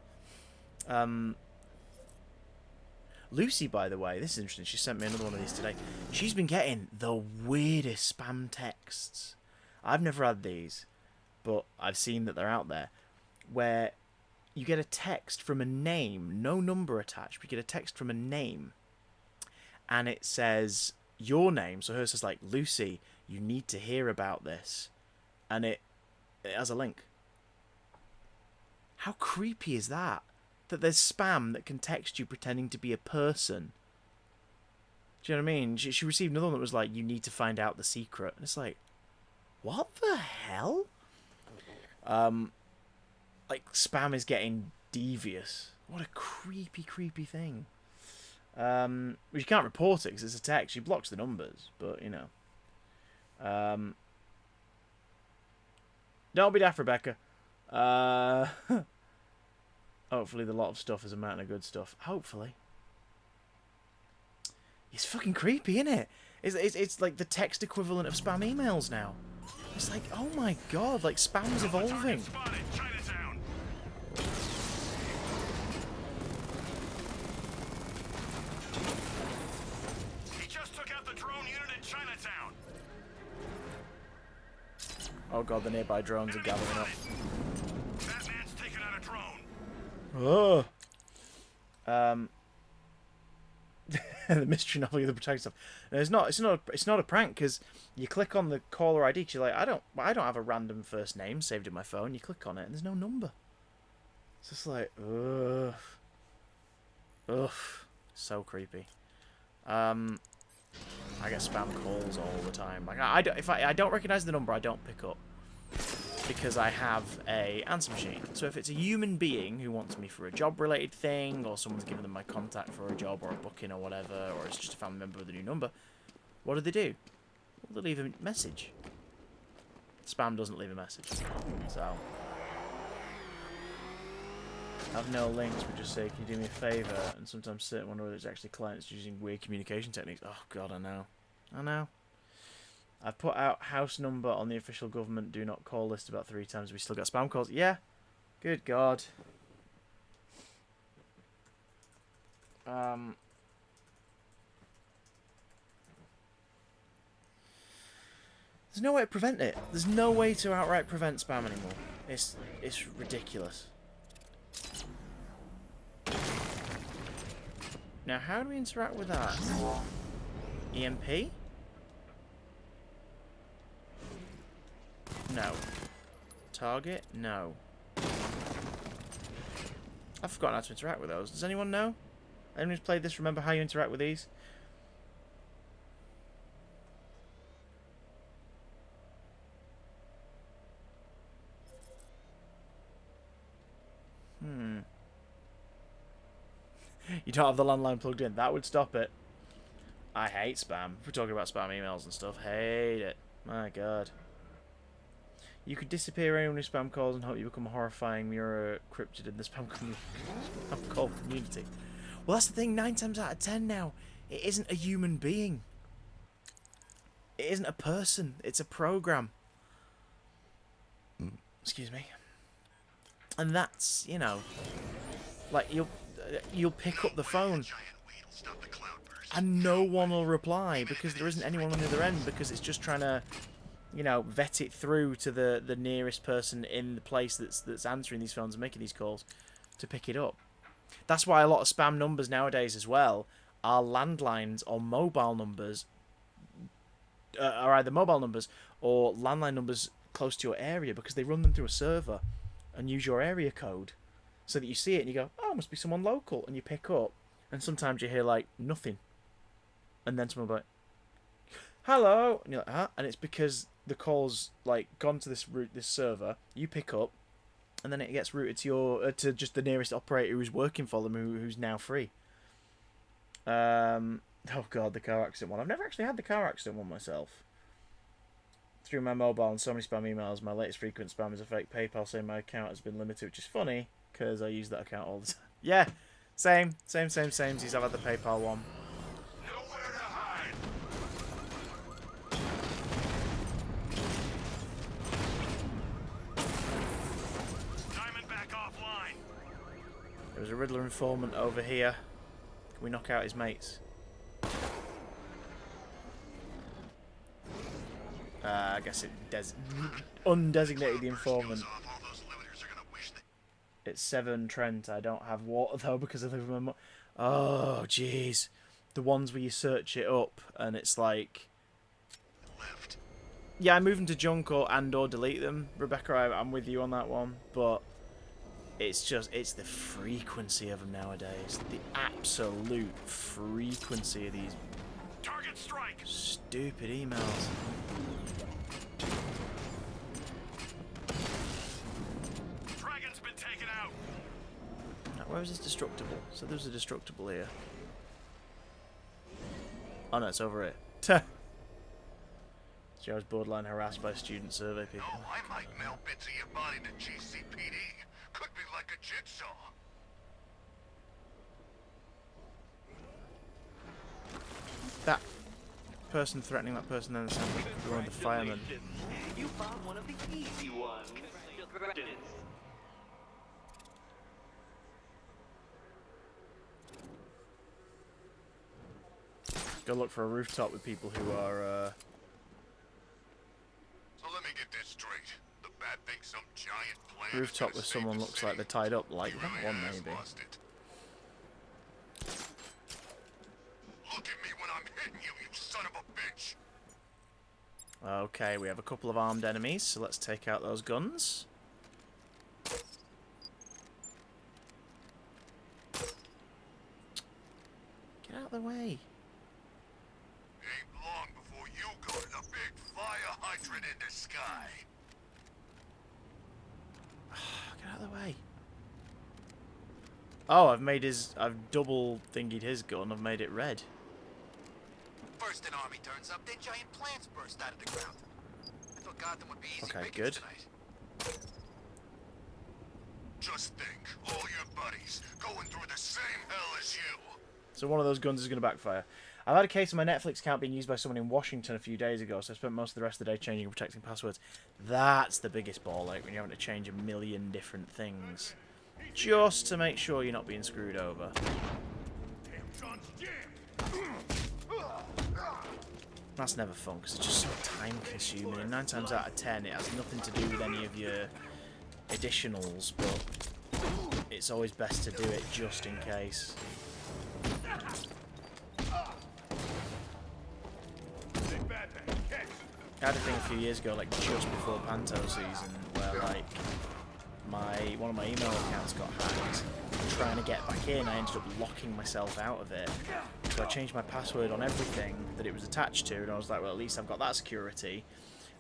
Lucy, by the way, this is interesting. She sent me another one of these today. She's been getting the weirdest spam texts. I've never had these, but I've seen that they're out there, where you get a text from a name, no number attached, but you get a text from a name, and it says your name. So hers says, like, Lucy, you need to hear about this, and it has a link. How creepy is that? That there's spam that can text you pretending to be a person. Do you know what I mean? She received another one that was like, you need to find out the secret. And it's like, what the hell? Like, spam is getting devious. What a creepy, creepy thing. Well, you can't report it because it's a text. She blocks the numbers, but, you know. Don't be daft, Rebecca. Hopefully the lot of stuff is a mountain of good stuff. Hopefully. It's fucking creepy, isn't it? It's like the text equivalent of spam emails now. It's like, oh my god, like spam's evolving. He just took out the drone unit in Chinatown. Oh god, the nearby drones are gathering up. Batman's taken out a drone. Oh. The mystery novel of the protected stuff. No, it's not a prank, because you click on the caller ID. Cause you're like, I don't have a random first name saved in my phone. You click on it and there's no number. It's just like, ugh, so creepy. I get spam calls all the time. Like if I don't recognize the number, I don't pick up, because I have a answer machine. So if it's a human being who wants me for a job-related thing, or someone's given them my contact for a job or a booking or whatever, or it's just a family member with a new number, what do? Well, they leave a message. Spam doesn't leave a message. So have no links, but just say, can you do me a favour? And sometimes certain wonder whether it's actually clients using weird communication techniques. Oh god, I know. I know. I've put out house number on the official government do not call list about 3 times. We still got spam calls. Yeah. Good god. There's no way to prevent it. There's no way to outright prevent spam anymore. It's ridiculous. Now, how do we interact with that? EMP? No. Target? No. I've forgotten how to interact with those. Does anyone know? Anyone who's played this remember how you interact with these? You don't have the landline plugged in. That would stop it. I hate spam. If we're talking about spam emails and stuff, hate it. My god. You could disappear anyone who spam calls and hope you become horrifying mirror cryptid in the spam call community. Well, that's the thing. 9 times out of 10 now, it isn't a human being. It isn't a person. It's a program. Excuse me. And that's, you know, like you'll pick up the phone and no one will reply because there isn't anyone on the other end because it's just trying to, you know, vet it through to the nearest person in the place that's answering these phones and making these calls to pick it up. That's why a lot of spam numbers nowadays as well are landlines or mobile numbers, are either mobile numbers or landline numbers close to your area because they run them through a server and use your area code so that you see it and you go, oh, it must be someone local, and you pick up and sometimes you hear like nothing and then someone will be like, hello, and you're like, huh? And it's because the call's like gone to this server, you pick up, and then it gets routed to your to just the nearest operator who's working for them, who's now free. Oh god, the car accident one. I've never actually had the car accident one myself. Through my mobile and so many spam emails, my latest frequent spam is a fake PayPal saying my account has been limited, which is funny because I use that account all the time. Yeah, same. I've had the PayPal one. There's a Riddler informant over here. Can we knock out his mates? I guess it undesignated the informant. It's 7 Trent. I don't have water though because I live with my mum. Oh jeez, the ones where you search it up and it's like, yeah, I move them to junk or delete them. Rebecca, I'm with you on that one, but it's the frequency of them nowadays. The absolute frequency of these Target strike. Stupid emails. Dragon's been taken out. Now, where is this destructible? So there's a destructible here. Oh no, it's over here. Joe's borderline harassed by student survey people. Oh, I might mail bits of your body to GCPD. Could be like a jigsaw. That person threatening that person then sounds like one of the firemen. You found one of the easy ones. Go look for a rooftop with people who are So let me get this straight. The bat thinks some giant plan rooftop with someone looks like they're tied up, like that one maybe. Look at me when I'm hitting you, you son of a bitch. Okay, we have a couple of armed enemies, so let's take out those guns. Get out of the way. Ain't long before you go to the big fire hydrant in the sky. Get out of the way. Oh, I've double thingied his gun, I've made it red. First an army turns up, then giant plants burst out of the ground. I thought Gotham would be easy Okay, pickings good. tonight. Just think, all your buddies going through the same hell as you. So one of those guns is going to backfire. I've had a case of my Netflix account being used by someone in Washington a few days ago, so I spent most of the rest of the day changing and protecting passwords. That's the biggest ball ache when you're having to change a million different things. Just to make sure you're not being screwed over. That's never fun, because it's just so time-consuming, and 9 times out of 10 it has nothing to do with any of your additionals, but it's always best to do it just in case. I had a thing a few years ago, like just before Panto season, where like one of my email accounts got hacked. Trying to get back in, I ended up locking myself out of it. So I changed my password on everything that it was attached to, and I was like, well, at least I've got that security.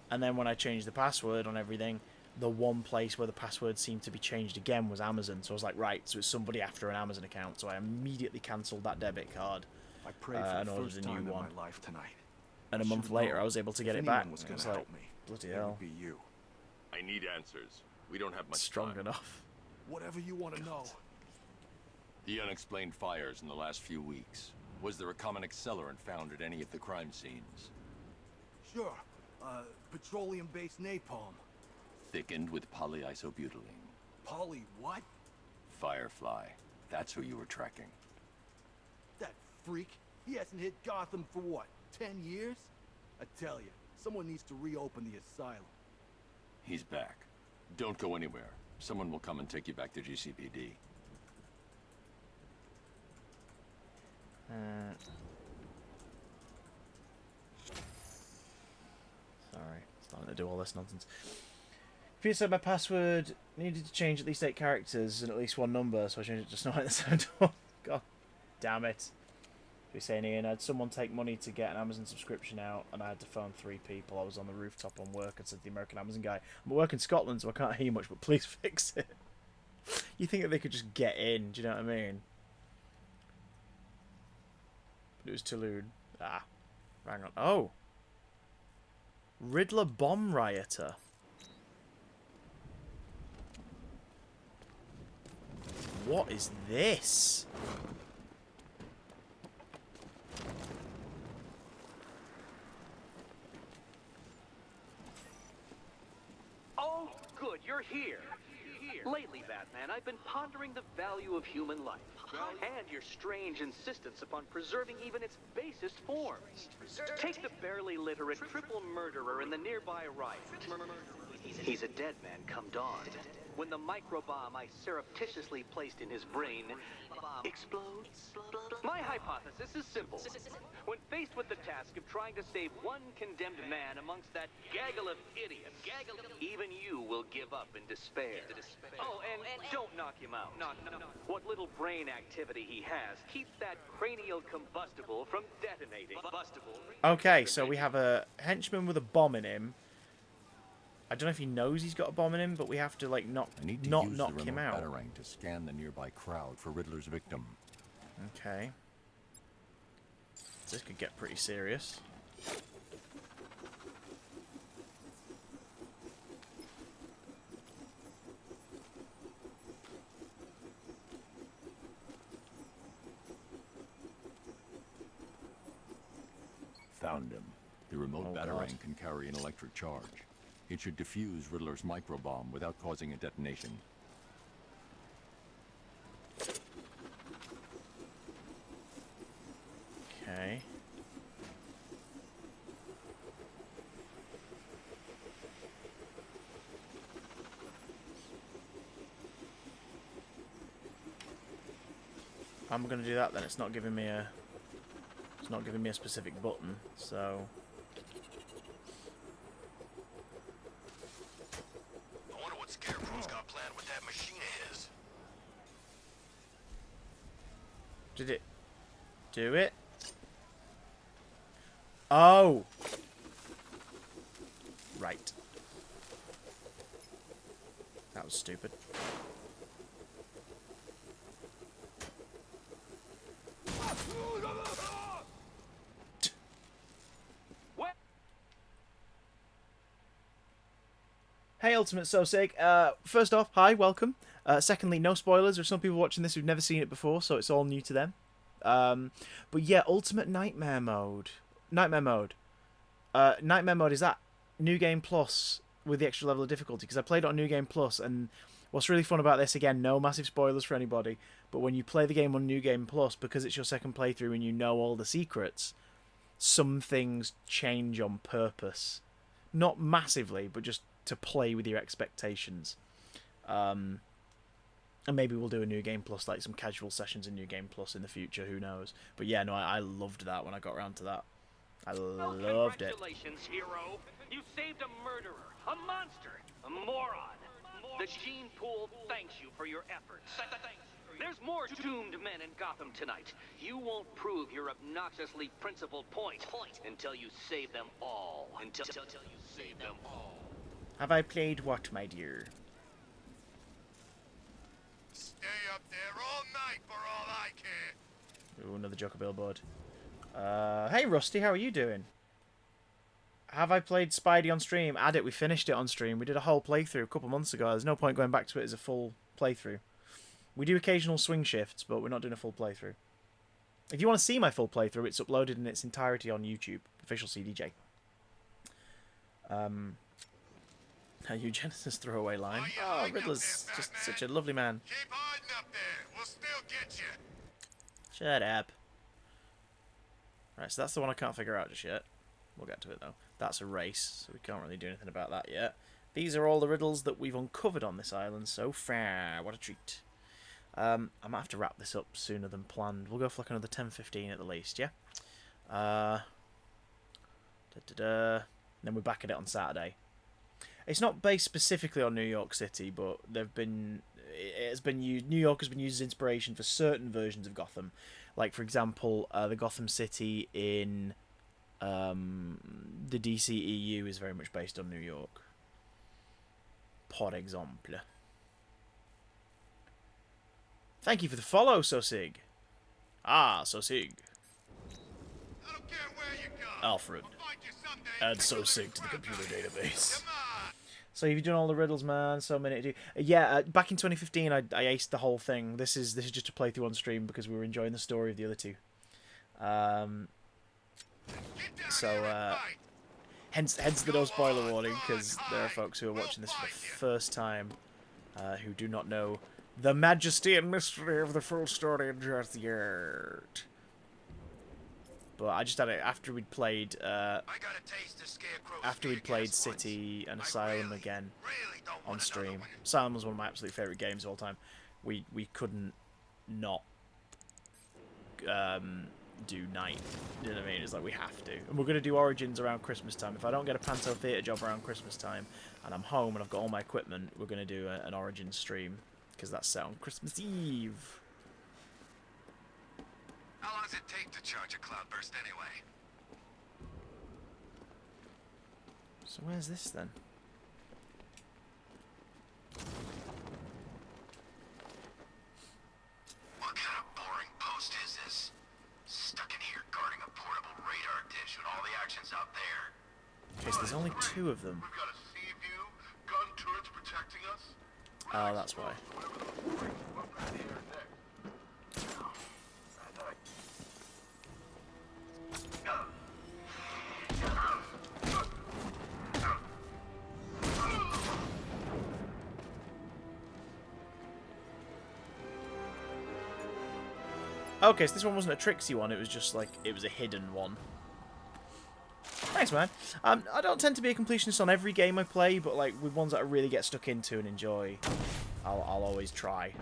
And then when I changed the password on everything, the one place where the password seemed to be changed again was Amazon. So I was like, right, so it's somebody after an Amazon account. So I immediately cancelled that debit card and ordered a new one. And a month later, I was able to get it back. I was like, bloody hell. I need answers. We don't have much Strong time. enough. Whatever you want to know. The unexplained fires in the last few weeks. Was there a common accelerant found at any of the crime scenes? Sure. Petroleum-based napalm. Thickened with polyisobutylene. Poly what? Firefly. That's who you were tracking. That freak. He hasn't hit Gotham for what, 10 years? I tell you, someone needs to reopen the asylum. He's back. Don't go anywhere. Someone will come and take you back to GCPD. Sorry, starting to do all this nonsense. Peter said my password needed to change at least 8 characters and at least 1 number, so I changed it to Snow White and the Seven Dwarfs. God damn it. You're saying, Ian, I had someone take money to get an Amazon subscription out, and I had to phone 3 people. I was on the rooftop on work and said to the American Amazon guy, I'm at work in Scotland, so I can't hear you much, but please fix it. You think that they could just get in, do you know what I mean? But it was Toulouse. Ah, hang on. Oh! Riddler Bomb Rioter. What is this? Oh, good, you're here. Lately, Batman, I've been pondering the value of human life, and your strange insistence upon preserving even its basest forms. Take the barely literate triple murderer in the nearby riot. He's a dead man come dawn. When the microbomb I surreptitiously placed in his brain explodes. My hypothesis is simple. When faced with the task of trying to save one condemned man amongst that gaggle of idiots, even you will give up in despair. Oh, and don't knock him out. What little brain activity he has keeps that cranial combustible from detonating. Okay, so we have a henchman with a bomb in him. I don't know if he knows he's got a bomb in him, but we have to, like, not knock him out. Batarang to scan the nearby crowd for Riddler's victim. Okay. This could get pretty serious. Found him. The remote Batarang God. can carry an electric charge. It should defuse Riddler's microbomb without causing a detonation. Okay. I'm gonna do that then. It's not giving me a specific button, so I wonder what Scarecrow's got planned with that machine of his. did it do it? Oh! Right. That was stupid. Hey, Ultimate So Sick. First off, hi, welcome. Secondly, no spoilers. There are some people watching this who've never seen it before, so it's all new to them. But yeah, Ultimate Nightmare Mode. Nightmare Mode. Nightmare Mode, is that New Game Plus with the extra level of difficulty? Because I played it on New Game Plus, and what's really fun about this, again, no massive spoilers for anybody, but when you play the game on New Game Plus, because it's your second playthrough and you know all the secrets, some things change on purpose. Not massively, but just to play with your expectations. And maybe we'll do a New Game Plus, like some casual sessions in New Game Plus in the future, who knows. But yeah, no, I loved that when I got around to that. I loved it. Congratulations, hero. You saved a murderer, a monster, a moron. The gene pool thanks you for your efforts. There's more doomed men in Gotham tonight. You won't prove your obnoxiously principled point until you save them all. Until you save them all. Have I played what, my dear? Stay up there all night for all I care. Ooh, another Joker billboard. Hey Rusty, how are you doing? Have I played Spidey on stream? Add it, we finished it on stream. We did a whole playthrough a couple months ago. There's no point going back to it as a full playthrough. We do occasional swing shifts, but we're not doing a full playthrough. If you want to see my full playthrough, it's uploaded in its entirety on YouTube. Official CDJ. A Eugenesis throwaway line. Oh, Riddler's just such a lovely man. Keep hiding up there. We'll still get you. Shut up. Right, so that's the one I can't figure out just yet. We'll get to it, though. That's a race, so we can't really do anything about that yet. These are all the riddles that we've uncovered on this island so far. What a treat. I might have to wrap this up sooner than planned. We'll go for like another 10-15 at the least, yeah? Then we're back at it on Saturday. It's not based specifically on New York City, but it has been used. New York has been used as inspiration for certain versions of Gotham, like for example, the Gotham City in the DCEU is very much based on New York. Por exemple. Thank you for the follow, Sosig. Ah, Sosig. Alfred. Add Sosig to the computer database. So you've done all the riddles, man. So many to do. Yeah, back in 2015, I aced the whole thing. This is just a playthrough on stream because we were enjoying the story of the other two. Hence the no spoiler warning, because there are folks who are watching this for the first time who do not know the majesty and mystery of the full story just yet. But I just had it after we'd played City and Asylum again on stream. Asylum was one of my absolute favourite games of all time. We couldn't not do night. You know what I mean? It's like we have to. And we're going to do Origins around Christmas time. If I don't get a Panto Theatre job around Christmas time and I'm home and I've got all my equipment, we're going to do an Origins stream because that's set on Christmas Eve. How long does it take to charge a cloudburst anyway? So where's this then? What kind of boring post is this? Stuck in here guarding a portable radar dish with all the actions out there. Okay, so there's only 2 of them. We've got a sea view, gun turrets protecting us. Oh, that's why. Okay, so this one wasn't a tricksy one, it was just like, it was a hidden one. Thanks, man. I don't tend to be a completionist on every game I play, but like with ones that I really get stuck into and enjoy, I'll always try.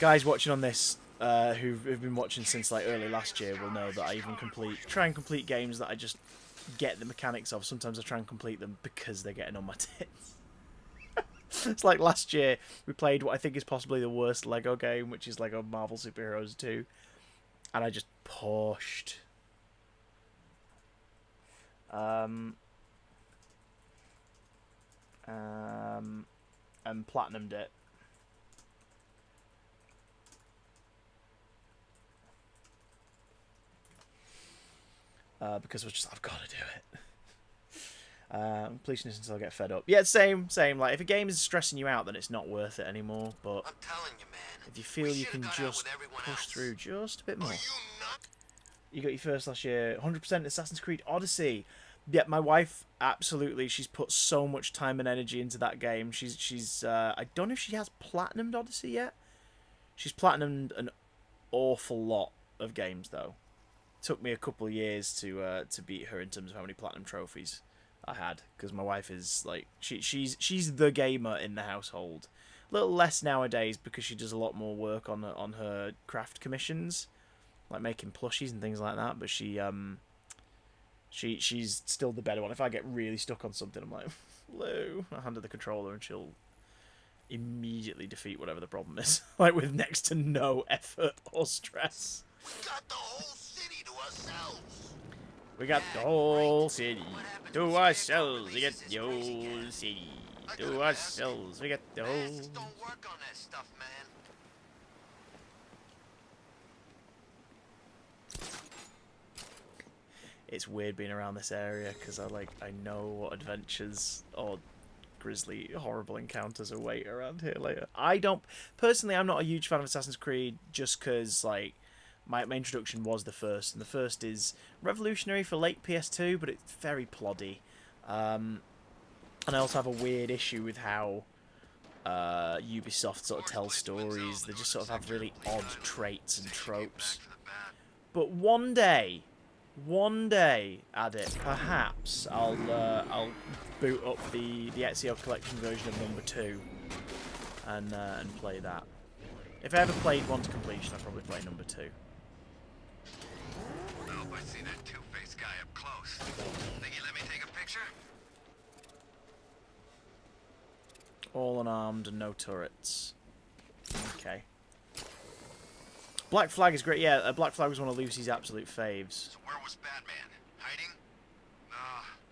Guys watching on this, who've been watching since like early last year, will know that I even try and complete games that I just get the mechanics of. Sometimes I try and complete them because they're getting on my tits. It's like last year, we played what I think is possibly the worst Lego game, which is Lego Marvel Superheroes 2. And I just pushed. And platinumed it. Because I've got to do it. Completionist until I get fed up. Yeah, same. Like, if a game is stressing you out, then it's not worth it anymore. But I'm telling you, man. if you feel you can just push through just a bit more. You got your first last year, 100% Assassin's Creed Odyssey. Yeah, my wife, absolutely, she's put so much time and energy into that game. She's I don't know if she has platinumed Odyssey yet. She's platinumed an awful lot of games, though. Took me a couple of years to beat her in terms of how many platinum trophies I had, because my wife is like she's the gamer in the household. A little less nowadays because she does a lot more work on her craft commissions, like making plushies and things like that. But she's still the better one. If I get really stuck on something, I'm like, hello, I hand her the controller and she'll immediately defeat whatever the problem is, like with next to no effort or stress. We got the whole city to ourselves. We got the whole city to ourselves. We got the whole city to ourselves. We got the whole. Don't work on that stuff, man. It's weird being around this area because I know what adventures or grisly, horrible encounters await around here later. I'm not a huge fan of Assassin's Creed just because like my introduction was the first, and the first is revolutionary for late PS2, but it's very ploddy. And I also have a weird issue with how Ubisoft sort of tells stories. They just sort of have really odd traits and tropes. But one day, Adit, perhaps I'll boot up the Ezio Collection version of number 2 and play that. If I ever played one to completion, I'd probably play number 2. I hope I see that two-faced guy up close. Think you let me take a picture? All unarmed and no turrets. Okay. Black Flag is great. Yeah, Black Flag was one of Lucy's absolute faves. So where was Batman? Hiding? Nah,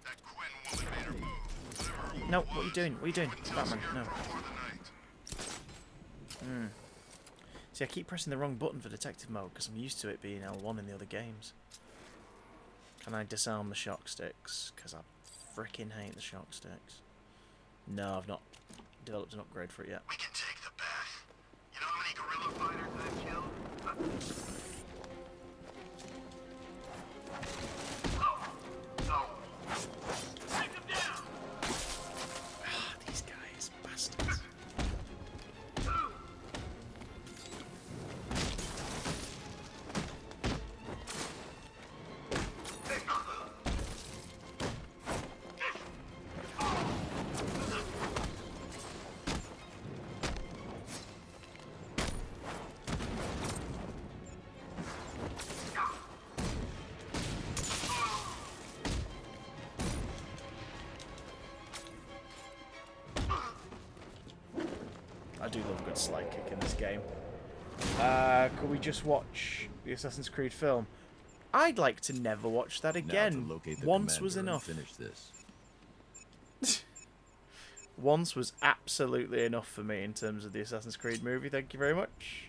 that Quinn woman made her move. No, what are you doing? What are you doing? Batman, no. See, I keep pressing the wrong button for detective mode because I'm used to it being L1 in the other games. Can I disarm the shock sticks? Because I freaking hate the shock sticks. No, I've not developed an upgrade for it yet. We can take the bath. You know how many guerrilla fighters I've killed? Take him down. These guys, bastards. I do love a good slide kick in this game. Could we just watch the Assassin's Creed film? I'd like to never watch that again. Once was enough. Finish this. Once was absolutely enough for me in terms of the Assassin's Creed movie. Thank you very much.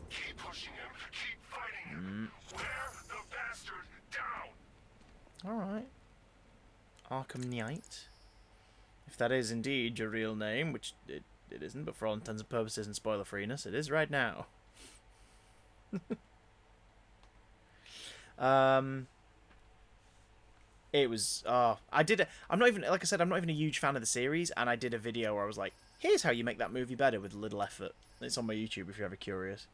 Keep pushing him. Keep fighting him. Wear the bastard down. Alright. Arkham Knight. If that is indeed your real name, which it isn't, but for all intents and purposes and spoiler freeness, it is right now. It was I'm not even, like I said, I'm not even a huge fan of the series, and I did a video where I was like, here's how you make that movie better with little effort. It's on my YouTube if you're ever curious.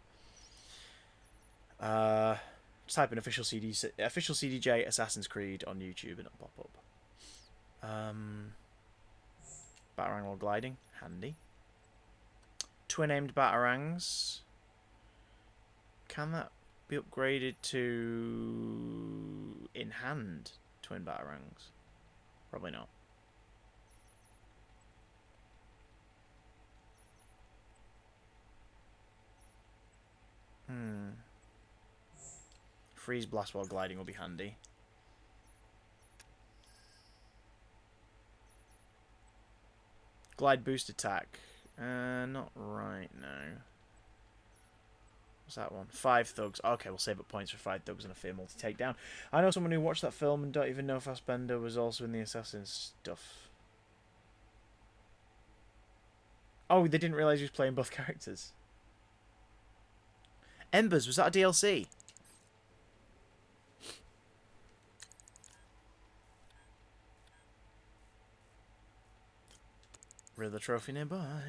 Just type in official CDJ Assassin's Creed on YouTube and it'll pop up. Batarang while gliding, handy. Twin-aimed batarangs. Can that be upgraded to in-hand twin batarangs? Probably not. Freeze blast while gliding will be handy. Glide boost attack. Not right now. What's that one? 5 thugs. Okay, we'll save up points for 5 thugs and a fear multi-takedown. I know someone who watched that film and don't even know Fassbender was also in the Assassin's stuff. Oh, they didn't realise he was playing both characters. Embers, was that a DLC? Riddler trophy nearby.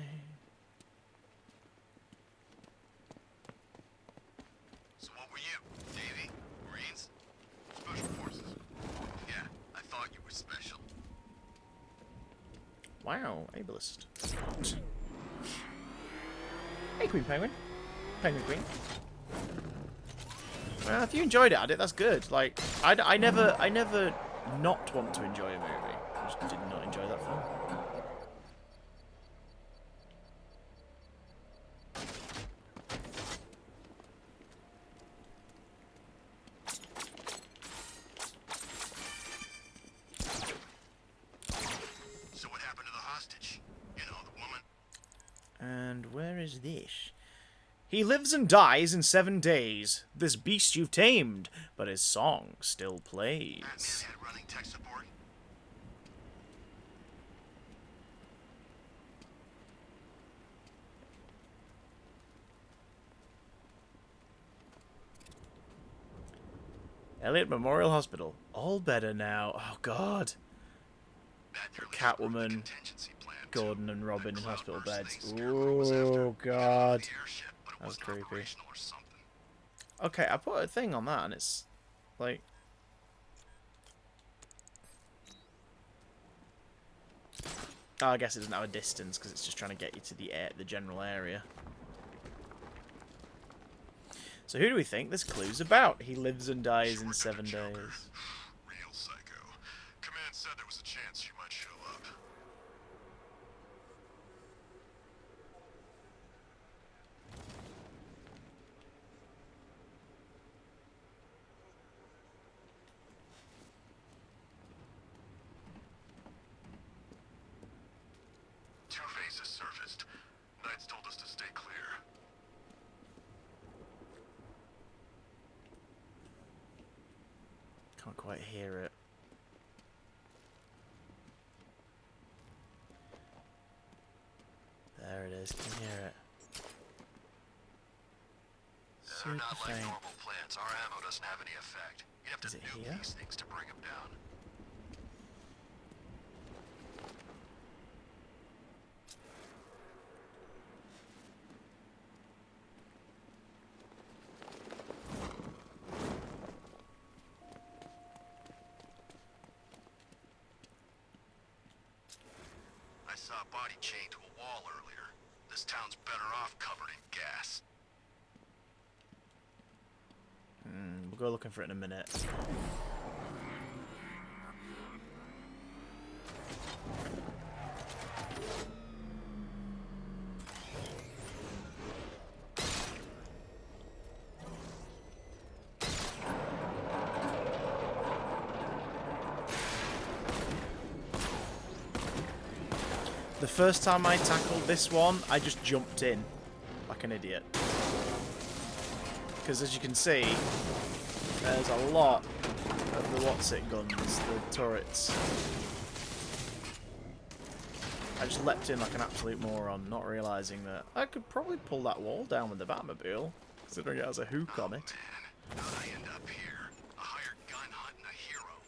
So what were you? Navy? Marines? Special forces? Yeah, I thought you were special. Wow, ableist. Hey, Queen Penguin. Penguin Queen. Well, if you enjoyed it, that's good. Like, I never not want to enjoy a movie. I just did not enjoy that film. So what happened to the hostage? You know, the woman? And where is this? He lives and dies in 7 days. This beast you've tamed, but his song still plays. Batman had running tech support. Elliot Memorial Hospital. All better now. Oh, God. Catwoman, Gordon and Robin in hospital beds. Oh, God. That was creepy. Okay, I put a thing on that and it's like... Oh, I guess it doesn't have a distance because it's just trying to get you to the general area. So who do we think this clue's about? He lives and dies in 7 days. Real psycho. Command said there was a chance she might show up. Two-Face has surfaced. Knights told us to stay clear. Can't quite hear it. There it is. Can you hear it? They're Super not like faint. normal plants. Our ammo doesn't have any effect. You'd have to Is it nuke here? these things to bring them down. I saw a body chained to a wall earlier. This town's better off covered in gas. We'll go looking for it in a minute. The first time I tackled this one, I just jumped in like an idiot. Because as you can see, there's a lot of the what's-it guns, the turrets. I just leapt in like an absolute moron, not realising that I could probably pull that wall down with the Batmobile, considering it has a hook on it. How'd I end up here? A hired gun hunting a hero.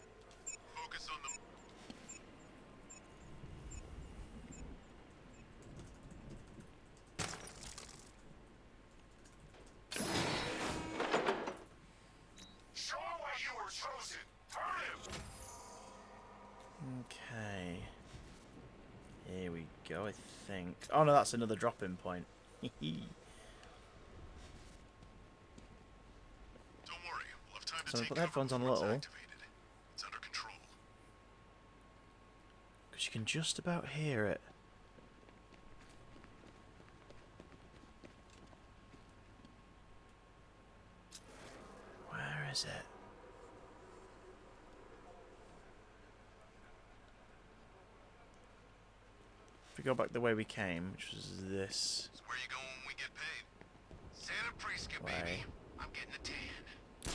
Focus on the... Show him why you were chosen. Hurt him. Okay. Here we go, I think. Oh no, that's another drop-in point. Don't worry, we'll have time to So I'm take gonna put the headphones on a little. It's under control. Because you can just about hear it. Where is it? If we go back the way we came, which was this. It's where you go when we get paid. Santa Prisca Why? I'm getting a tan. No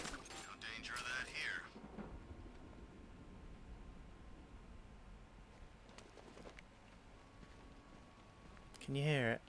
danger of that here. Can you hear it?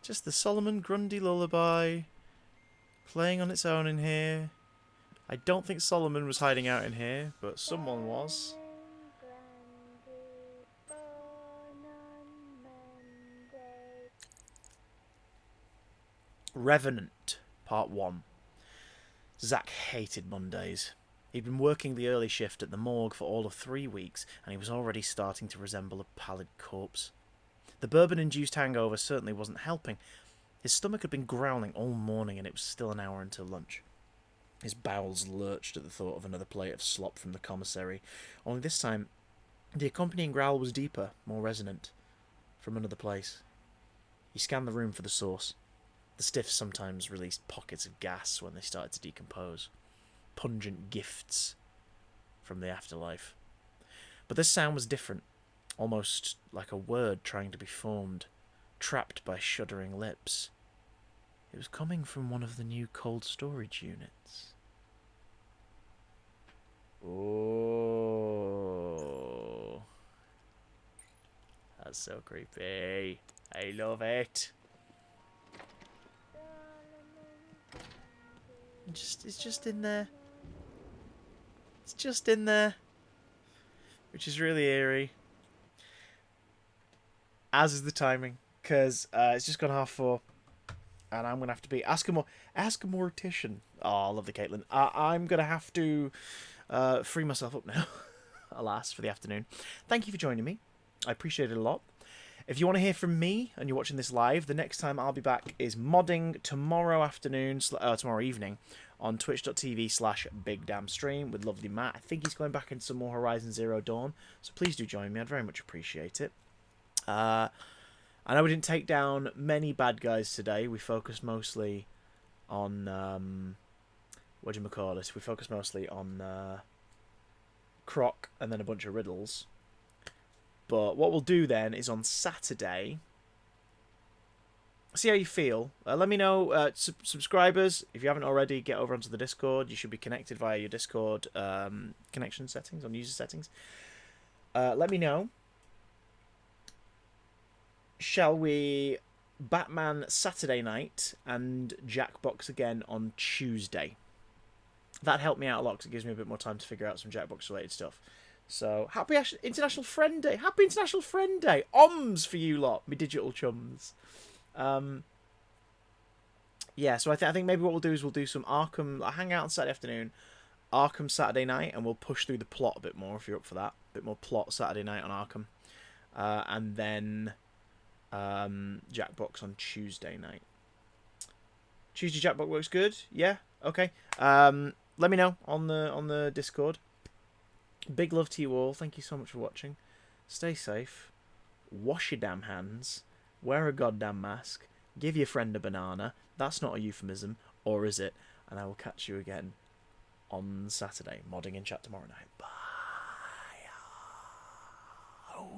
Just the Solomon Grundy lullaby playing on its own in here. I don't think Solomon was hiding out in here, but someone was. Revenant, Part 1. Zack hated Mondays. He'd been working the early shift at the morgue for all of 3 weeks, and he was already starting to resemble a pallid corpse. The bourbon-induced hangover certainly wasn't helping. His stomach had been growling all morning, and it was still an hour until lunch. His bowels lurched at the thought of another plate of slop from the commissary, only this time the accompanying growl was deeper, more resonant, from another place. He scanned the room for the source. The stiffs sometimes released pockets of gas when they started to decompose. Pungent gifts from the afterlife. But this sound was different, almost like a word trying to be formed, trapped by shuddering lips. It was coming from one of the new cold storage units. Oh, that's so creepy. I love it. It's just in there. It's just in there. Which is really eerie. As is the timing. Because it's just gone 4:30. And I'm going to have to be... Ask a mortician. Oh, I love the Caitlin. I'm going to have to free myself up now. Alas, for the afternoon. Thank you for joining me. I appreciate it a lot. If you want to hear from me and you're watching this live, the next time I'll be back is modding tomorrow evening on twitch.tv/BigDamnStream with lovely Matt. I think he's going back into some more Horizon Zero Dawn, so please do join me. I'd very much appreciate it. I know we didn't take down many bad guys today. We focused mostly on whatchamacallit. We focused mostly on Croc and then a bunch of Riddles. But what we'll do then is on Saturday, see how you feel. Let me know, subscribers, if you haven't already, get over onto the Discord. You should be connected via your Discord connection settings, on user settings. Let me know. Shall we Batman Saturday night and Jackbox again on Tuesday? That helped me out a lot because it gives me a bit more time to figure out some Jackbox related stuff. So, happy International Friend Day. Happy International Friend Day. OMS for you lot, me digital chums. Yeah, so I think maybe what we'll do is we'll do some Arkham. I'll hang out on Saturday afternoon, Arkham Saturday night, and we'll push through the plot a bit more if you're up for that. A bit more plot Saturday night on Arkham. And then Jackbox on Tuesday night. Tuesday Jackbox works good? Yeah? Okay. Let me know on the Discord. Big love to you all. Thank you so much for watching. Stay safe. Wash your damn hands. Wear a goddamn mask. Give your friend a banana. That's not a euphemism. Or is it? And I will catch you again on Saturday. Modding in chat tomorrow night. Bye.